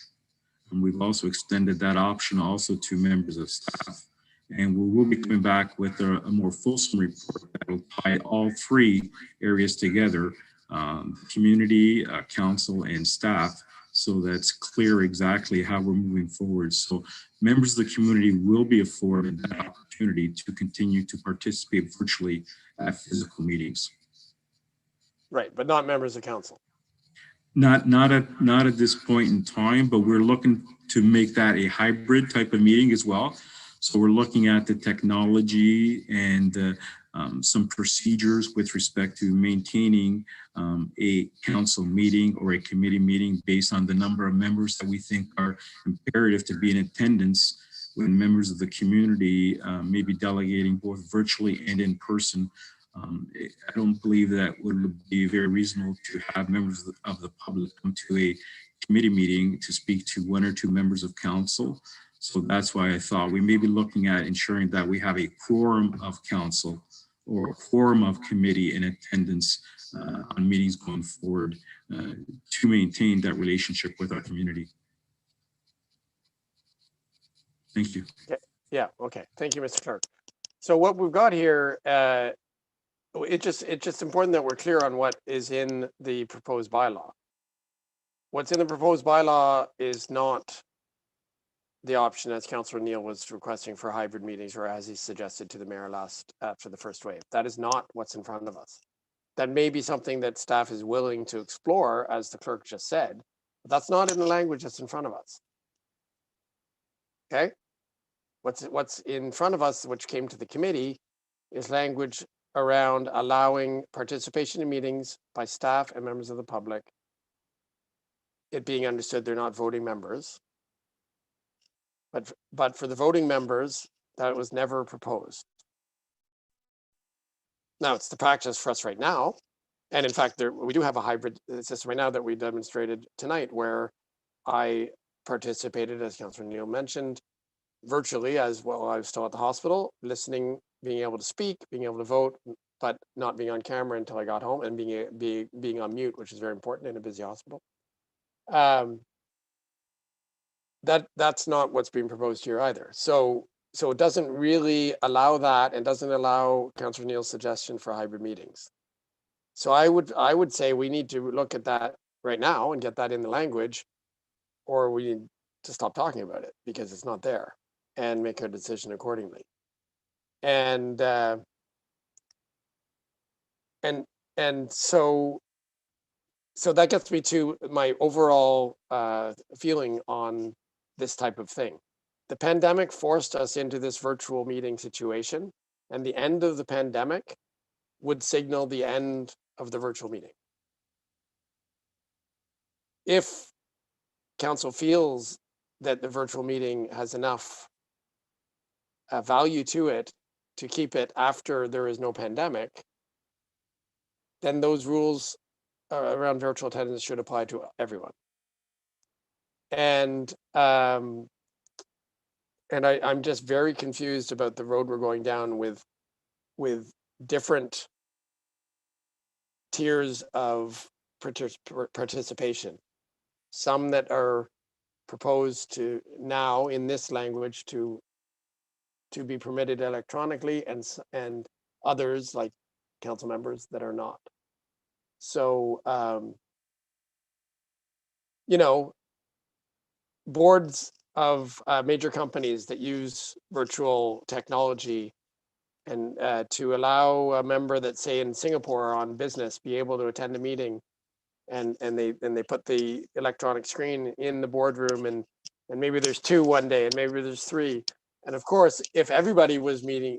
And we've also extended that option also to members of staff. And we will be coming back with a more fulsome report that will tie all three areas together, community, council, and staff, so that's clear exactly how we're moving forward. So members of the community will be afforded that opportunity to continue to participate virtually at physical meetings. Right, but not members of council. Not at this point in time, but we're looking to make that a hybrid type of meeting as well. So we're looking at the technology and some procedures with respect to maintaining a council meeting or a committee meeting based on the number of members that we think are imperative to be in attendance when members of the community may be delegating both virtually and in person. I don't believe that would be very reasonable to have members of the public come to a committee meeting to speak to one or two members of council. So that's why I thought we may be looking at ensuring that we have a quorum of council or a quorum of committee in attendance on meetings going forward to maintain that relationship with our community. Thank you. Yeah, okay. Thank you, Mr. Clerk. So what we've got here, it's just important that we're clear on what is in the proposed bylaw. What's in the proposed bylaw is not the option, as Councillor Neal was requesting, for hybrid meetings, or as he suggested to the mayor after the first wave. That is not what's in front of us. That may be something that staff is willing to explore, as the clerk just said, but that's not in the language that's in front of us. Okay? What's in front of us, which came to the committee, is language around allowing participation in meetings by staff and members of the public, it being understood they're not voting members. But for the voting members, that was never proposed. Now, it's the practice for us right now. And in fact, we do have a hybrid system right now that we demonstrated tonight, where I participated, as Councillor Neal mentioned, virtually as well. I was still at the hospital, listening, being able to speak, being able to vote, but not being on camera until I got home, and being on mute, which is very important in a busy hospital. That's not what's being proposed here either. So it doesn't really allow that, and doesn't allow Councillor Neal's suggestion for hybrid meetings. So I would say we need to look at that right now and get that in the language, or we need to stop talking about it because it's not there, and make a decision accordingly. And so that gets me to my overall feeling on this type of thing. The pandemic forced us into this virtual meeting situation, and the end of the pandemic would signal the end of the virtual meeting. If council feels that the virtual meeting has enough value to it to keep it after there is no pandemic, then those rules around virtual attendance should apply to everyone. And I'm just very confused about the road we're going down with different tiers of participation. Some that are proposed to now in this language to be permitted electronically, and others like council members that are not. So boards of major companies that use virtual technology, and to allow a member that's, say, in Singapore on business, be able to attend a meeting, and they put the electronic screen in the boardroom, and maybe there's 2 one day, and maybe there's 3. And of course, if everybody was in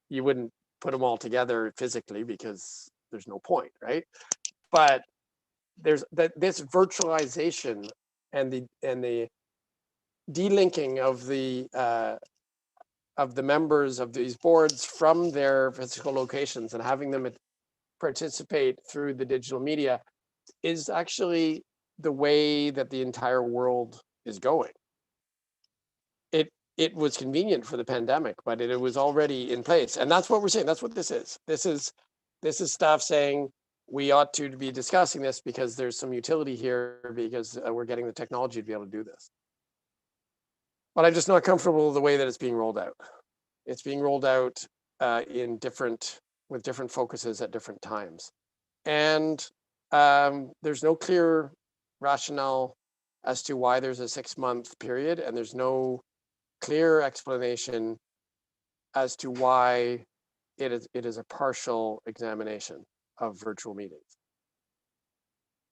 you wouldn't put them all together physically because there's no point, right? But there's this virtualization and the delinking of the members of these boards from their physical locations and having them participate through the digital media is actually the way that the entire world is going. It was convenient for the pandemic, but it was already in place. And that's what we're saying. That's what this is. This is staff saying we ought to be discussing this because there's some utility here, because we're getting the technology to be able to do this. But I'm just not comfortable with the way that it's being rolled out. It's being rolled out with different focuses at different times. And there's no clear rationale as to why there's a 6-month period, and there's no clear explanation as to why it is a partial examination of virtual meetings.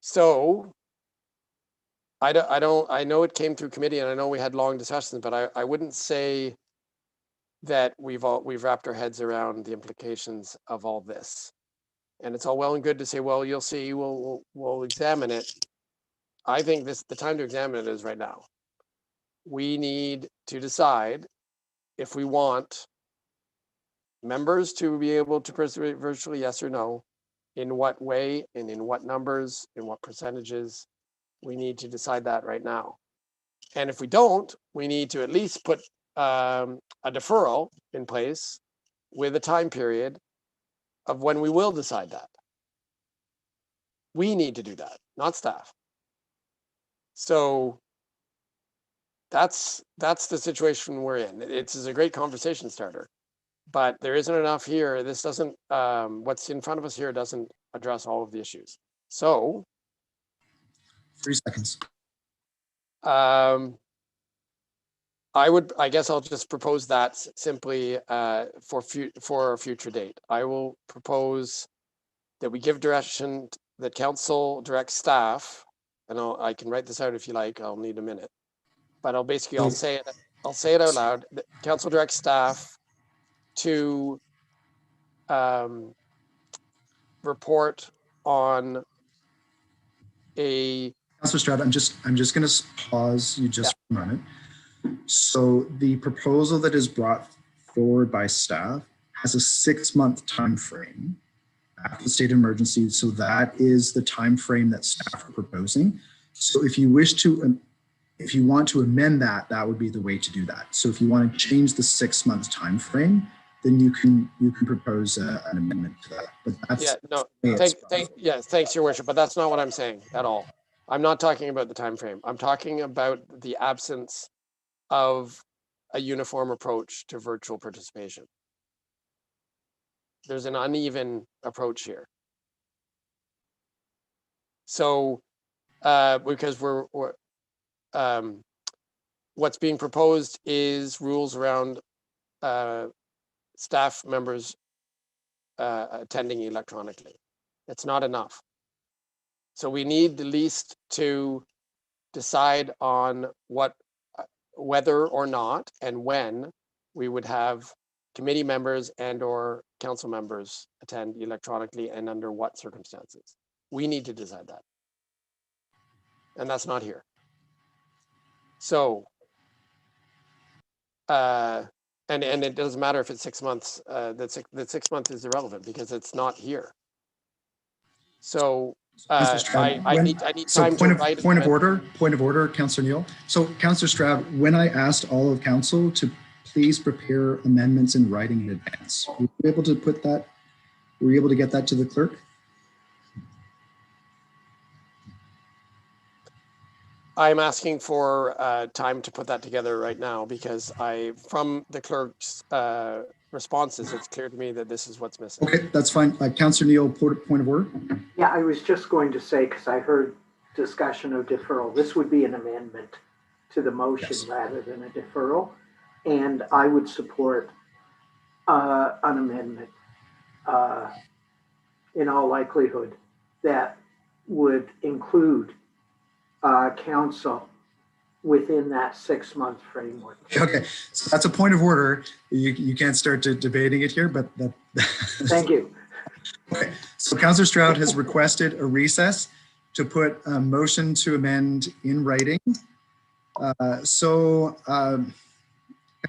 So I know it came through committee, and I know we had long discussions, but I wouldn't say that we've wrapped our heads around the implications of all this. And it's all well and good to say, well, you'll see, we'll examine it. I think the time to examine it is right now. We need to decide if we want members to be able to participate virtually, yes or no, in what way and in what numbers, in what percentages. We need to decide that right now. And if we don't, we need to at least put a deferral in place with a time period of when we will decide that. We need to do that, not staff. So that's the situation we're in. It's a great conversation starter, but there isn't enough here. This doesn't, what's in front of us here doesn't address all of the issues. So 3 seconds. I guess I'll just propose that simply for a future date. I will propose that we give direction that council directs staff, and I can write this out if you like. I'll need a minute, but I'll say it out loud. That council directs staff to report on a, Councillor Stroud, I'm just going to pause you just for a moment. So the proposal that is brought forward by staff has a 6-month time frame after the state of emergency. So that is the time frame that staff are proposing. So if you wish to, if you want to amend that, that would be the way to do that. So if you want to change the 6-month time frame, then you can propose an amendment to that. But that's yeah, no, thanks, Your Worship, but that's not what I'm saying at all. I'm not talking about the time frame. I'm talking about the absence of a uniform approach to virtual participation. There's an uneven approach here. So, because what's being proposed is rules around staff members attending electronically. It's not enough. So we need at least to decide on whether or not and when we would have committee members and or council members attend electronically and under what circumstances. We need to decide that. And that's not here. So, and it doesn't matter if it's 6 months, that 6 months is irrelevant because it's not here. So I need time to write. Point of order, Councillor Neal. So Councillor Stroud, when I asked all of council to please prepare amendments in writing in advance, were you able to put that, were you able to get that to the clerk? I'm asking for time to put that together right now because from the clerk's responses, it's clear to me that this is what's missing. Okay, that's fine. Councillor Neal, point of order. Yeah, I was just going to say, because I heard discussion of deferral, this would be an amendment to the motion Yes. rather than a deferral. And I would support an amendment in all likelihood that would include council within that 6-month framework. Okay, so that's a point of order. You can't start debating it here, but Thank you. Okay, so Councillor Stroud has requested a recess to put a motion to amend in writing. Councillor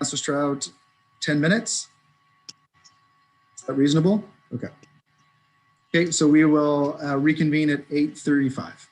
Stroud, 10 minutes. Is that reasonable? Okay. Okay, so we will reconvene at 8:35.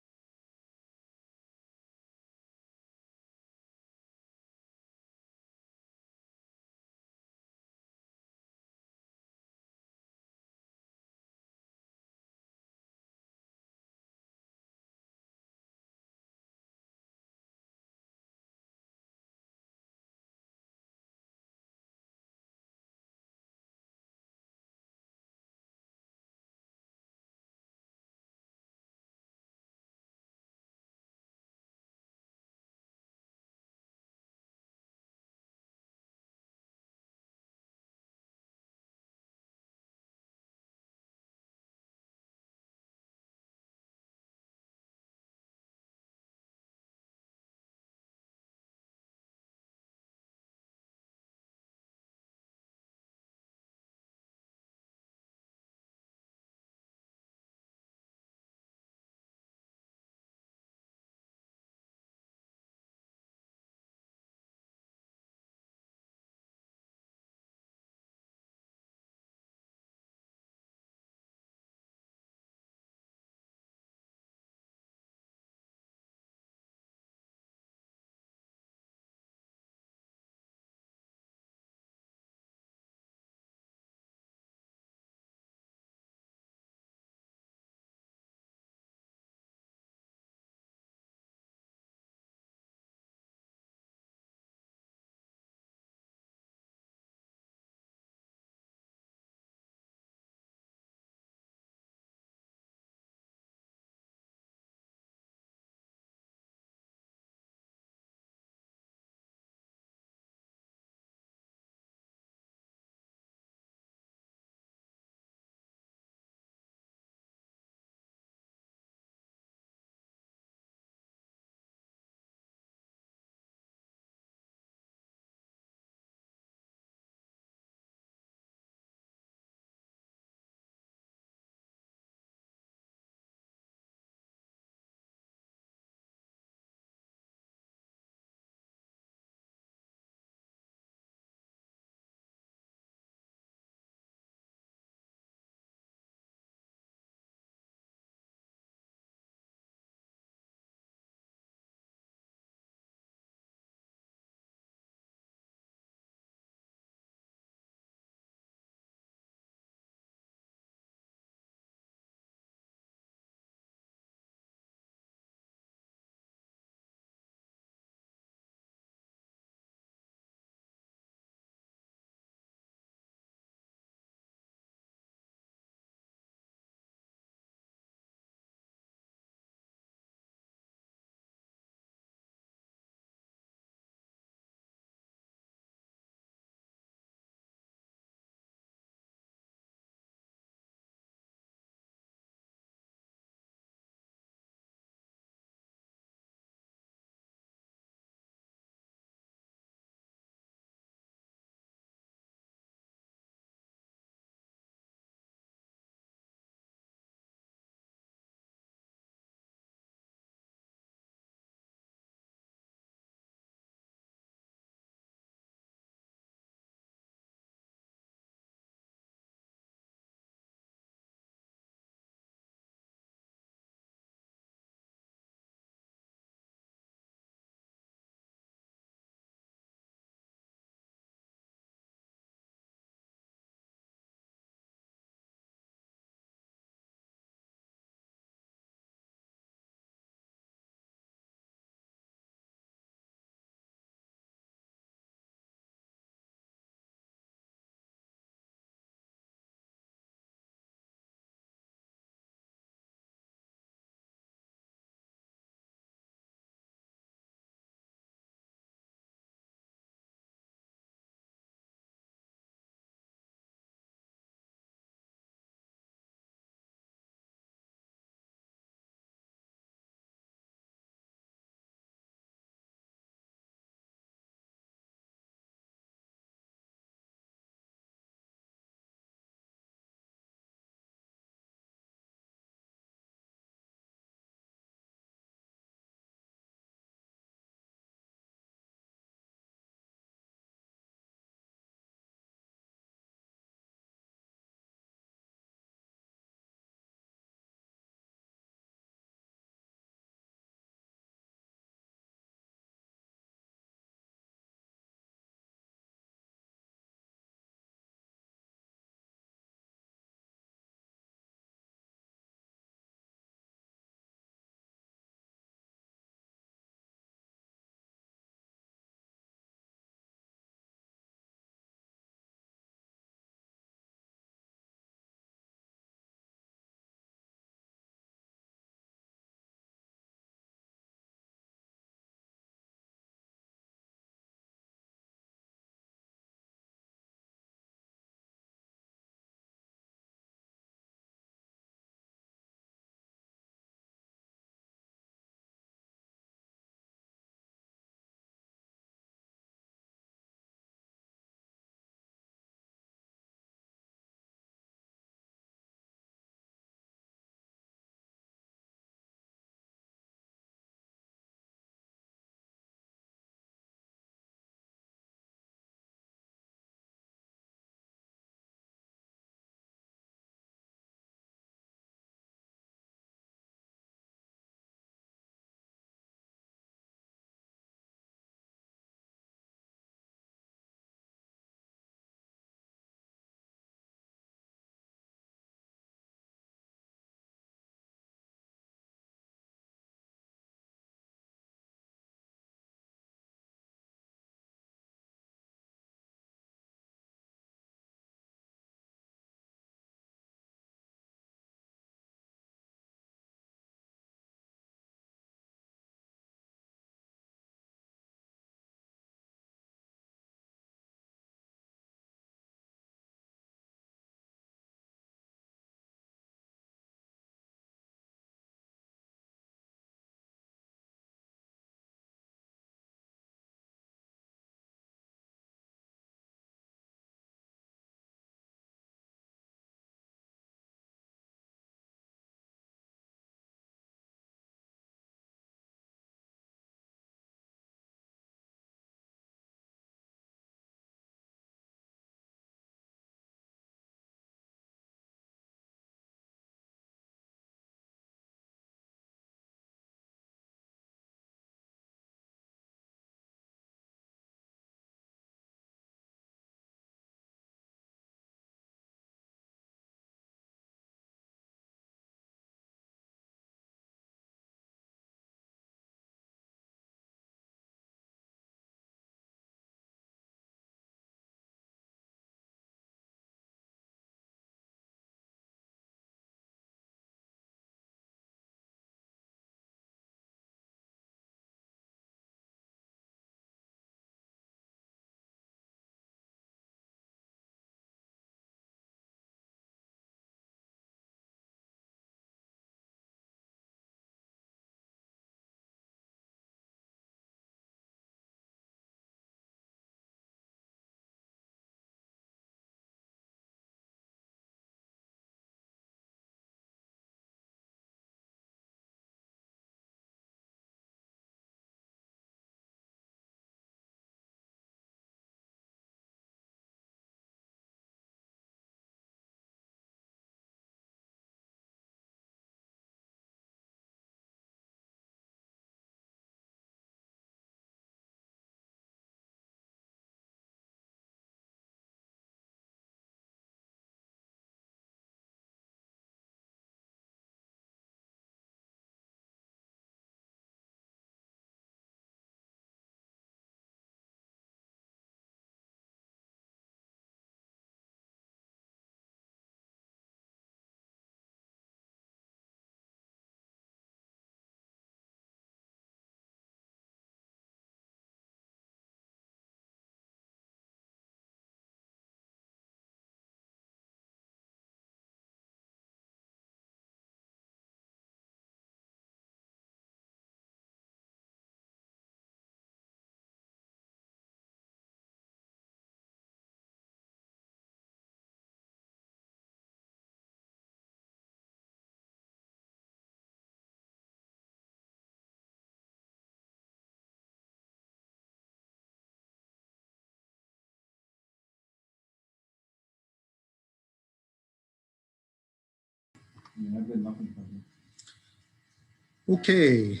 Okay,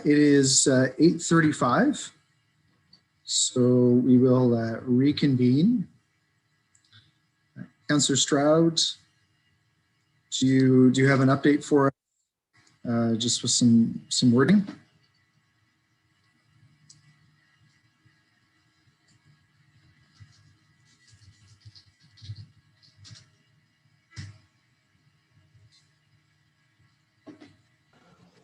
it is 8:35. So we will reconvene. Councillor Stroud, do you have an update for us, just with some wording?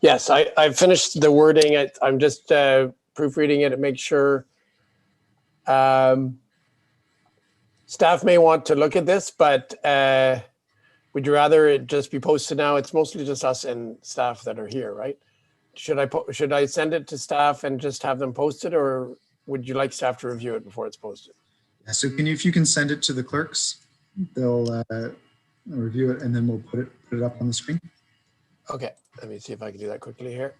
Yes, I finished the wording. I'm just proofreading it to make sure. Staff may want to look at this, but would you rather it just be posted now? It's mostly just us and staff that are here, right? Should I send it to staff and just have them post it, or would you like staff to review it before it's posted? Yeah, so if you can send it to the clerks, they'll review it and then we'll put it up on the screen. Okay, let me see if I can do that quickly here.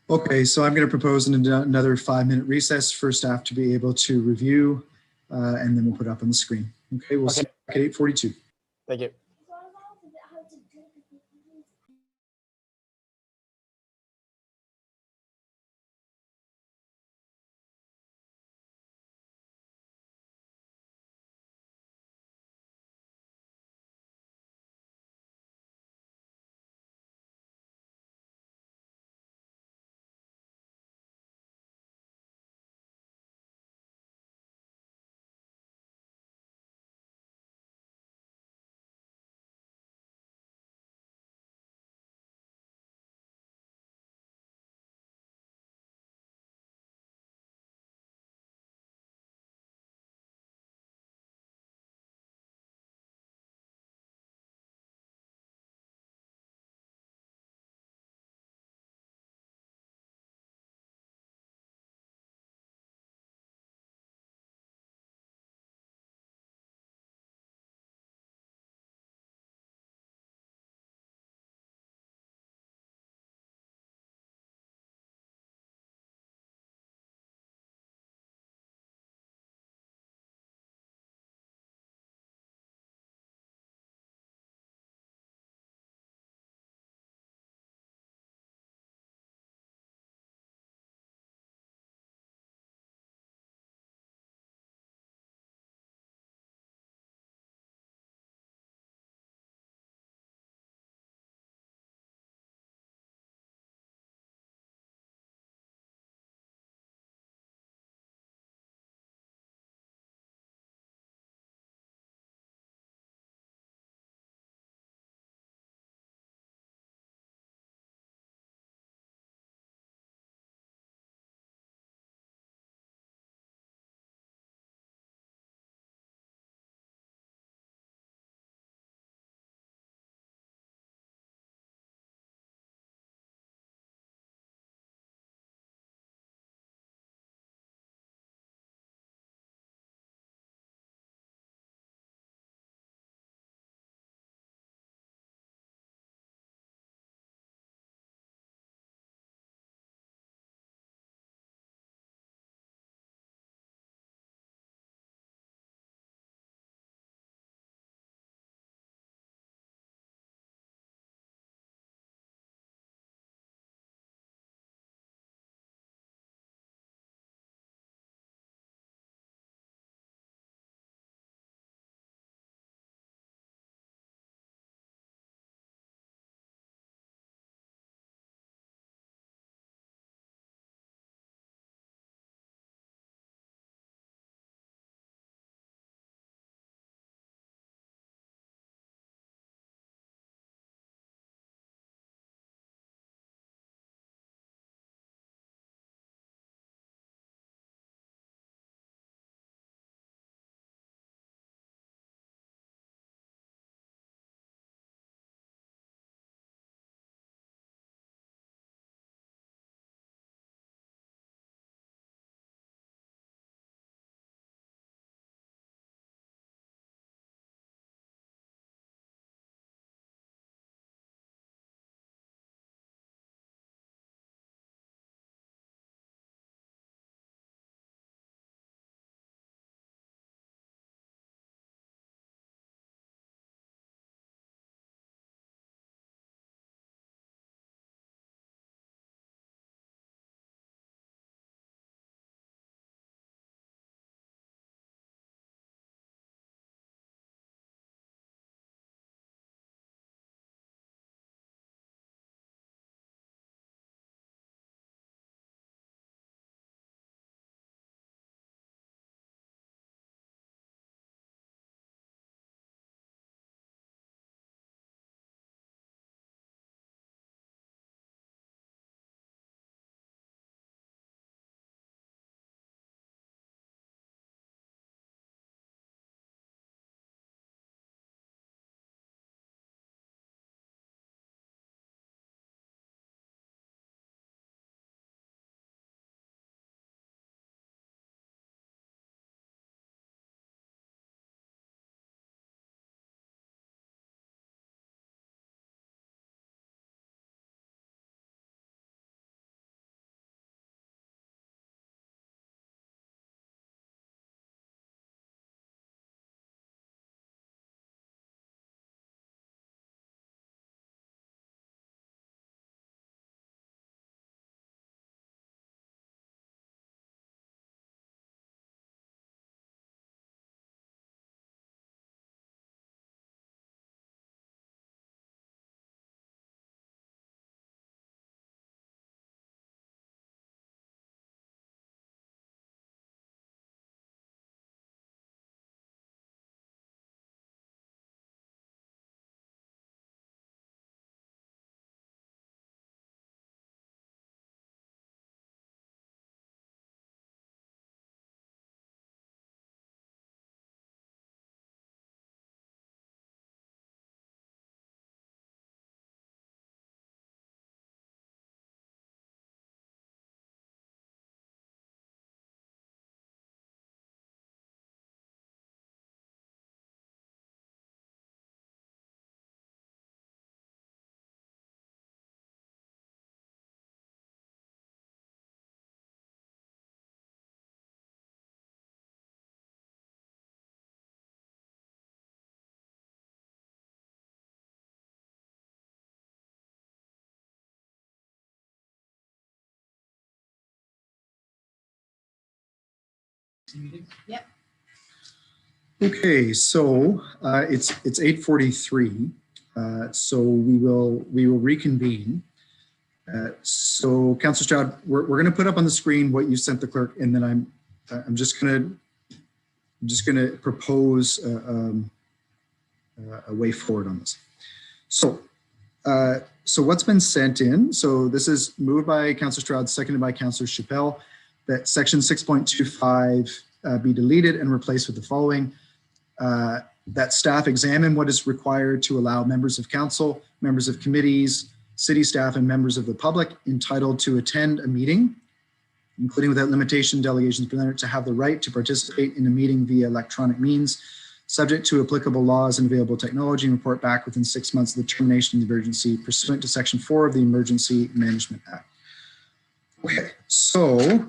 Okay, so I'm going to propose another 5-minute recess for staff to be able to review, and then we'll put it up on the screen. Okay, we'll see you back at 8:42. Thank you. Okay, so it's 8:43. So we will reconvene. So Councillor Stroud, we're going to put up on the screen what you sent the clerk, and then I'm just going to propose a way forward on this. So what's been sent in? So this is moved by Councillor Stroud, seconded by Councillor Chappelle, that section 6.25 be deleted and replaced with the following. That staff examine what is required to allow members of council, members of committees, city staff, and members of the public entitled to attend a meeting, including without limitation, delegations presented, to have the right to participate in a meeting via electronic means, subject to applicable laws and available technology, and report back within 6 months of the termination of the emergency pursuant to Section 4 of the Emergency Management Act. Okay, so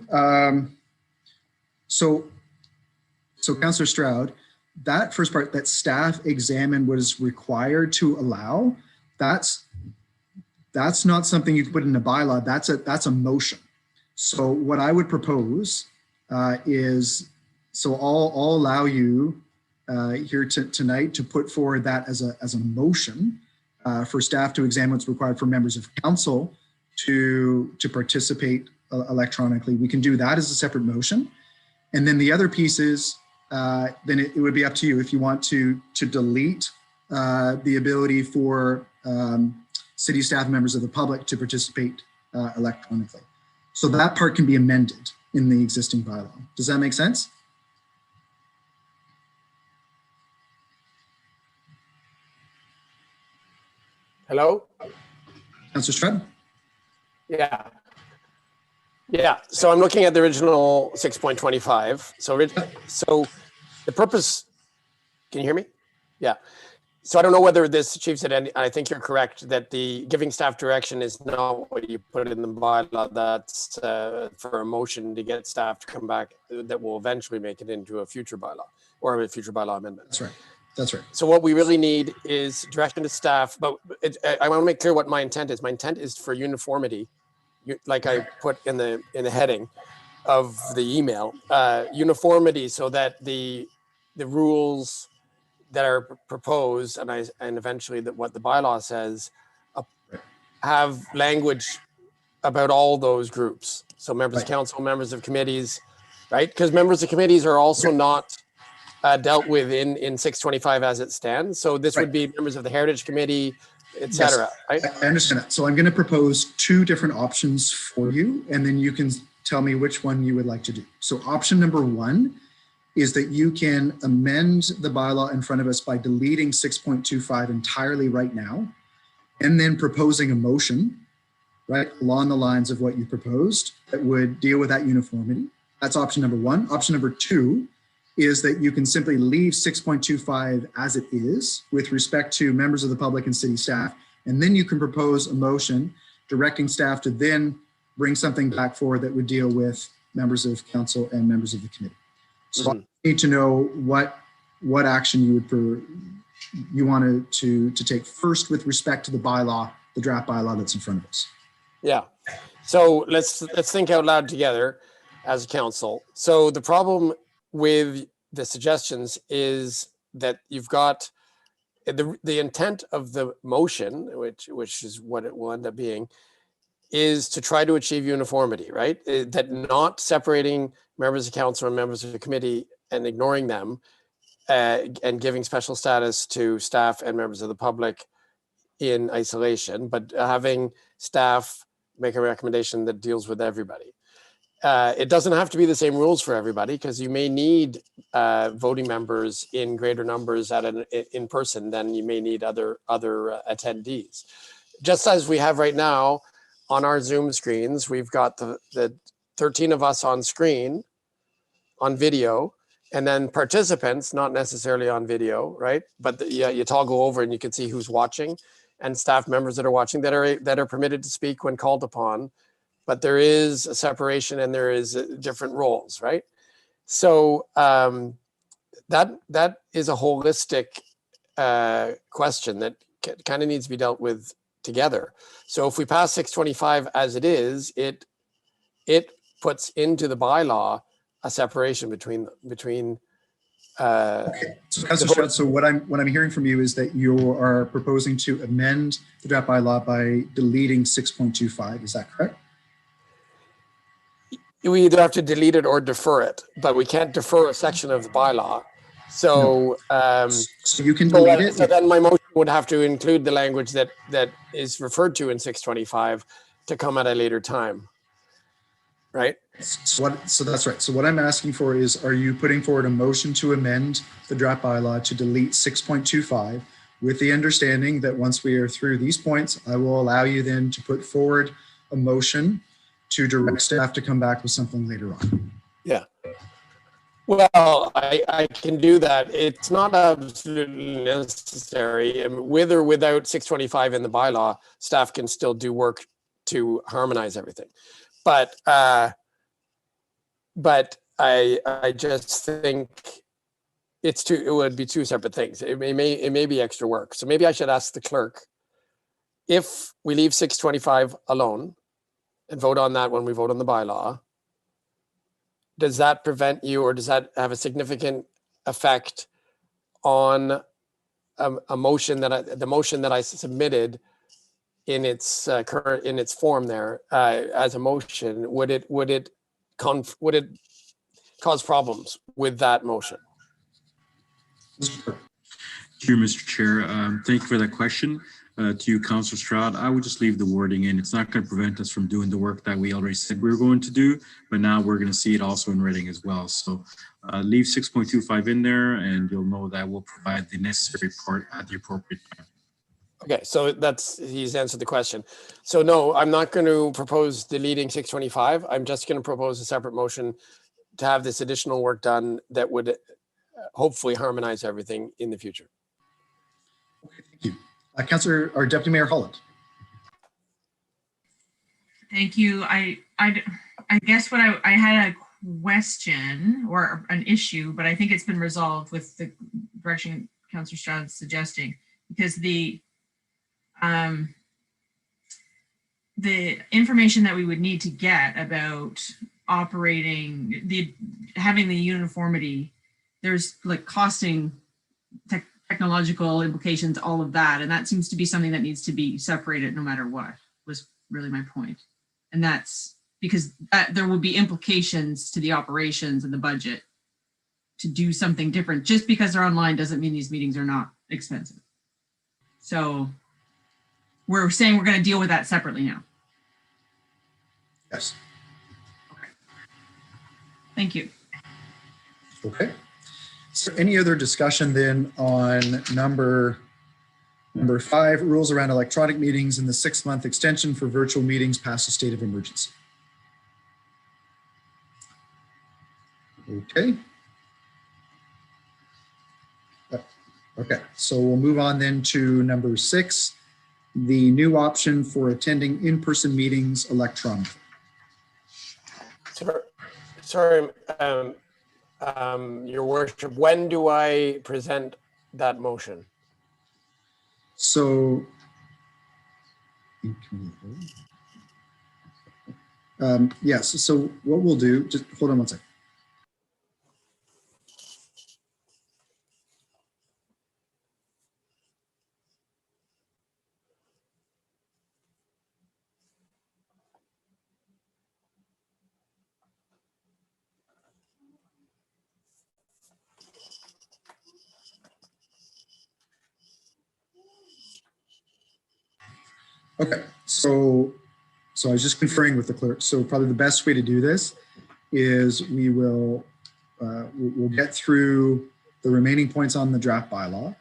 Councillor Stroud, that first part, that staff examine what is required to allow, that's not something you can put in a bylaw. That's a motion. So what I would propose is, so I'll allow you here tonight to put forward that as a motion for staff to examine what's required for members of council to participate electronically. We can do that as a separate motion. And then the other pieces, then it would be up to you if you want to delete the ability for city staff, members of the public, to participate electronically. So that part can be amended in the existing bylaw. Does that make sense? Hello? Councillor Stroud? Yeah. Yeah, so I'm looking at the original 6.25. So the purpose, can you hear me? Yeah. So I don't know whether this, Chief said, and I think you're correct, that the giving staff direction is not what you put in the bylaw. That's for a motion to get staff to come back that will eventually make it into a future bylaw or a future bylaw amendment. That's right. That's right. So what we really need is direction to staff, but I want to make clear what my intent is. My intent is for uniformity, like I put in the heading of the email, uniformity, so that the rules that are proposed and eventually what the bylaw says have language about all those groups. So members of council, members of committees, right? Because members of committees are also not dealt with in 625 as it stands. So this would be members of the Heritage Committee, etc. Yes, right? I understand that. So I'm going to propose two different options for you, and then you can tell me which one you would like to do. So option number one is that you can amend the bylaw in front of us by deleting 6.25 entirely right now, and then proposing a motion, right, along the lines of what you proposed that would deal with that uniformity. That's option number one. Option number two is that you can simply leave 6.25 as it is with respect to members of the public and city staff, and then you can propose a motion directing staff to then bring something back forward that would deal with members of council and members of the committee. So I need to know what action you wanted to take first with respect to the bylaw, the draft bylaw that's in front of us. Yeah. So let's think out loud together as a council. So the problem with the suggestions is that you've got the intent of the motion, which is what it will end up being, is to try to achieve uniformity, right? That not separating members of council and members of the committee and ignoring them and giving special status to staff and members of the public in isolation, but having staff make a recommendation that deals with everybody. It doesn't have to be the same rules for everybody, because you may need voting members in greater numbers in person than you may need other attendees. Just as we have right now on our Zoom screens, we've got the 13 of us on screen, on video, and then participants, not necessarily on video, right? But you toggle over and you can see who's watching, and staff members that are watching that are permitted to speak when called upon. But there is a separation and there is different roles, right? So that is a holistic question that kind of needs to be dealt with together. So if we pass 625 as it is, it puts into the bylaw a separation between Okay, so Councillor Stroud, so what I'm hearing from you is that you are proposing to amend the draft bylaw by deleting 6.25. Is that correct? we either have to delete it or defer it, but we can't defer a section of the bylaw. So, so you can delete it. So then my motion would have to include the language that is referred to in 625 to come at a later time, right? So that's right. So what I'm asking for is, are you putting forward a motion to amend the draft bylaw to delete 6.25 with the understanding that once we are through these points, I will allow you then to put forward a motion to direct staff to come back with something later on? Yeah. Well, I can do that. It's not absolutely necessary. With or without 625 in the bylaw, staff can still do work to harmonize everything. But I just think it would be two separate things. It may be extra work. So maybe I should ask the clerk, if we leave 625 alone and vote on that when we vote on the bylaw, does that prevent you, or does that have a significant effect on the motion that I submitted in its form there as a motion? Would it cause problems with that motion? To you, Mr. Chair, thank you for that question. To you, Councillor Stroud, I would just leave the wording in. It's not going to prevent us from doing the work that we already said we were going to do, but now we're going to see it also in writing as well. So leave 6.25 in there, and you'll know that we'll provide the necessary part at the appropriate time. Okay, so he's answered the question. So no, I'm not going to propose deleting 625. I'm just going to propose a separate motion to have this additional work done that would hopefully harmonize everything in the future. Okay, thank you. Councillor or Deputy Mayor Holland. Thank you. I guess what I had a question or an issue, but I think it's been resolved with the direction Councillor Stroud is suggesting, because the information that we would need to get about operating having the uniformity, there's like costing technological implications, all of that. And that seems to be something that needs to be separated no matter what, was really my point. And that's because there will be implications to the operations and the budget to do something different. Just because they're online doesn't mean these meetings are not expensive. So we're saying we're going to deal with that separately now. Yes. Okay. Thank you. Okay. So any other discussion then on number 5, rules around electronic meetings and the 6-month extension for virtual meetings past a state of emergency? Okay. Okay, so we'll move on then to number 6, the new option for attending in-person meetings electronically. Sorry, Your Worship, when do I present that motion? So, yes, so what we'll do, just hold on one second. Okay, so I was just conferring with the clerk. So probably the best way to do this is we'll get through the remaining points on the draft bylaw.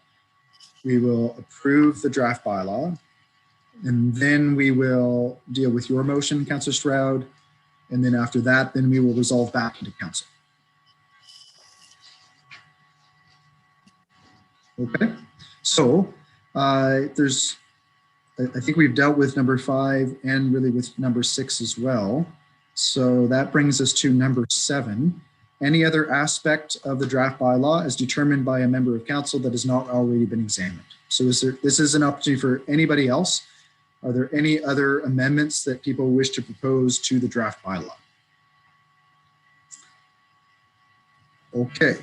We will approve the draft bylaw, and then we will deal with your motion, Councillor Stroud. And then after that, then we will resolve back into council. Okay, so I think we've dealt with number 5 and really with number 6 as well. So that brings us to number 7. Any other aspect of the draft bylaw as determined by a member of council that has not already been examined? So this is an opportunity for anybody else. Are there any other amendments that people wish to propose to the draft bylaw? Okay.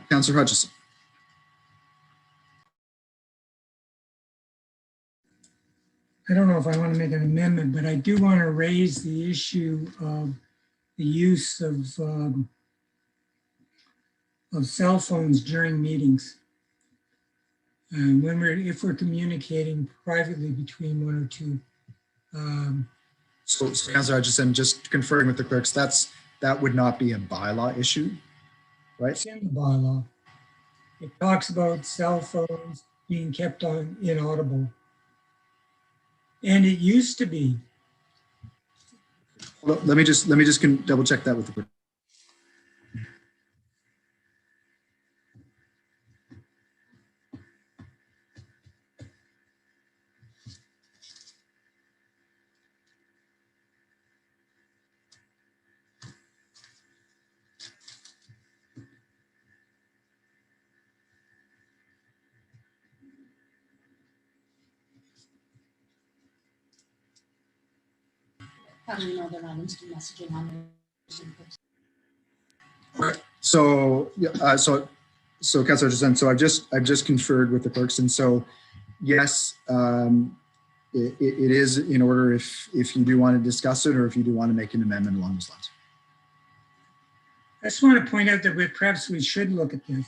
Councillor Hutchison. I don't know if I want to make an amendment, but I do want to raise the issue of the use of cell phones during meetings. And if we're communicating privately between one or two. So Councillor Hutchison, just conferring with the clerks, that would not be a bylaw issue, right? It's in the bylaw. It talks about cell phones being kept on inaudible. And it used to be. Well, let me just double check that with the clerk. How do we know they're not instant messaging on So, so Councillor Hutchison, so I've just conferred with the clerks, and so yes, it is in order if you do want to discuss it or if you do want to make an amendment along those lines. I just want to point out that perhaps we should look at this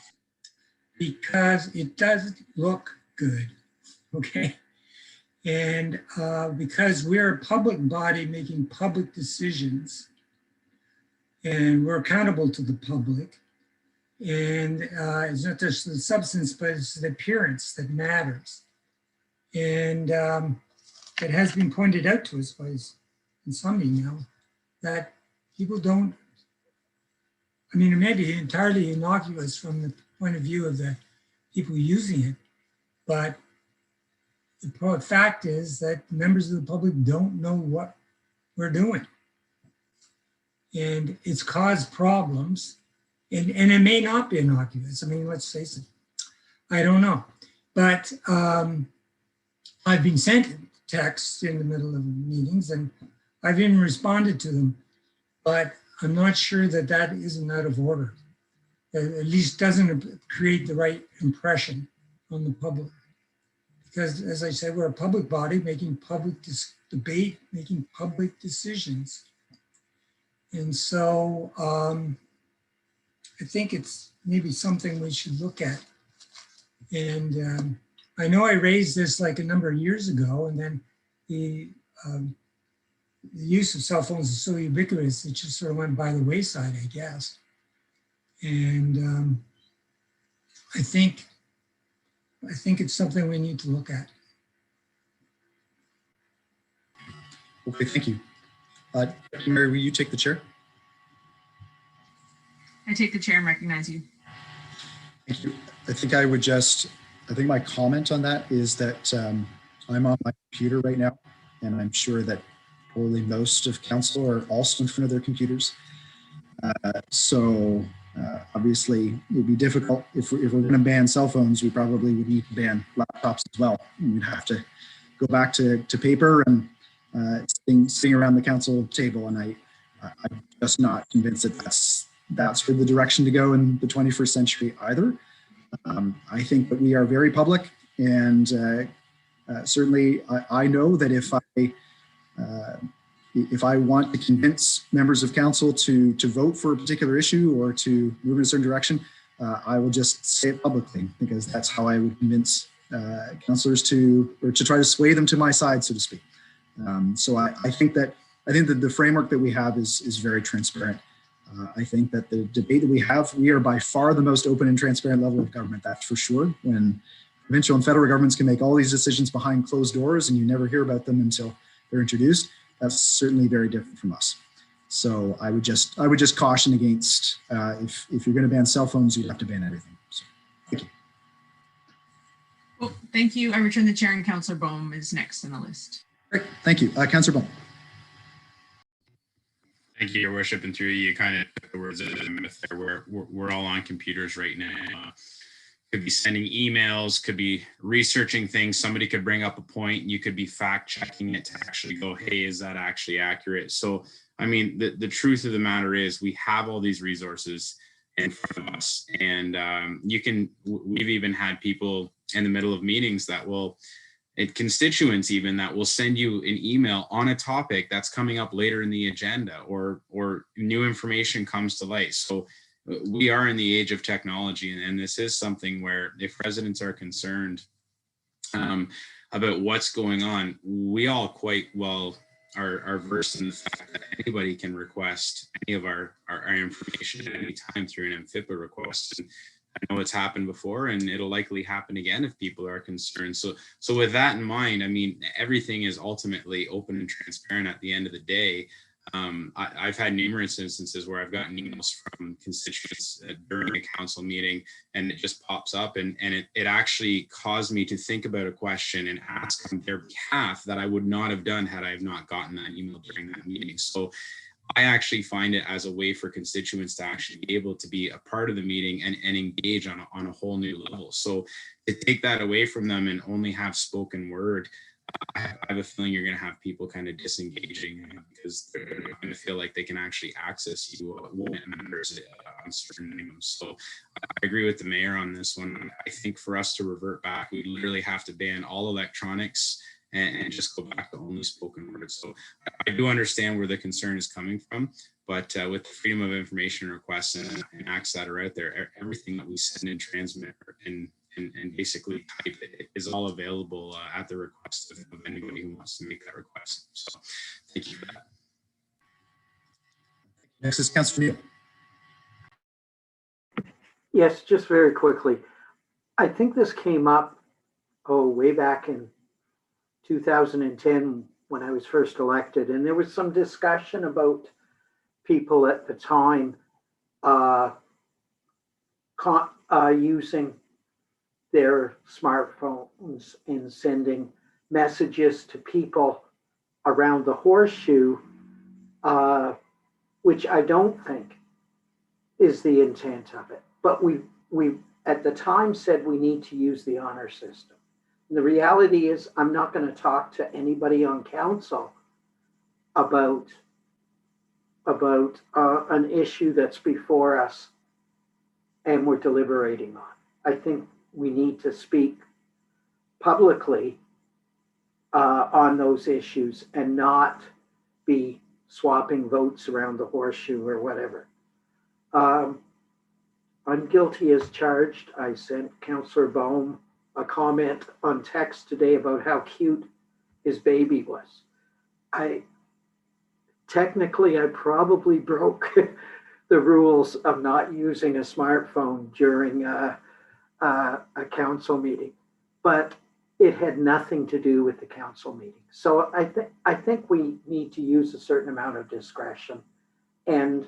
because it doesn't look good, okay? And because we're a public body making public decisions and we're accountable to the public, and it's not just the substance, but it's the appearance that matters. And it has been pointed out to us by in some email that people don't, I mean, it may be entirely innocuous from the point of view of the people using it, but the fact is that members of the public don't know what we're doing. And it's caused problems, and it may not be innocuous. I mean, let's face it, I don't know. But I've been sent texts in the middle of meetings and I've even responded to them, but I'm not sure that that isn't out of order. At least doesn't create the right impression on the public. Because as I said, we're a public body making public debate, making public decisions. And so I think it's maybe something we should look at. And I know I raised this like a number of years ago, and then the use of cell phones is so ubiquitous, it just sort of went by the wayside, I guess. And I think it's something we need to look at. Okay, thank you. Mary, will you take the chair? I take the chair and recognize you. Thank you. I think my comment on that is that I'm on my computer right now, and I'm sure that probably most of council are also in front of their computers. So obviously it would be difficult if we're going to ban cell phones. We probably would need to ban laptops as well. And we'd have to go back to paper and sitting around the council table. And I'm just not convinced that that's the direction to go in the 21st century either. I think that we are very public, and certainly I know that if I want to convince members of council to vote for a particular issue or to move in a certain direction, I will just say it publicly, because that's how I would convince councillors to try to sway them to my side, so to speak. So I think that the framework that we have is very transparent. I think that the debate that we are by far the most open and transparent level of government, that's for sure. When provincial and federal governments can make all these decisions behind closed doors and you never hear about them until they're introduced, that's certainly very different from us. So I would just caution against if you're going to ban cell phones, you have to ban everything. So, thank you. Well, thank you. I return the chair, and Councillor Bohm is next on the list. Great, thank you. Councillor Bohm. Thank you, Your Worship, and through you kind of took the words of the myth there. We're all on computers right now. Could be sending emails, could be researching things. Somebody could bring up a point, and you could be fact checking it to actually go, hey, is that actually accurate? So, I mean, the truth of the matter is we have all these resources. in front of us. And we've even had people in the middle of meetings that will, constituents even, that will send you an email on a topic that's coming up later in the agenda, or new information comes to light. So we are in the age of technology, and this is something where if residents are concerned about what's going on, we all quite well are versed in the fact that anybody can request any of our information at any time through an MFIPA request. And I know it's happened before, and it'll likely happen again if people are concerned. So with that in mind, I mean, everything is ultimately open and transparent at the end of the day. I've had numerous instances where I've gotten emails from constituents during a council meeting, and it just pops up, and it actually caused me to think about a question and ask on their behalf that I would not have done had I have not gotten that email during that meeting. So I actually find it as a way for constituents to actually be able to be a part of the meeting and engage on a whole new level. So to take that away from them and only have spoken word, I have a feeling you're going to have people kind of disengaging because they're not going to feel like they can actually access you when it matters on certain minimums. So I agree with the mayor on this one. I think for us to revert back, we literally have to ban all electronics and just go back to only spoken words. So I do understand where the concern is coming from, but with the freedom of information requests and acts that are out there, everything that we send and transmit and basically type it is all available at the request of anybody who wants to make that request. So thank you for that. Next is Councillor Neal. Yes, just very quickly. I think this came up, way back in 2010 when I was first elected, and there was some discussion about people at the time using their smartphones in sending messages to people around the horseshoe, which I don't think is the intent of it. But we at the time said we need to use the honor system. And the reality is I'm not going to talk to anybody on council about an issue that's before us and we're deliberating on. I think we need to speak publicly on those issues and not be swapping votes around the horseshoe or whatever. I'm guilty as charged. I sent Councillor Bohm a comment on text today about how cute his baby was. Technically, I probably broke the rules of not using a smartphone during a council meeting, but it had nothing to do with the council meeting. So I think we need to use a certain amount of discretion and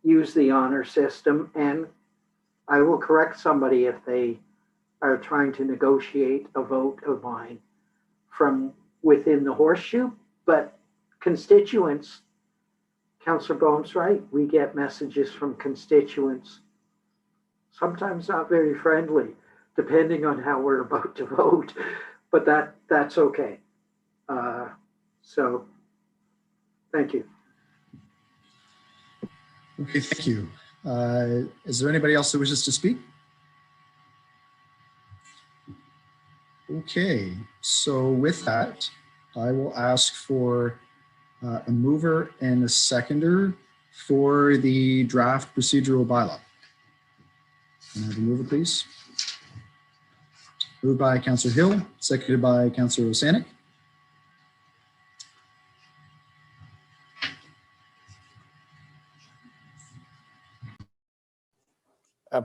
use the honor system. And I will correct somebody if they are trying to negotiate a vote of mine from within the horseshoe, but constituents, Councillor Bohm's right, we get messages from constituents, sometimes not very friendly, depending on how we're about to vote, but that's okay. So, thank you. Okay, thank you. Is there anybody else who wishes to speak? Okay, so with that, I will ask for a mover and a seconder for the draft procedural bylaw. Can I have a mover, please? Moved by Councillor Hill, seconded by Councillor Osanik.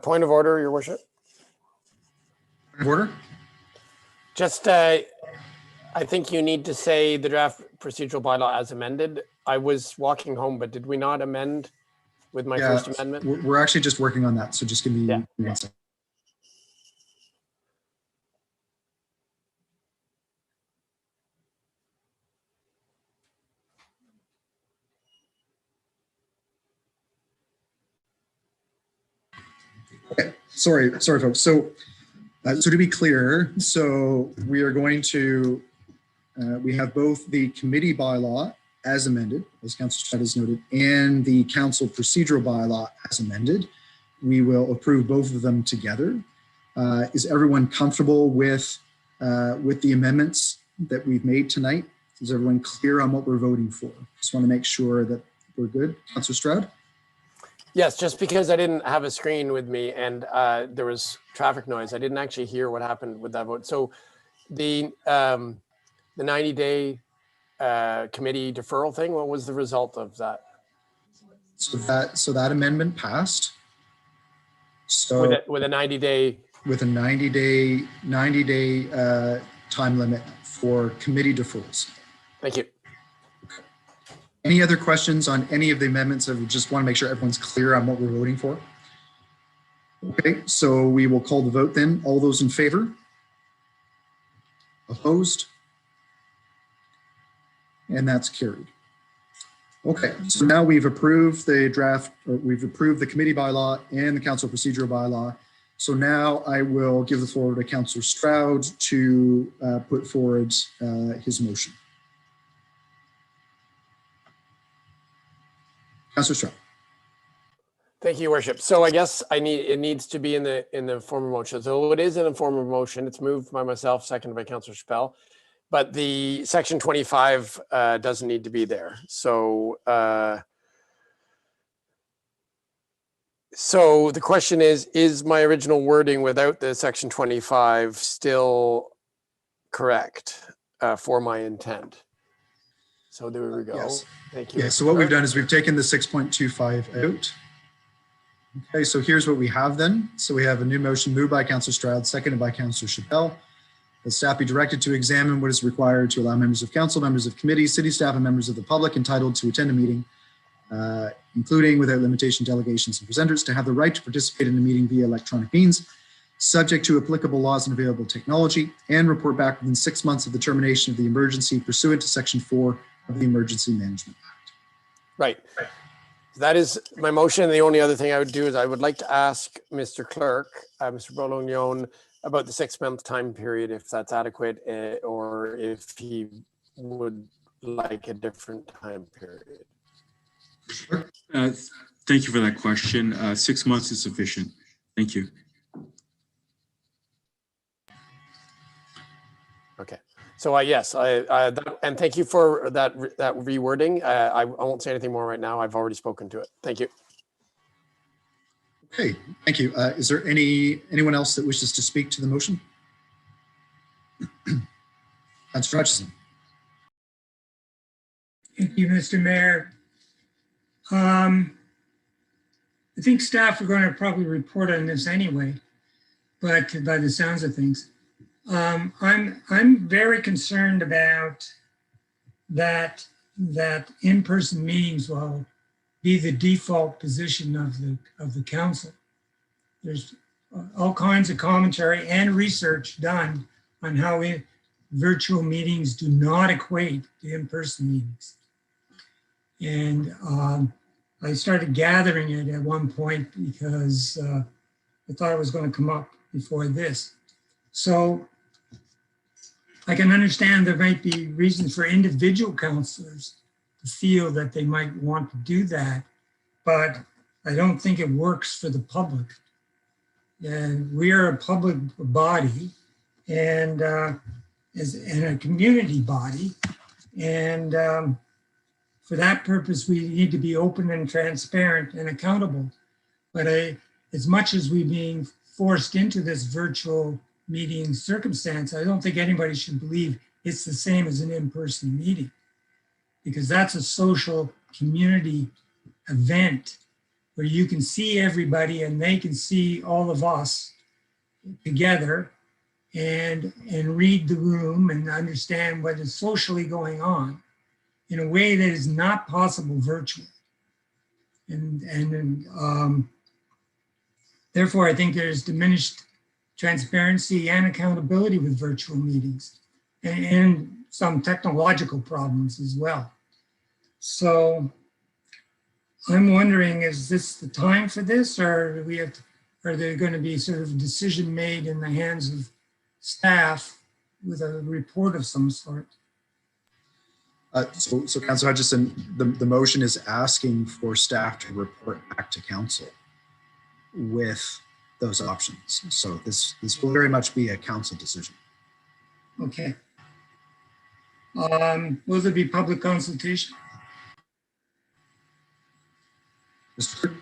Point of order, Your Worship. Point of order? Just, I think you need to say the draft procedural bylaw as amended. I was walking home, but did we not amend with my first amendment? We're actually just working on that, so just give me 1 second. Okay, sorry, folks. So to be clear, so we are going to, we have both the committee bylaw as amended, as Councillor Chad has noted, and the council procedural bylaw as amended. we will approve both of them together. Is everyone comfortable with the amendments that we've made tonight? Is everyone clear on what we're voting for? Just want to make sure that we're good. Councillor Stroud? Yes, just because I didn't have a screen with me and there was traffic noise, I didn't actually hear what happened with that vote. So the 90-day committee deferral thing, what was the result of that? So that amendment passed. So with a 90-day. With a 90-day time limit for committee deferrals. Thank you. Okay. Any other questions on any of the amendments? I just want to make sure everyone's clear on what we're voting for. Okay, so we will call the vote then. All those in favor? Opposed? And that's carried. Okay, so now we've approved the draft, or we've approved the committee bylaw and the council procedural bylaw. So now I will give the floor to Councillor Stroud to put forward his motion. Councillor Stroud. Thank you, Your Worship. So I guess it needs to be in the form of motion. So it is in the form of motion. It's moved by myself, seconded by Councillor Chappell. But the section 25 doesn't need to be there. So so the question is my original wording without the section 25 still correct for my intent? So there we go. Yes. Thank you. Yeah, so what we've done is we've taken the 6.25 out. Okay, so here's what we have then. So we have a new motion moved by Councillor Stroud, seconded by Councillor Chappell. The staff be directed to examine what is required to allow members of council, members of committees, city staff, and members of the public entitled to attend a meeting, including without limitation delegations and presenters, to have the right to participate in the meeting via electronic means, subject to applicable laws and available technology, and report back within 6 months of the termination of the emergency pursuant to Section 4 of the Emergency Management Act. Right. That is my motion. The only other thing I would do is I would like to ask Mr. Clerk, Mr. Bolognon, about the 6 month time period, if that's adequate, or if he would like a different time period. Thank you for that question. 6 months is sufficient. Thank you. Okay. So yes, and thank you for that rewording. I won't say anything more right now. I've already spoken to it. Thank you. Okay, thank you. Is there anyone else that wishes to speak to the motion? Councillor Hutchison. Thank you, Mr. Mayor. I think staff are going to probably report on this anyway, but by the sounds of things, I'm very concerned about that in-person meetings will be the default position of the council. There's all kinds of commentary and research done on how virtual meetings do not equate to in-person meetings. And I started gathering it at one point because I thought it was going to come up before this. So I can understand there might be reasons for individual councillors to feel that they might want to do that, but I don't think it works for the public. And we are a public body and a community body. And for that purpose, we need to be open and transparent and accountable. But as much as we're being forced into this virtual meeting circumstance, I don't think anybody should believe it's the same as an in-person meeting, because that's a social community event where you can see everybody and they can see all of us together and read the room and understand what is socially going on in a way that is not possible virtually. And therefore, I think there's diminished transparency and accountability with virtual meetings and some technological problems as well. So I'm wondering, is this the time for this, or are there going to be sort of a decision made in the hands of staff with a report of some sort? So Councillor Hutchison, the motion is asking for staff to report back to council. with those options. So this will very much be a council decision. Okay. Will there be public consultation? Mr.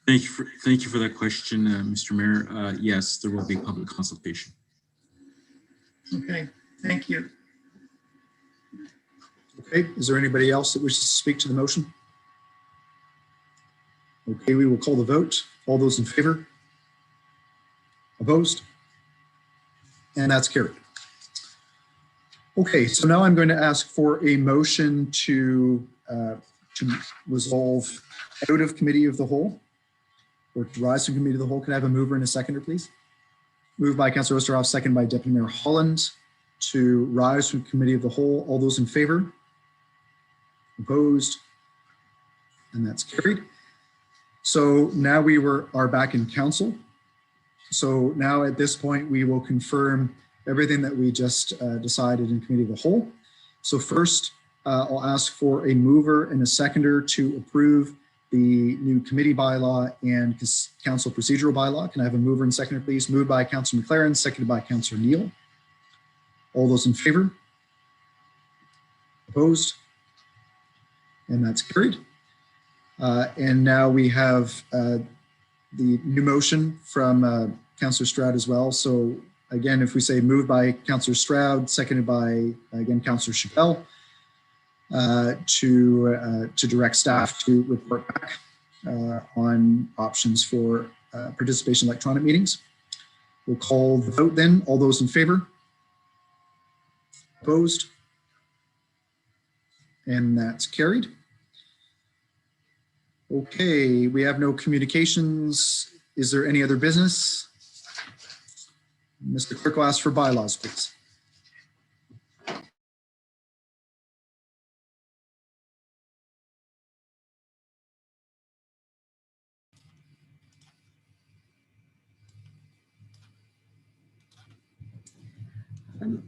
Thank you for that question, Mr. Mayor. Yes, there will be public consultation. Okay, thank you. Okay, is there anybody else that wishes to speak to the motion? Okay, we will call the vote. All those in favor? Opposed? And that's carried. Okay, so now I'm going to ask for a motion to resolve out of committee of the whole, or to rise from committee of the whole. Can I have a mover and a seconder, please? Moved by Councillor Oosterhoff, second by Deputy Mayor Holland, to rise from committee of the whole. All those in favor? Opposed? And that's carried. So now we are back in council. So now at this point, we will confirm everything that we just decided in committee of the whole. So first, I'll ask for a mover and a seconder to approve the new committee bylaw and council procedural bylaw. Can I have a mover and seconder, please? Moved by Councillor McLaren, seconded by Councillor Neal. All those in favor? Opposed? And that's carried. And now we have the new motion from Councillor Stroud as well. So again, if we say moved by Councillor Stroud, seconded by, again, Councillor Chappelle, to direct staff to report back on options for participation in electronic meetings. We'll call the vote then. All those in favor? Opposed? And that's carried. Okay, we have no communications. Is there any other business? Mr. Clerk will ask for bylaws, please.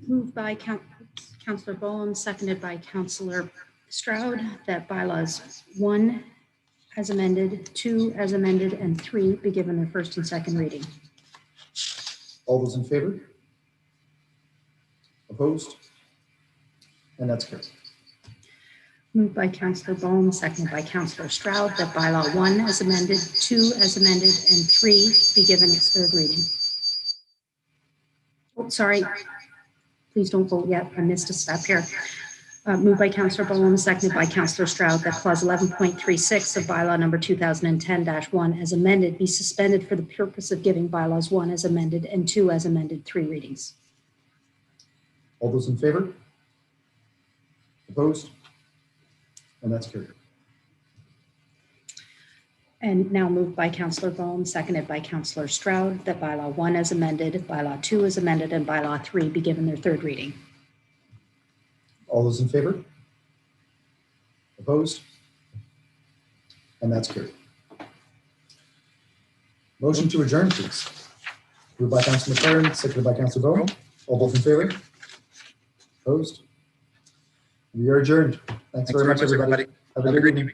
Moved by Councillor Bowen, seconded by Councillor Stroud, that bylaws 1 as amended, 2 as amended, and 3 be given their first and second reading. All those in favor? Opposed? And that's carried. Moved by Councillor Bowen, seconded by Councillor Stroud, that bylaw 1 as amended, 2 as amended, and 3 be given its third reading. Oh, sorry. Please don't vote yet. I missed a step here. Moved by Councillor Bowen, seconded by Councillor Stroud, that clause 11.36 of bylaw number 2010-1 as amended be suspended for the purpose of giving bylaws 1 as amended and 2 as amended 3 readings. All those in favor? Opposed? And that's carried. And now moved by Councillor Bowen, seconded by Councillor Stroud, that bylaw 1 as amended, bylaw 2 as amended, and bylaw 3 be given their third reading. All those in favor? Opposed? And that's carried. Motion to adjourn, please. Moved by Councillor McLaren, seconded by Councillor Bowen. All those in favor? Opposed? We are adjourned. Thanks very much, everybody. Have a good evening.